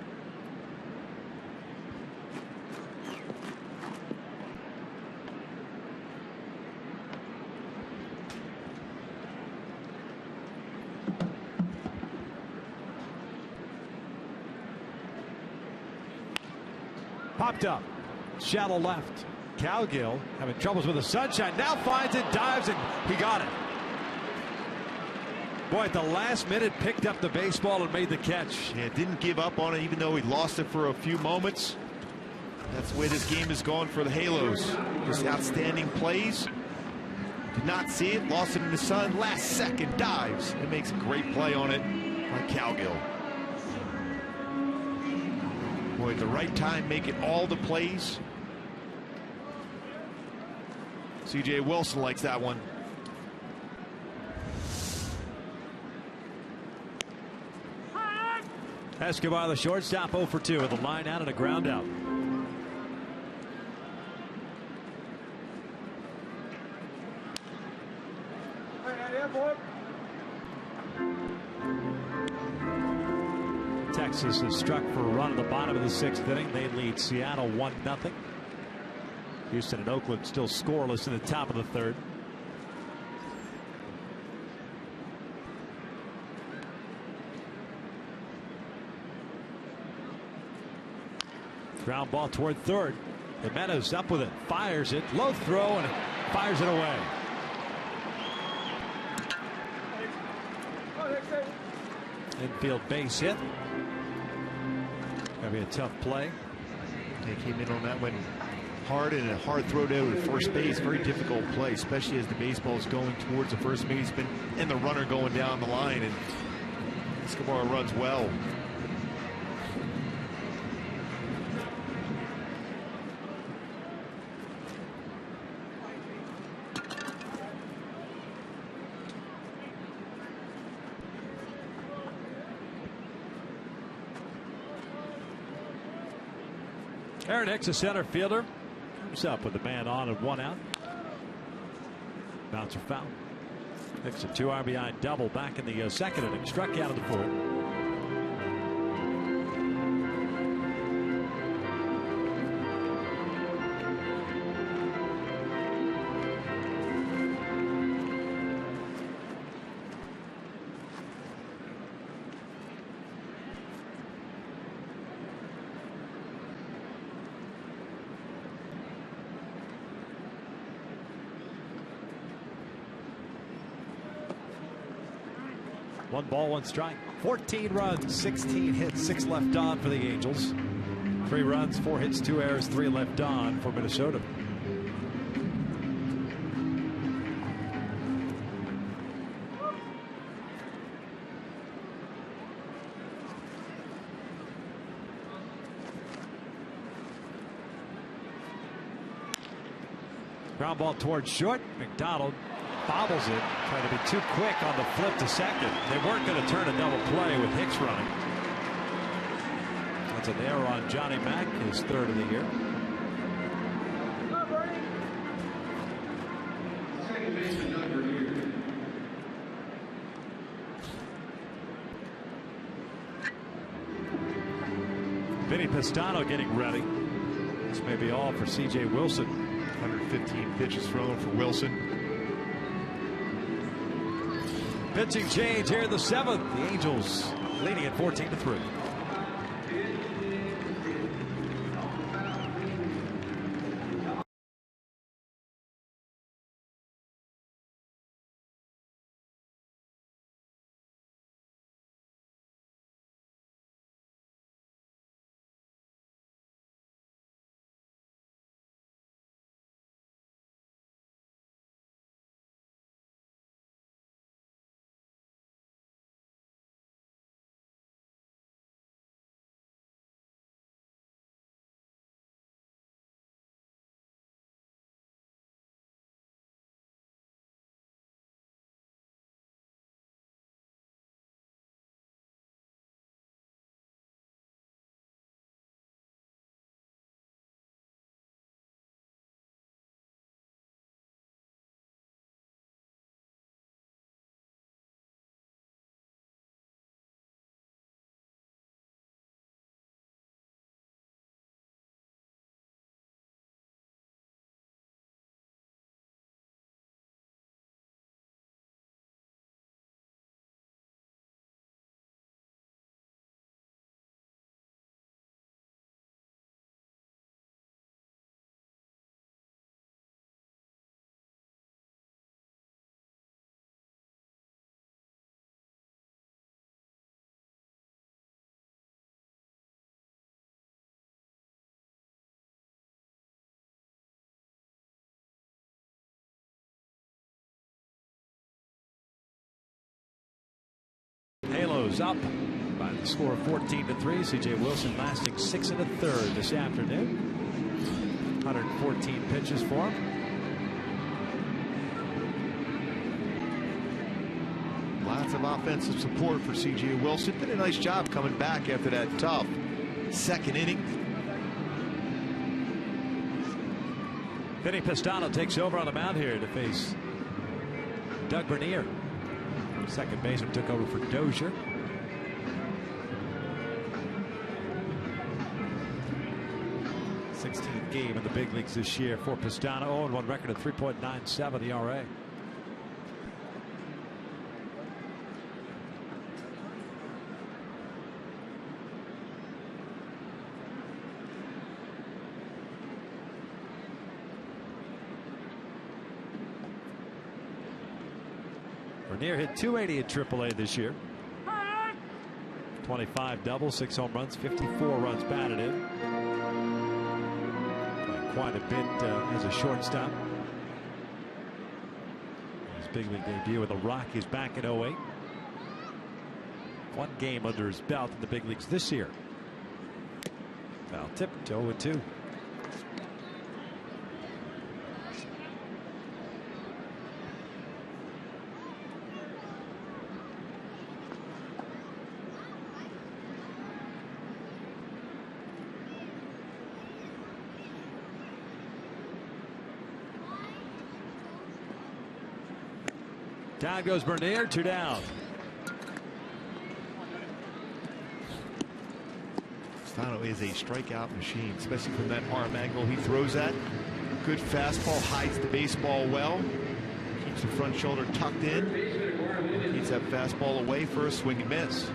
Popped up, shallow left. Calgill having troubles with the sunshine. Now finds it, dives, and he got it. Boy, at the last minute, picked up the baseball and made the catch.
Yeah, didn't give up on it, even though he lost it for a few moments. That's the way this game has gone for the Halos. Just outstanding plays. Did not see it, lost it in the sun. Last second dives and makes a great play on it by Calgill. Boy, at the right time, making all the plays. C.J. Wilson likes that one.
Escobar, the shortstop, 0 for 2 with a line out and a ground out. Texas has struck for a run at the bottom of the 6th inning. They lead Seattle 1-0. Houston and Oakland still scoreless in the top of the 3rd. Ground ball toward third. Jimenez up with it, fires it, low throw, and fires it away. Infield base hit. Gonna be a tough play.
They came in on that one hard, and a hard throw down to first base. Very difficult play, especially as the baseball is going towards the first baseman and the runner going down the line. And Escobar runs well.
Aaron Hicks, a center fielder, comes up with the man on and 1 out. Bouncer foul. Hicks a 2 RBI double back in the 2nd inning. Struck out in the 4th. One ball, 1 strike. 14 runs, 16 hits, 6 left on for the Angels. 3 runs, 4 hits, 2 errors, 3 left on for Minnesota. Ground ball towards short. McDonald bobbles it, trying to be too quick on the flip to second. They weren't going to turn a double play with Hicks running. That's an error on Johnny Mack, his third of the year. Vinny Pistano getting ready. This may be all for C.J. Wilson.
115 pitches thrown for Wilson.
Pitching change here in the seventh. The Angels leading at 14-3. Halos up by the score of 14-3. C.J. Wilson lasting 6 1/3 this afternoon. 114 pitches for him.
Lots of offensive support for C.J. Wilson. Did a nice job coming back after that tough second inning.
Vinny Pistano takes over on the mound here to face Doug Bernier. Second baseman took over for Dozier. 16th game in the big leagues this year for Pistano. 0-1 record of 3.97 ERA. Bernier hit .280 at AAA this year. 25 doubles, 6 home runs, 54 runs batted in. Quite a bit as a shortstop. His big league debut with the Rockies back in 08. One game under his belt in the big leagues this year. Foul tip, 0-2. Down goes Bernier, 2 down.
Pistano is a strikeout machine, especially from that arm angle he throws at. Good fastball, hides the baseball well. Keeps the front shoulder tucked in. Keeps that fastball away for a swing and miss.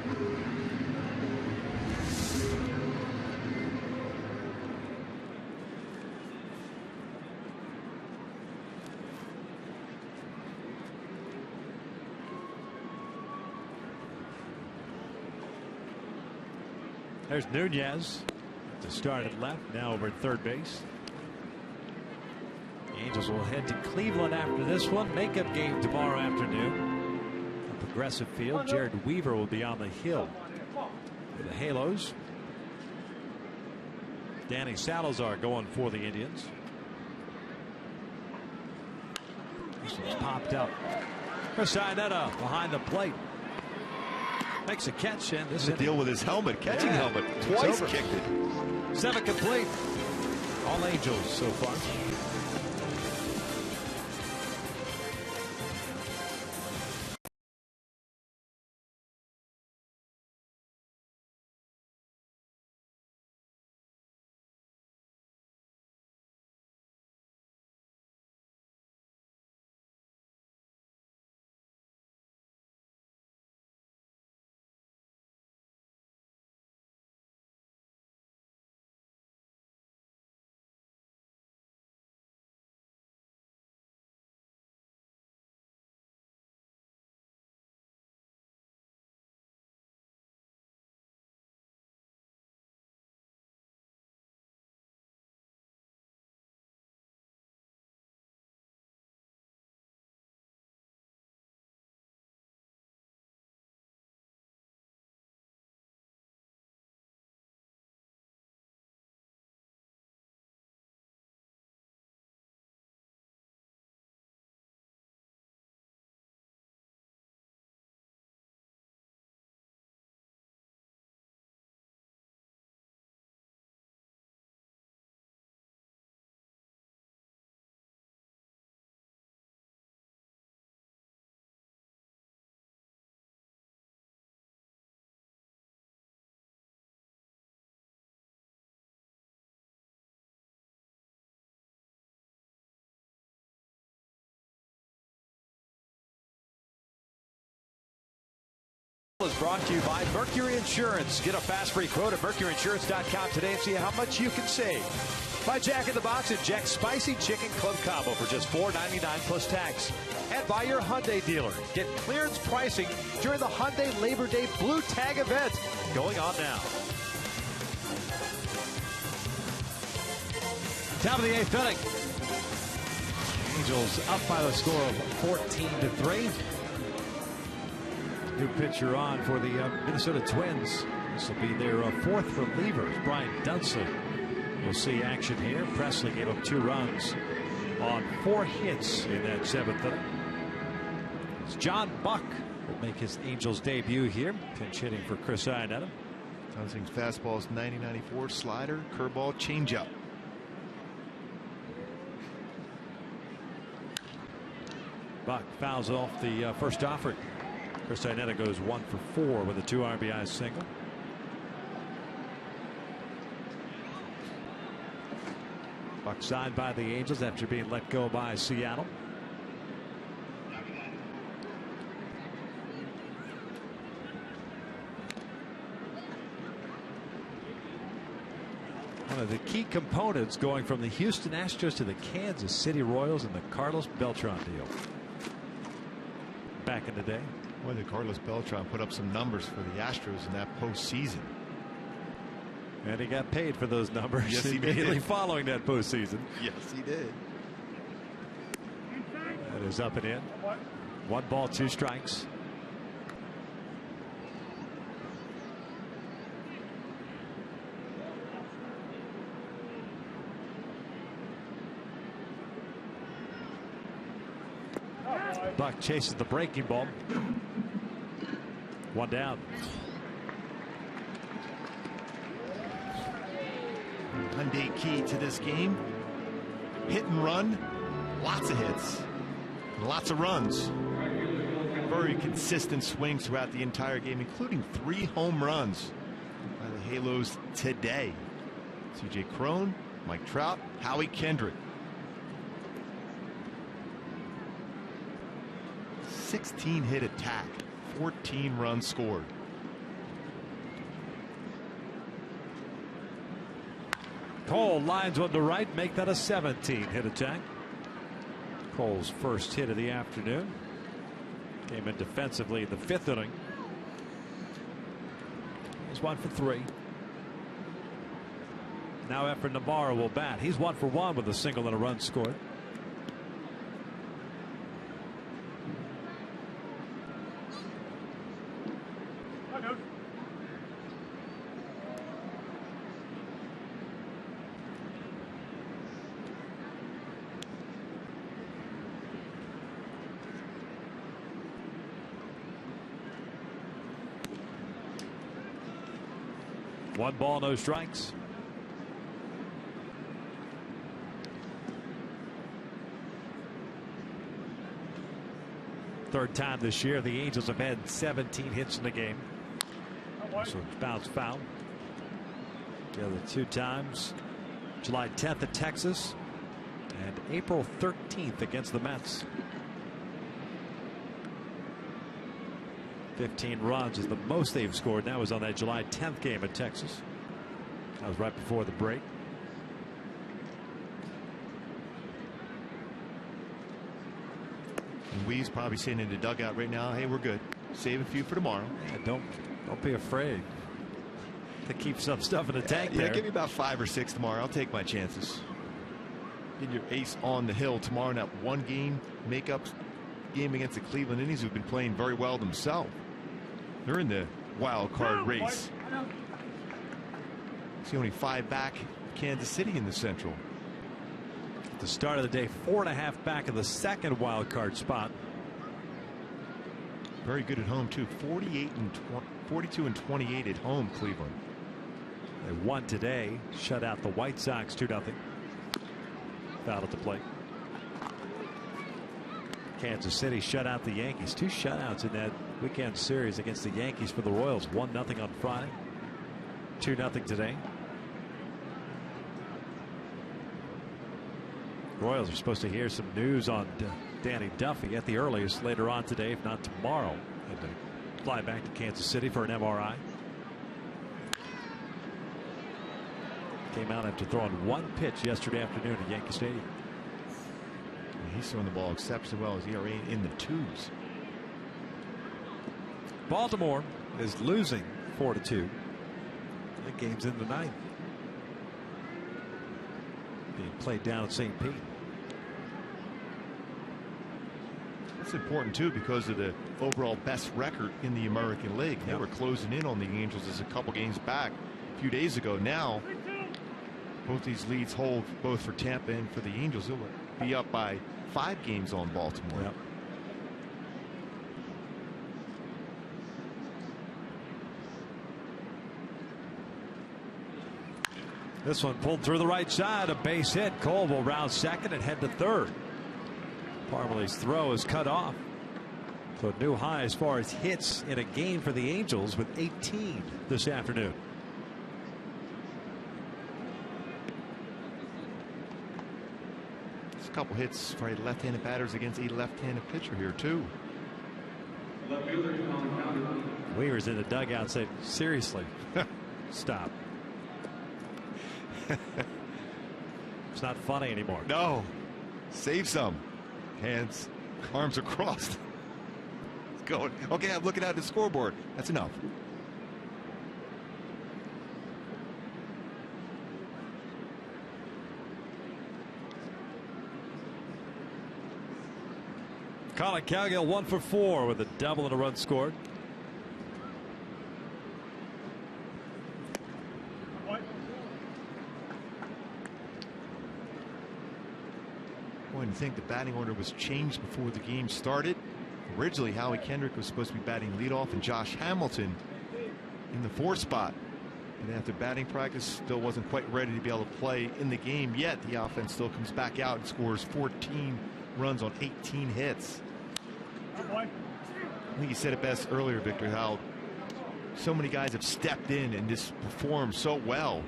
There's Nunez to start at left, now over at third base. The Angels will head to Cleveland after this one. Makeup game tomorrow afternoon. A Progressive Field. Jared Weaver will be on the hill for the Halos. Danny Salazar going for the Indians. This one's popped up. Castaneda behind the plate. Makes a catch, and this is
a deal with his helmet, catching helmet. Twice kicked it.
7 complete. All Angels so far.
Is brought to you by Mercury Insurance. Get a fast free quote at mercuryinsurance.com today and see how much you can save. By Jack in the Box and Jack's Spicy Chicken Club Combo for just $4.99 plus tax. And by your Hyundai dealer. Get clearance pricing during the Hyundai Labor Day Blue Tag event going on now.
Top of the 8th inning. Angels up by the score of 14-3. New pitcher on for the Minnesota Twins. This will be their 4th reliever. Brian Dudsley will see action here. Presley gave up 2 runs on 4 hits in that 7th inning. It's John Buck will make his Angels debut here. Pinch hitting for Chris Iannetta.
Dunsling's fastball is 90-94. Slider, curveball, changeup.
Buck fouls off the first offering. Chris Iannetta goes 1 for 4 with a 2 RBI single. Buck signed by the Angels after being let go by Seattle. One of the key components going from the Houston Astros to the Kansas City Royals and the Carlos Beltran deal back in the day.
Boy, the Carlos Beltran put up some numbers for the Astros in that postseason.
And he got paid for those numbers
yes,
immediately following that postseason.
Yes, he did.
That is up and in. 1 ball, 2 strikes. Buck chases the breaking ball. 1 down.
Hyundai key to this game. Hit and run. Lots of hits. And lots of runs. Very consistent swings throughout the entire game, including 3 home runs by the Halos today. C.J. Cron, Mike Trout, Howie Kendrick. 16 hit attack, 14 runs scored.
Cole lines one to right, make that a 17 hit attack. Cole's first hit of the afternoon. Came in defensively in the 5th inning. He's 1 for 3. Now Efren Navarro will bat. He's 1 for 1 with a single and a run scored. 1 ball, no strikes. Third time this year the Angels have had 17 hits in the game. So bounce foul. The other 2 times, July 10th at Texas and April 13th against the Mets. 15 runs is the most they've scored. That was on that July 10th game at Texas. That was right before the break.
And Wee's probably sitting in the dugout right now. Hey, we're good. Save a few for tomorrow.
Yeah, don't be afraid to keep some stuff in the tank
Yeah,
there.
give me about 5 or 6 tomorrow. I'll take my chances. Get your ace on the hill tomorrow in that 1 game makeup game against the Cleveland Indians, who've been playing very well themselves. They're in the wild card race. See only 5 back Kansas City in the Central.
At the start of the day, 4.5 back in the second wild card spot.
Very good at home too. 42 and 28 at home, Cleveland.
They won today, shut out the White Sox 2-0. Foul at the plate. Kansas City shut out the Yankees. 2 shutouts in that weekend series against the Yankees for the Royals. 1-0 on Friday, 2-0 today. Royals are supposed to hear some news on Danny Duffy at the earliest later on today, if not tomorrow. Had to fly back to Kansas City for an MRI. Came out after throwing 1 pitch yesterday afternoon at Yankee Stadium.
He's throwing the ball exceptionally well. His ERA in the 2s.
Baltimore is losing 4-2. That game's in the 9th. Being played down at St. Pete.
It's important too because of the overall best record in the American League. They were closing in on the Angels as a couple games back a few days ago. Now both these leads hold both for Tampa and for the Angels. They'll be up by 5 games on Baltimore.
Yep. This one pulled through the right side, a base hit. Cole will round second and head to third. Parmalee's throw is cut off. So a new high as far as hits in a game for the Angels with 18 this afternoon.
There's a couple hits for left-handed batters against a left-handed pitcher here too.
Weaver's in the dugout saying, seriously, stop. It's not funny anymore.
No, save some. Hands, arms are crossed. It's going. Okay, I'm looking at the scoreboard. That's enough.
Colin Cowgill 1 for 4 with a double and a run scored.
I think the batting order was changed before the game started. Originally, Howie Kendrick was supposed to be batting leadoff and Josh Hamilton in the 4th spot. And after batting practice, still wasn't quite ready to be able to play in the game yet. The offense still comes back out and scores 14 runs on 18 hits. I think you said it best earlier, Victor, how so many guys have stepped in and just performed so well.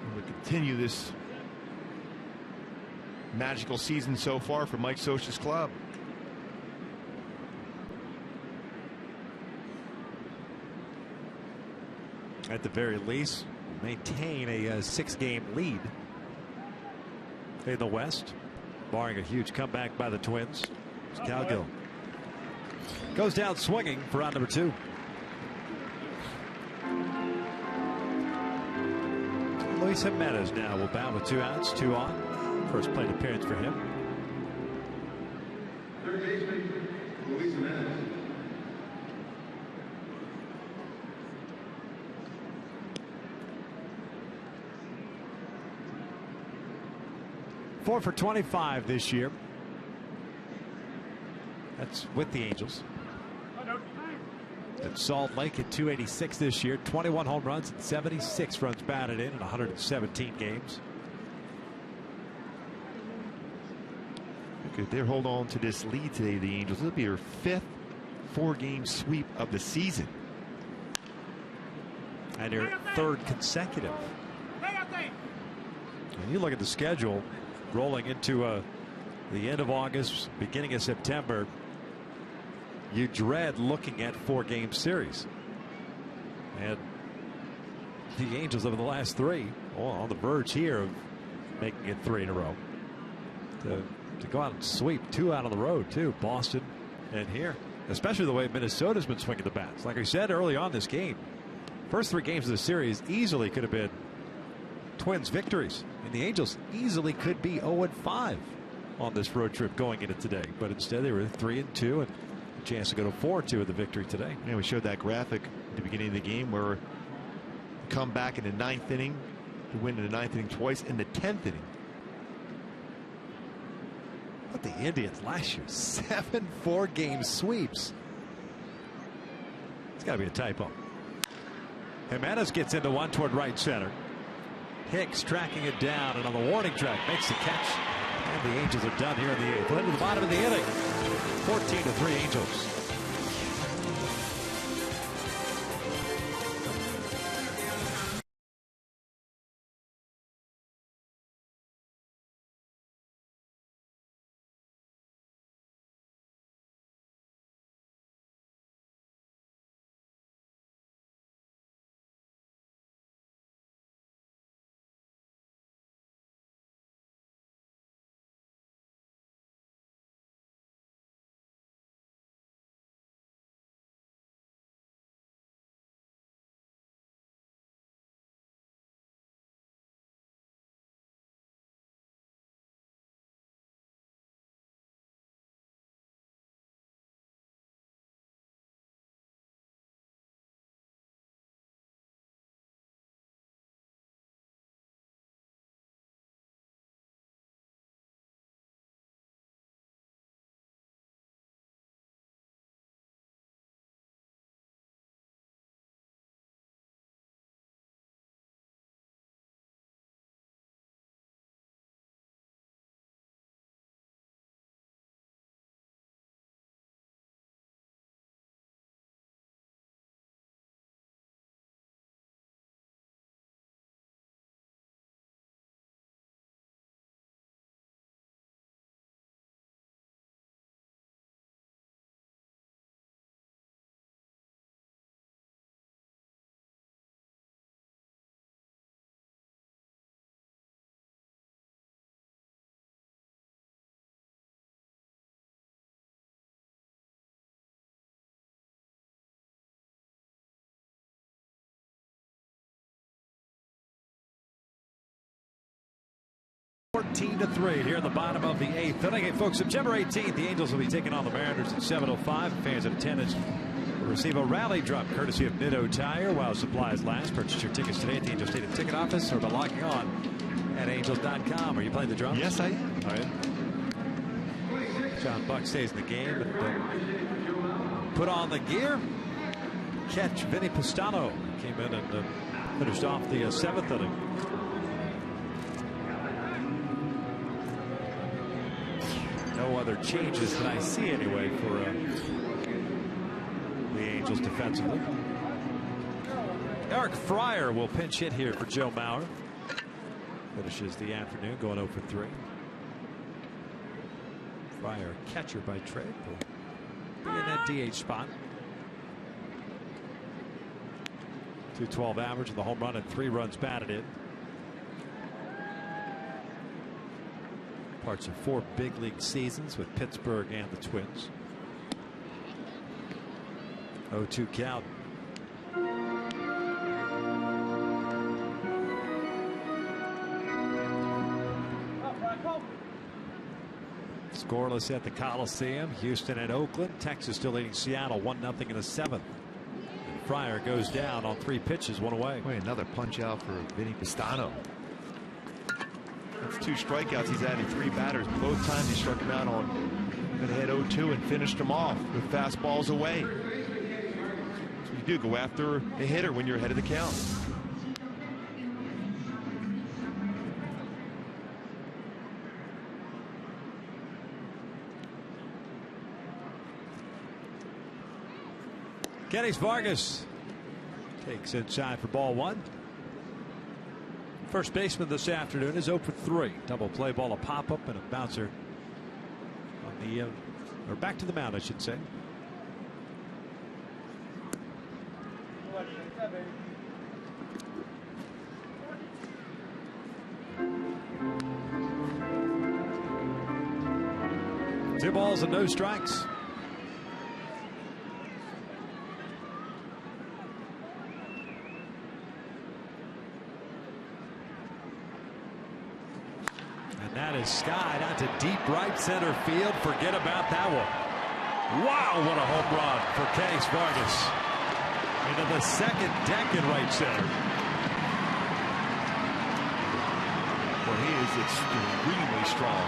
And we'll continue this magical season so far for Mike Scioscia's club.
At the very least, maintain a 6-game lead in the West, barring a huge comeback by the Twins. Cowgill goes down swinging for round number 2. Luis Jimenez now will bat with 2 outs, 2 on. First plate appearance for him.
Third baseman, Luis Jimenez.
Four for 25 this year. That's with the Angels. at Salt Lake at 286 this year. 21 home runs and 76 runs batted in 117 games.
If they hold on to this lead today, the Angels, it'll be their 5th 4-game sweep of the season.
And your 3rd consecutive. And you look at the schedule rolling into the end of August, beginning of September. You dread looking at 4-game series. And the Angels over the last 3, on the verge here of making it 3 in a row. To go out and sweep 2 out on the road, too. Boston and here. Especially the way Minnesota's been swinging the bats. Like I said early on this game, first 3 games of the series easily could have been Twins victories. And the Angels easily could be 0-5 on this road trip going into today. But instead they were 3-2 and a chance to go to 4-2 with the victory today.
Yeah, we showed that graphic at the beginning of the game where you come back in the 9th inning to win in the 9th inning twice in the 10th inning.
But the Indians last year, 7 4-game sweeps. It's got to be a typo. Jimenez gets into one toward right center. Hicks tracking it down and on the warning track makes the catch. And the Angels are done here in the 8th. Well, into the bottom of the inning. 14-3 Angels. (14-3) here in the bottom of the 8th inning. Hey, folks, September 18th, the Angels will be taking on the Mariners at 7:05. Fans in attendance will receive a rally drum courtesy of Nitto Tire while supplies last. Purchase your tickets today at the Angels Stadium Ticket Office or by logging on at angels.com. Are you playing the drums?
Yes, I am.
All right. John Buck stays in the game and put on the gear. Catch Vinny Pistano came in and finished off the 7th inning. No other changes that I see anyway for the Angels defensively. Eric Fryer will pinch hit here for Joe Mauer. Finishes the afternoon going 0 for 3. Fryer, catcher by trade, will be in that DH spot. .212 average with a home run and 3 runs batted in. Parts of 4 big league seasons with Pittsburgh and the Twins. 0-2 count. Scoreless at the Coliseum. Houston and Oakland. Texas still leading Seattle 1-0 in the 7th. And Fryer goes down on 3 pitches, 1 away.
Wait, another punch out for Vinny Pistano. That's 2 strikeouts. He's added 3 batters. Both times he struck him out on, but had 0-2 and finished him off with fastballs away. do. Go after a hitter when you're ahead of the count.
Kennis Vargas takes inside for ball one. First baseman this afternoon is 0 for 3. Double play ball, a pop up, and a bouncer on the or back to the mound, I should say. Two balls and no strikes. That is skied out to deep right center field. Forget about that one. Wow, what a home run for Kennis Vargas. Into the second deck in right center.
Well, he is extremely strong.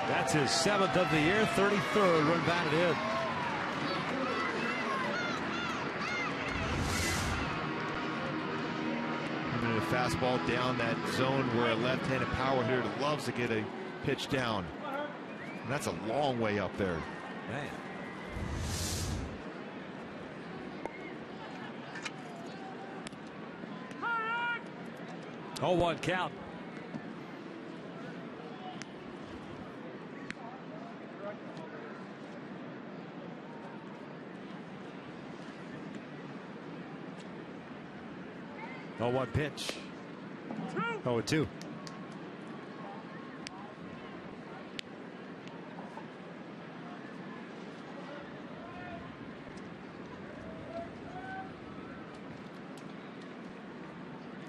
That's his 7th of the year, 33rd run batted in.
Fastball down that zone where a left-handed power hitter loves to get a pitch down. And that's a long way up there.
Man. Oh, 1 count. Oh, 1 pitch. 0-2.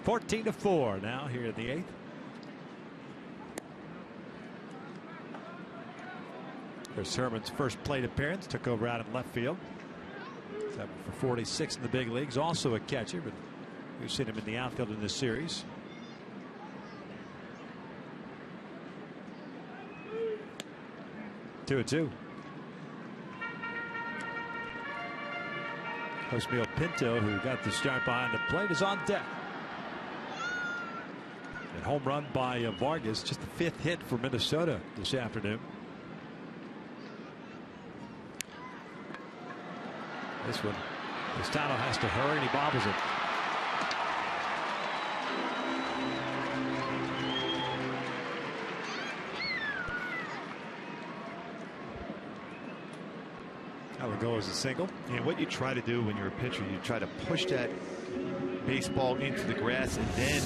(14-4) now here in the 8th. Chris Herman's first plate appearance, took over out in left field. 7 for 46 in the big leagues, also a catcher, but we've seen him in the outfield in this series. 2-2. Josmil Pinto, who got the start behind the plate, is on deck. And home run by Vargas, just the 5th hit for Minnesota this afternoon. This one, Estano has to hurry, and he bobbles it. That would go as a single.
And what you try to do when you're a pitcher, you try to push that baseball into the grass and then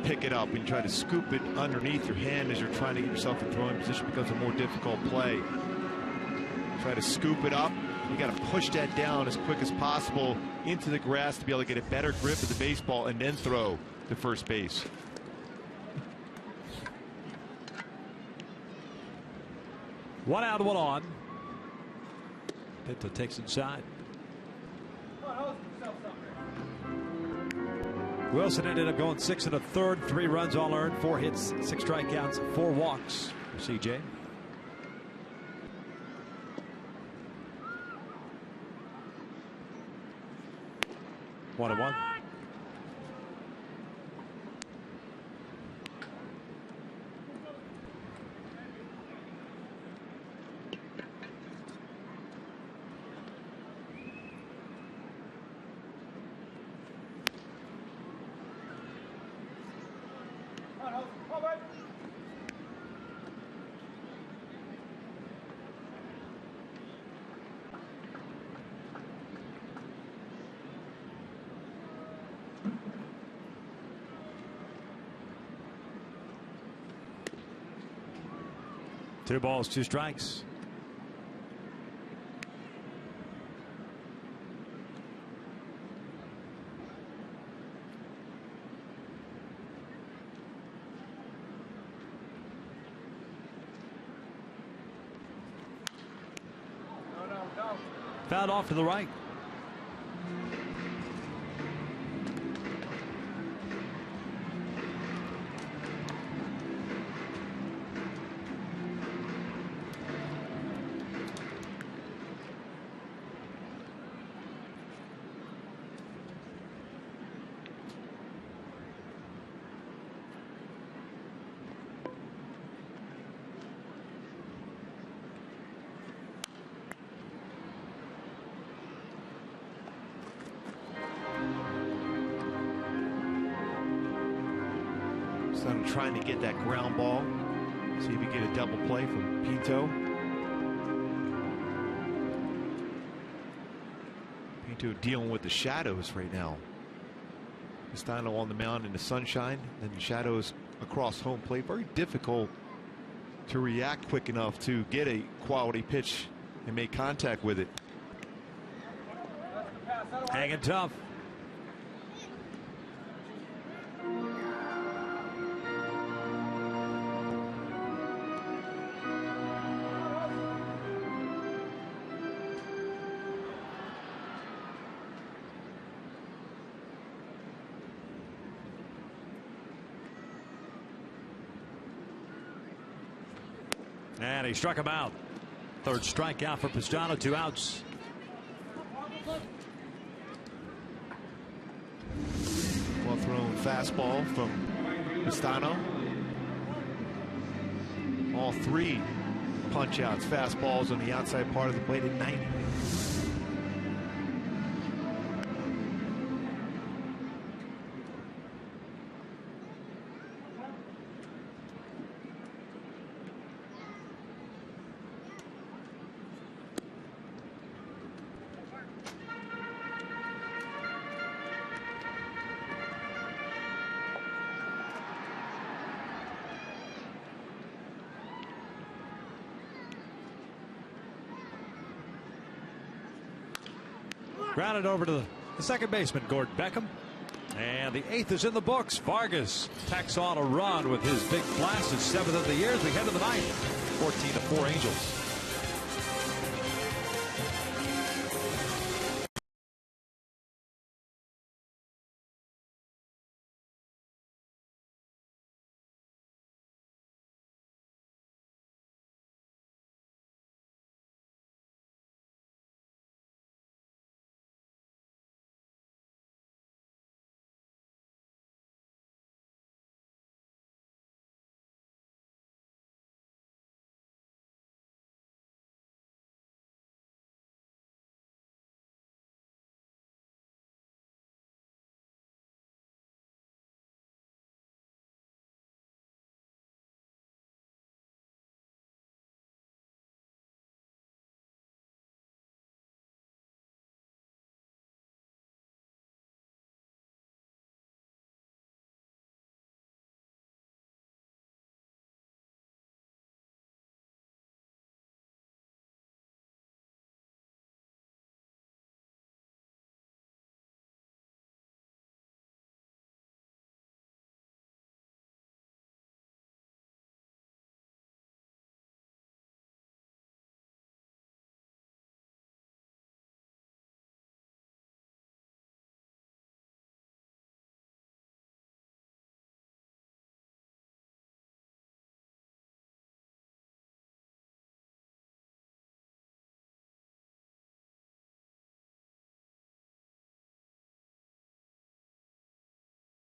pick it up and try to scoop it underneath your hand as you're trying to get yourself in throwing position. Becomes a more difficult play. Try to scoop it up. You got to push that down as quick as possible into the grass to be able to get a better grip of the baseball and then throw to first base.
One out, one on. Pinto takes inside. Wilson ended up going 6 1/3, 3 runs all earned, 4 hits, 6 strikeouts, 4 walks for CJ. One and one. Two balls, 2 strikes. Fouled off to the right.
Son trying to get that ground ball. See if he get a double play from Pinto. Pinto dealing with the shadows right now. Castano on the mound in the sunshine, then the shadows across home plate. Very difficult to react quick enough to get a quality pitch and make contact with it.
Hanging tough. And he struck him out. Third strikeout for Pistano, 2 outs.
Well thrown fastball from Pistano. All 3 punch outs, fastballs on the outside part of the plate at 90.
Grounded over to the second baseman, Gordon Beckham. And the 8th is in the books. Vargas tacks on a run with his big blast, his 7th of the year as we head to the 9th. 14-4 Angels.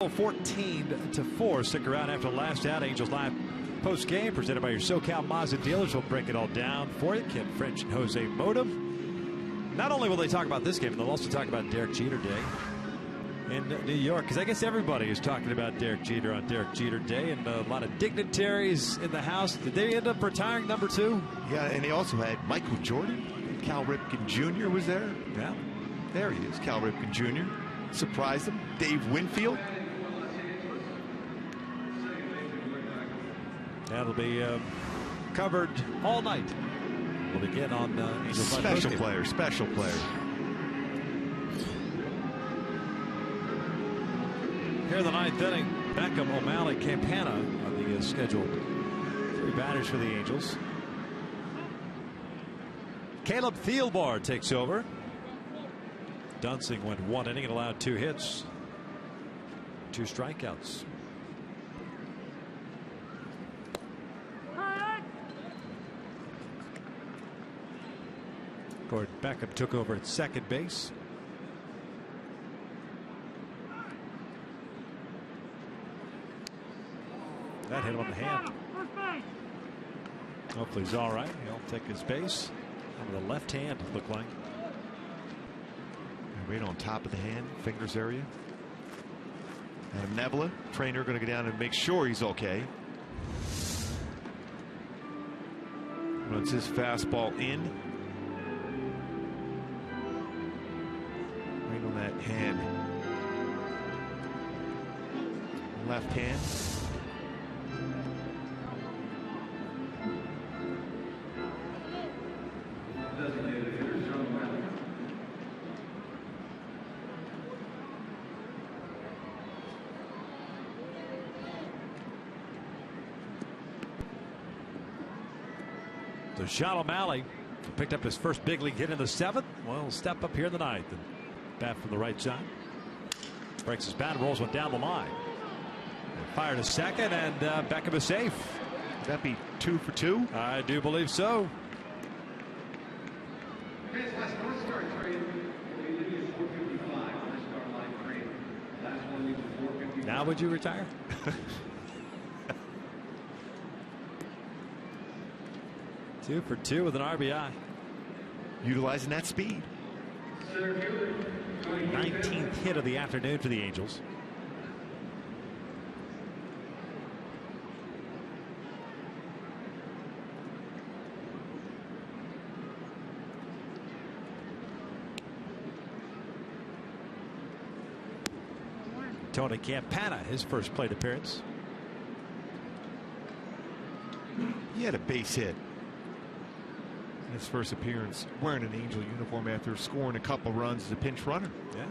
(14-4). Stick around after the last out. Angels Live post game presented by your SoCal Mazda dealers. We'll break it all down for you. Ken French and Jose Modem. Not only will they talk about this game, they'll also talk about Derek Jeter Day in New York, because I guess everybody is talking about Derek Jeter on Derek Jeter Day, and a lot of dignitaries in the house. Did they end up retiring number 2?
Yeah, and they also had Michael Jordan. Cal Ripken Jr. was there.
Yeah,
there he is, Cal Ripken Jr. Surprised him. Dave Winfield.
That'll be covered all night. We'll begin on Angels Live
Special
postgame.
player, special player.
Here in the 9th inning, Beckham, O'Malley, Campana are the scheduled 3 batters for the Angels. Caleb Thielbar takes over. Dunsing went 1 inning and allowed 2 hits, 2 strikeouts. Gordon Beckham took over at second base. That hit him on the hand. Hopefully he's all right. He'll take his base. On the left hand, it looked like.
Right on top of the hand, fingers area. Adam Nebula, trainer, going to go down and make sure he's okay. Runs his fastball in. Right on that hand. Left hand.
So Sean O'Malley picked up his first big league hit in the 7th. Well, step up here in the 9th. And bat from the right side. Breaks his bat, rolls one down the line. Fired a second, and Beckham is safe.
Would that be 2 for 2?
I do believe so. Now would you retire? Two for 2 with an RBI.
Utilizing that speed.
19th hit of the afternoon for the Angels. Tony Campana, his first plate appearance.
He had a base hit in his first appearance wearing an Angel uniform after scoring a couple runs as a pinch runner.
Yeah.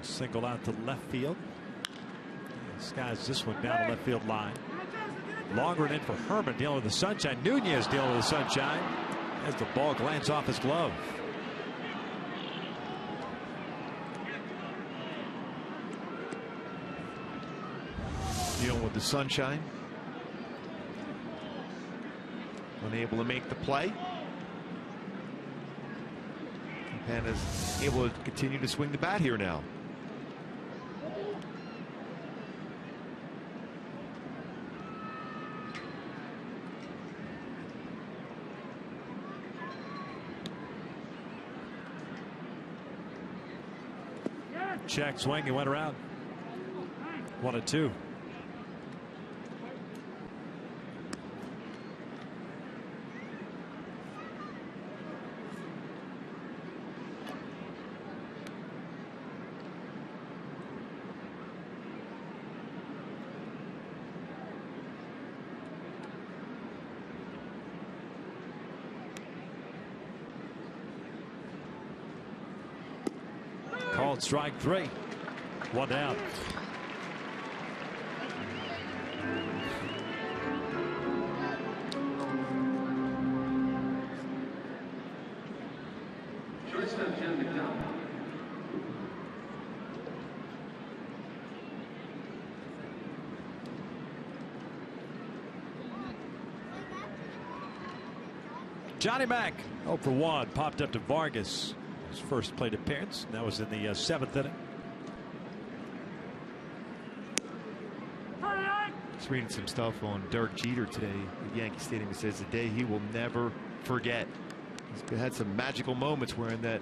Single out to left field. Skies this one down the left field line. Longer and in for Herman, dealing with the sunshine. Nunez dealing with the sunshine as the ball glanced off his glove.
Dealing with the sunshine. Unable to make the play. Campana's able to continue to swing the bat here now.
Check swing, he went around. 1-2. Called strike 3. 1 down. Johnny Mack 0 for 1, popped up to Vargas. His first plate appearance. That was in the 7th inning.
Just reading some stuff on Derek Jeter today at Yankee Stadium. He says the day he will never forget. He's had some magical moments wearing that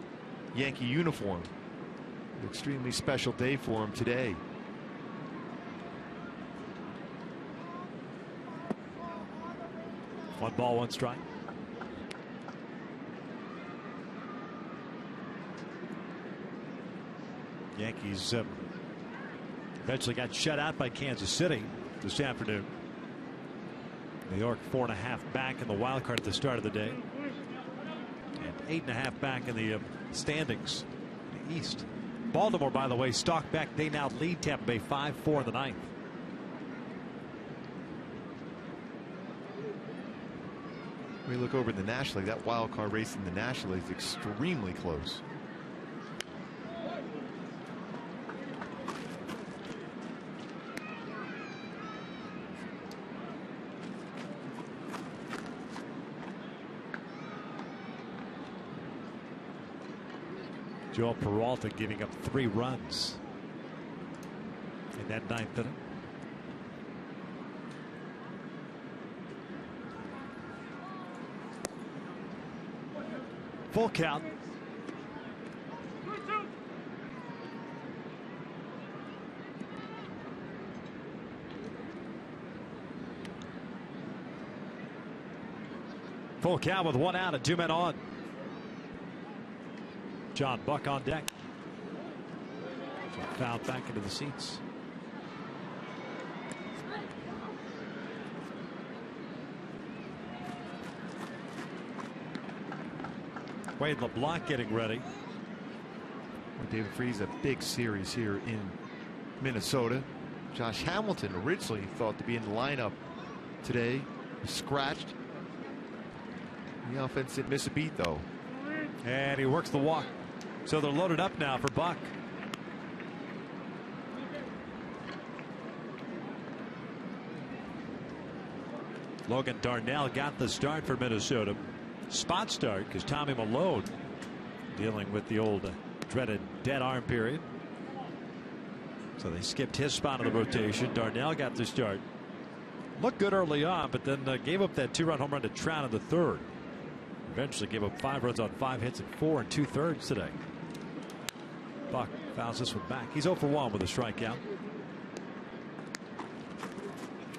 Yankee uniform. An extremely special day for him today.
One ball, one strike. Yankees eventually got shut out by Kansas City this afternoon. New York 4.5 back in the wild card at the start of the day, and 8.5 back in the standings in the East. Baltimore, by the way, stalked back. They now lead Tampa Bay 5-4 in the 9th.
When we look over in the National League, that wild card race in the National League is extremely close.
Joel Peralta giving up 3 runs in that 9th inning. Full count. Full count with 1 out and 2 men on. John Buck on deck. Fouled back into the seats. Wade LeBlanc getting ready.
Well, David Freese, a big series here in Minnesota. Josh Hamilton originally thought to be in the lineup today. Scratched. The offense didn't miss a beat, though.
And he works the walk. So they're loaded up now for Buck. Logan Darnell got the start for Minnesota. Spot start because Tommy Malone dealing with the old dreaded dead arm period. So they skipped his spot in the rotation. Darnell got the start. Looked good early on, but then gave up that 2-run home run to Trout in the third. Eventually gave up 5 runs on 5 hits and 4 2/3 today. Buck fouls this one back. He's 0 for 1 with a strikeout.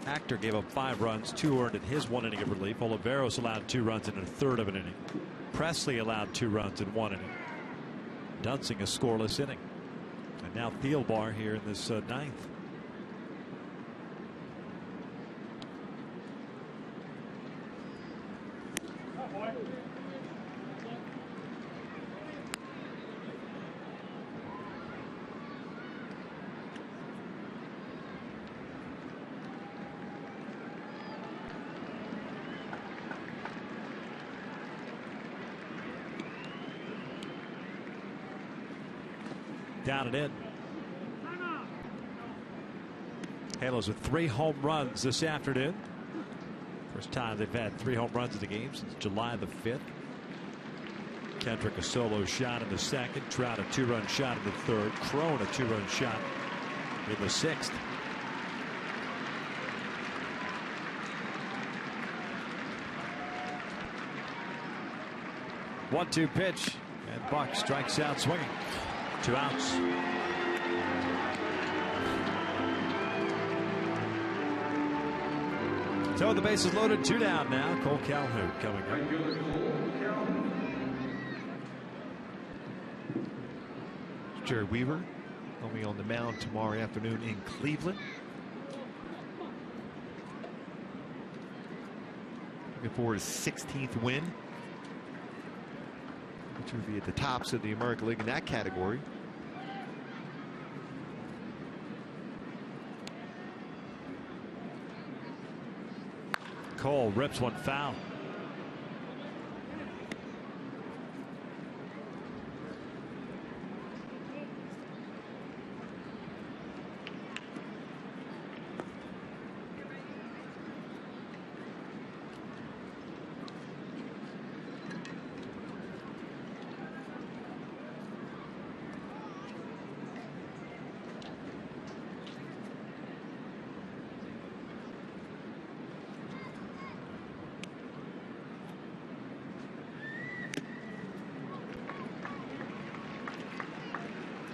Actor gave up 5 runs, 2 earned in his 1 inning of relief. Oliveros allowed 2 runs in a third of an inning. Presley allowed 2 runs in 1 inning. Dunsing a scoreless inning. And now Thielbar here in this 9th. Down and in. Halos with 3 home runs this afternoon. First time they've had 3 home runs in the game since July the 5th. Kendrick a solo shot in the second. Trout a 2-run shot in the third. Crone a 2-run shot in the 6th. One-two pitch, and Buck strikes out swinging. 2 outs. So the bases loaded, 2 down now. Cole Calhoun coming up.
Jerry Weaver will be on the mound tomorrow afternoon in Cleveland. Looking forward to his 16th win, which would be at the tops of the American League in that category.
Cole rips one foul.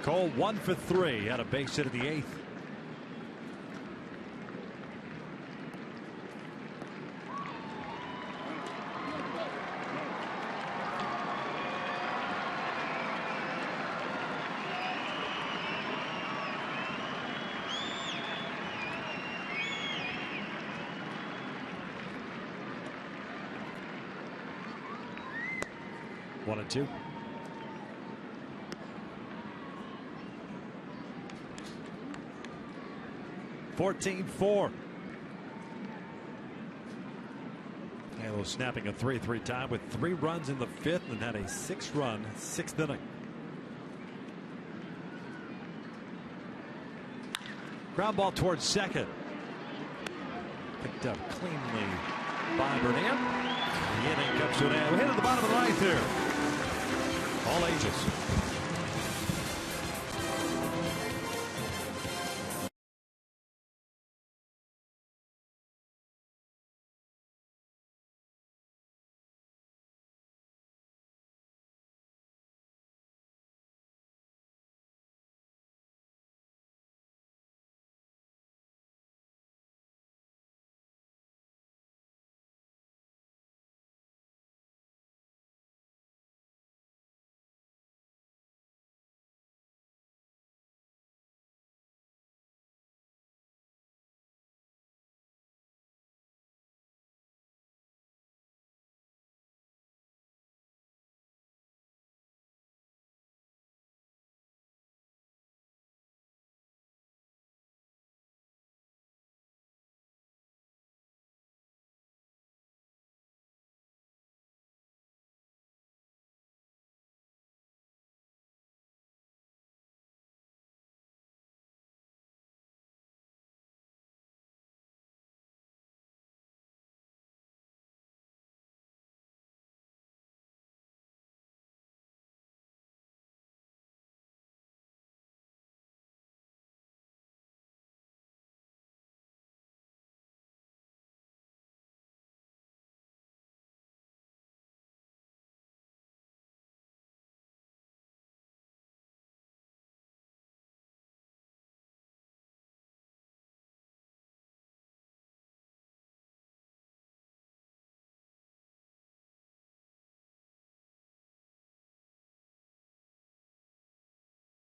Cole 1 for 3. Had a base hit in the 8th. One and 2. (14-4). Halo snapping a 3-3 tie with 3 runs in the 5th and had a 6-run 6th inning. Ground ball towards second. Picked up cleanly by Burnham. The inning comes to an end. We hit at the bottom of the 9th here. All ages.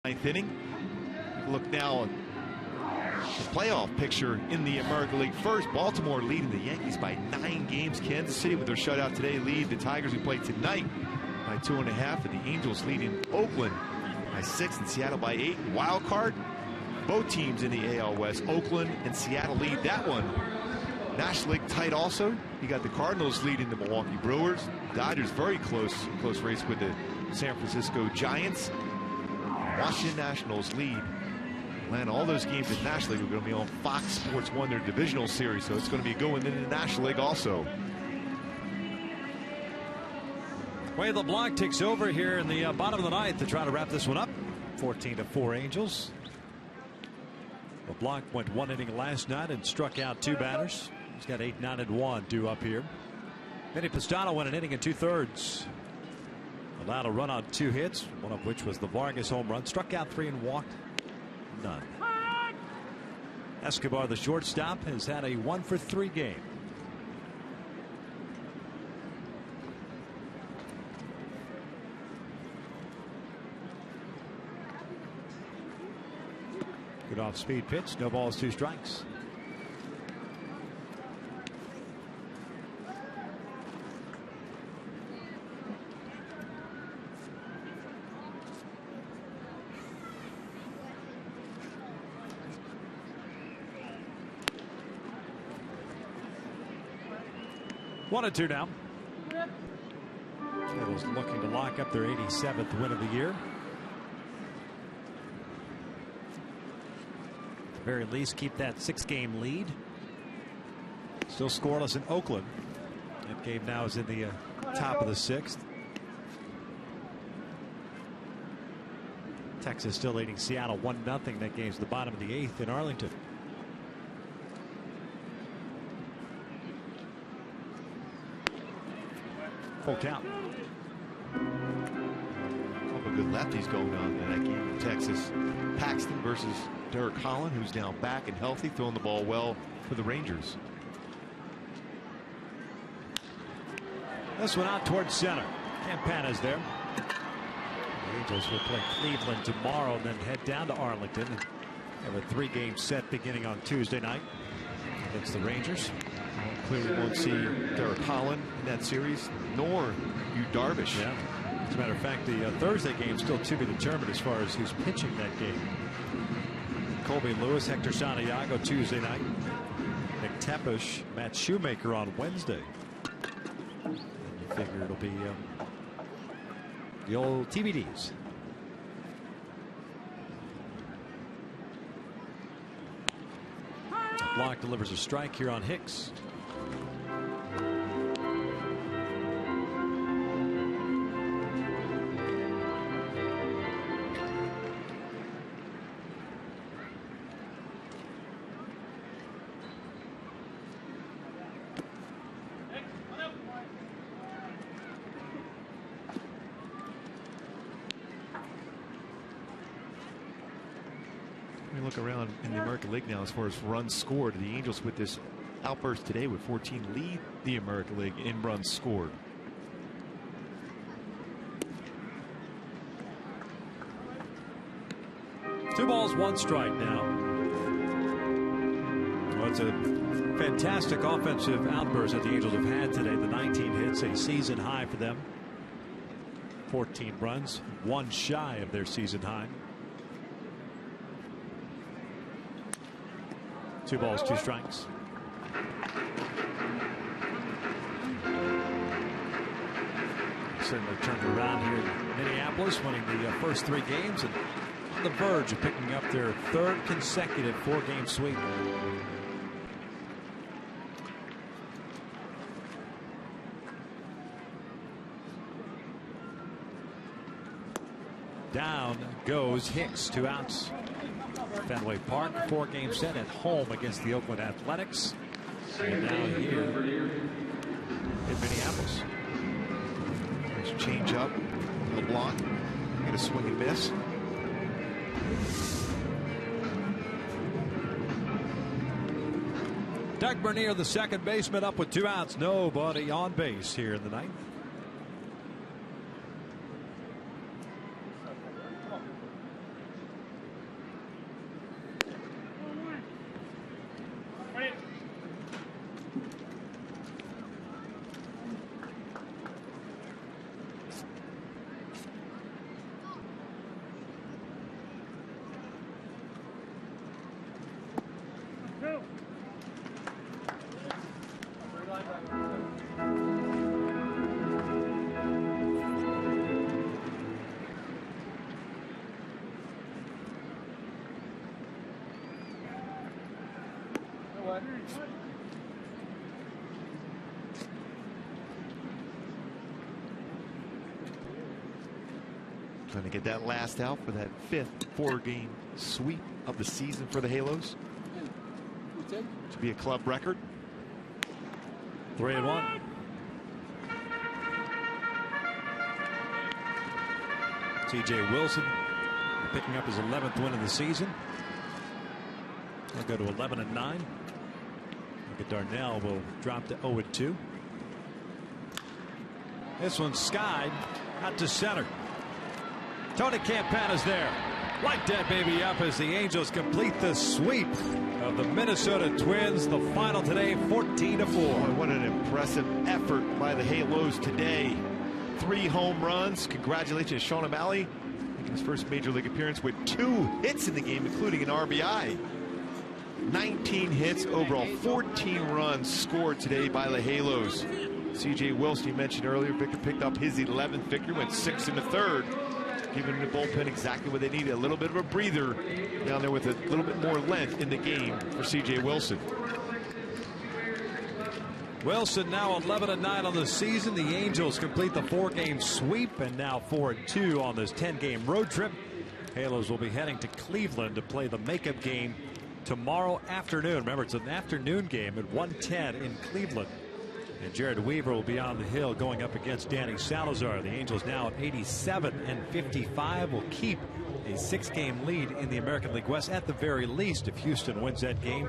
Ninth inning. Look now at the playoff picture in the American League. First, Baltimore leading the Yankees by 9 games. Kansas City with their shutout today lead the Tigers, who play tonight, by 2.5. And the Angels leading Oakland by 6 and Seattle by 8. Wild card, both teams in the AL West, Oakland and Seattle lead that one. National League tight also. You got the Cardinals leading the Milwaukee Brewers. Dodgers very close race with the San Francisco Giants. Washington Nationals lead Atlanta. All those games in the National League are going to be on Fox Sports 1, their divisional series, so it's going to be going into the National League also.
Wade LeBlanc takes over here in the bottom of the ninth to try to wrap this one up. 14-4 Angels. LeBlanc went 1 inning last night and struck out 2 batters. He's got 8, 9, and 1 due up here. Vinny Pistano went 1 inning and 2/3. Allowed a run on 2 hits, one of which was the Vargas home run. Struck out 3 and walked none. Escobar, the shortstop, has had a 1-for-3 game. Good off-speed pitch. No balls, 2 strikes. One and 2 now. Orioles looking to lock up their 87th win of the year. At the very least, keep that 6-game lead. Still scoreless in Oakland. That game now is in the top of the 6th. Texas still leading Seattle 1-0. That game's the bottom of the 8th in Arlington. Full count.
Couple good lefties going on in that game in Texas. Paxton versus Derek Holland, who's now back and healthy, throwing the ball well for the Rangers.
This one out towards center. Campana's there. The Angels will play Cleveland tomorrow and then head down to Arlington and have a 3-game set beginning on Tuesday night against the Rangers.
Clearly won't see Derek Holland in that series, nor Yu Darvish.
Yeah. As a matter of fact, the Thursday game still to be determined as far as who's pitching that game. Colby Lewis, Hector Santiago Tuesday night. Nick Tepesh, Matt Shoemaker on Wednesday. And you figure it'll be the old TBDs. Block delivers a strike here on Hicks.
Look around in the American League now as far as runs scored. The Angels with this outburst today with 14 lead the American League in runs scored.
Two balls, 1 strike now. Well, it's a fantastic offensive outburst that the Angels have had today. The 19 hits, a season high for them. 14 runs, 1 shy of their season high. 2 balls, 2 strikes. Certainly turned around here in Minneapolis, winning the first 3 games and on the verge of picking up their 3rd consecutive 4-game sweep. Down goes Hicks, 2 outs. Fenway Park, 4-game set at home against the Oakland Athletics. And now here in Minneapolis.
Nice change up. LeBlanc get a swing and miss.
Doug Bernier, the second baseman, up with 2 outs. Nobody on base here in the ninth.
Trying to get that last out for that 5th 4-game sweep of the season for the Halos. To be a club record.
3-1. C.J. Wilson picking up his 11th win of the season. He'll go to 11-9. Look at Darnell will drop to 0-2. This one's skied out to center. Tony Campana's there. Light that baby up as the Angels complete the sweep of the Minnesota Twins. The final today, 14-4.
What an impressive effort by the Halos today. 3 home runs. Congratulations, Sean O'Malley, making his first major league appearance with 2 hits in the game, including an RBI. 19 hits overall, 14 runs scored today by the Halos. C.J. Wilson, you mentioned earlier, Victor picked up his 11th victory, went 6 1/3. Giving the bullpen exactly what they needed. A little bit of a breather down there with a little bit more length in the game for C.J. Wilson.
Wilson now 11-9 on the season. The Angels complete the 4-game sweep and now 4-2 on this 10-game road trip. Halos will be heading to Cleveland to play the makeup game tomorrow afternoon. Remember, it's an afternoon game at 1:10 in Cleveland. And Jared Weaver will be on the hill going up against Danny Salazar. The Angels now at 87-55 will keep a 6-game lead in the American League West at the very least. If Houston wins that game,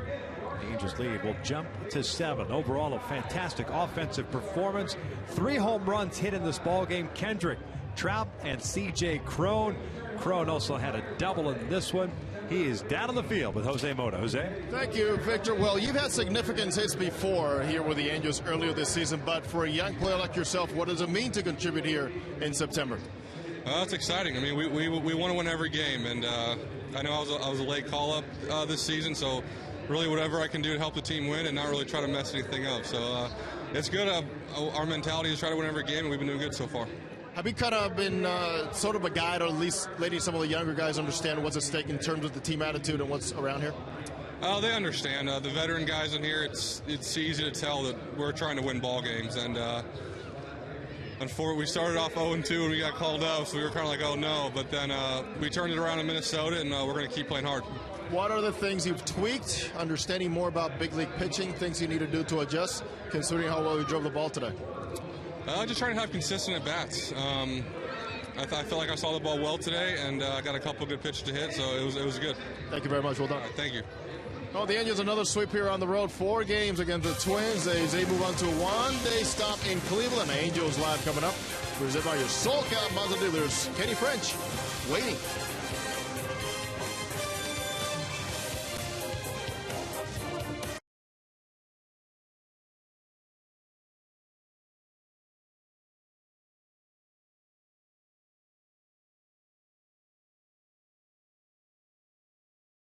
the Angels lead will jump to 7. Overall, a fantastic offensive performance. 3 home runs hit in this ball game. Kendrick, Trout, and C.J. Cron. Cron also had a double in this one. He is down on the field with Jose Mota. Jose?
Thank you, Victor. Well, you've had significant hits before here with the Angels earlier this season, but for a young player like yourself, what does it mean to contribute here in September?
It's exciting. I mean, we want to win every game, and I know I was a late call-up this season, so really whatever I can do to help the team win and not really try to mess anything up. So it's good. Our mentality is try to win every game, and we've been doing good so far.
Have you kind of been sort of a guide, or at least letting some of the younger guys understand what's at stake in terms of the team attitude and what's around here?
They understand. The veteran guys in here, it's easy to tell that we're trying to win ball games. And unfortunately, we started off 0-2 and we got called up, so we were kind of like, oh no. But then we turned it around in Minnesota, and we're going to keep playing hard.
What are the things you've tweaked, understanding more about big league pitching, things you need to do to adjust, considering how well you drove the ball today?
Just trying to have consistent at-bats. I felt like I saw the ball well today, and I got a couple good pitches to hit, so it was good.
Thank you very much. Well done.
Thank you.
Oh, the Angels, another sweep here on the road. 4 games against the Twins. They move on to a 1-day stop in Cleveland. Angels Live coming up. Presented by your SoCal Mazda dealers. Kenny French waiting.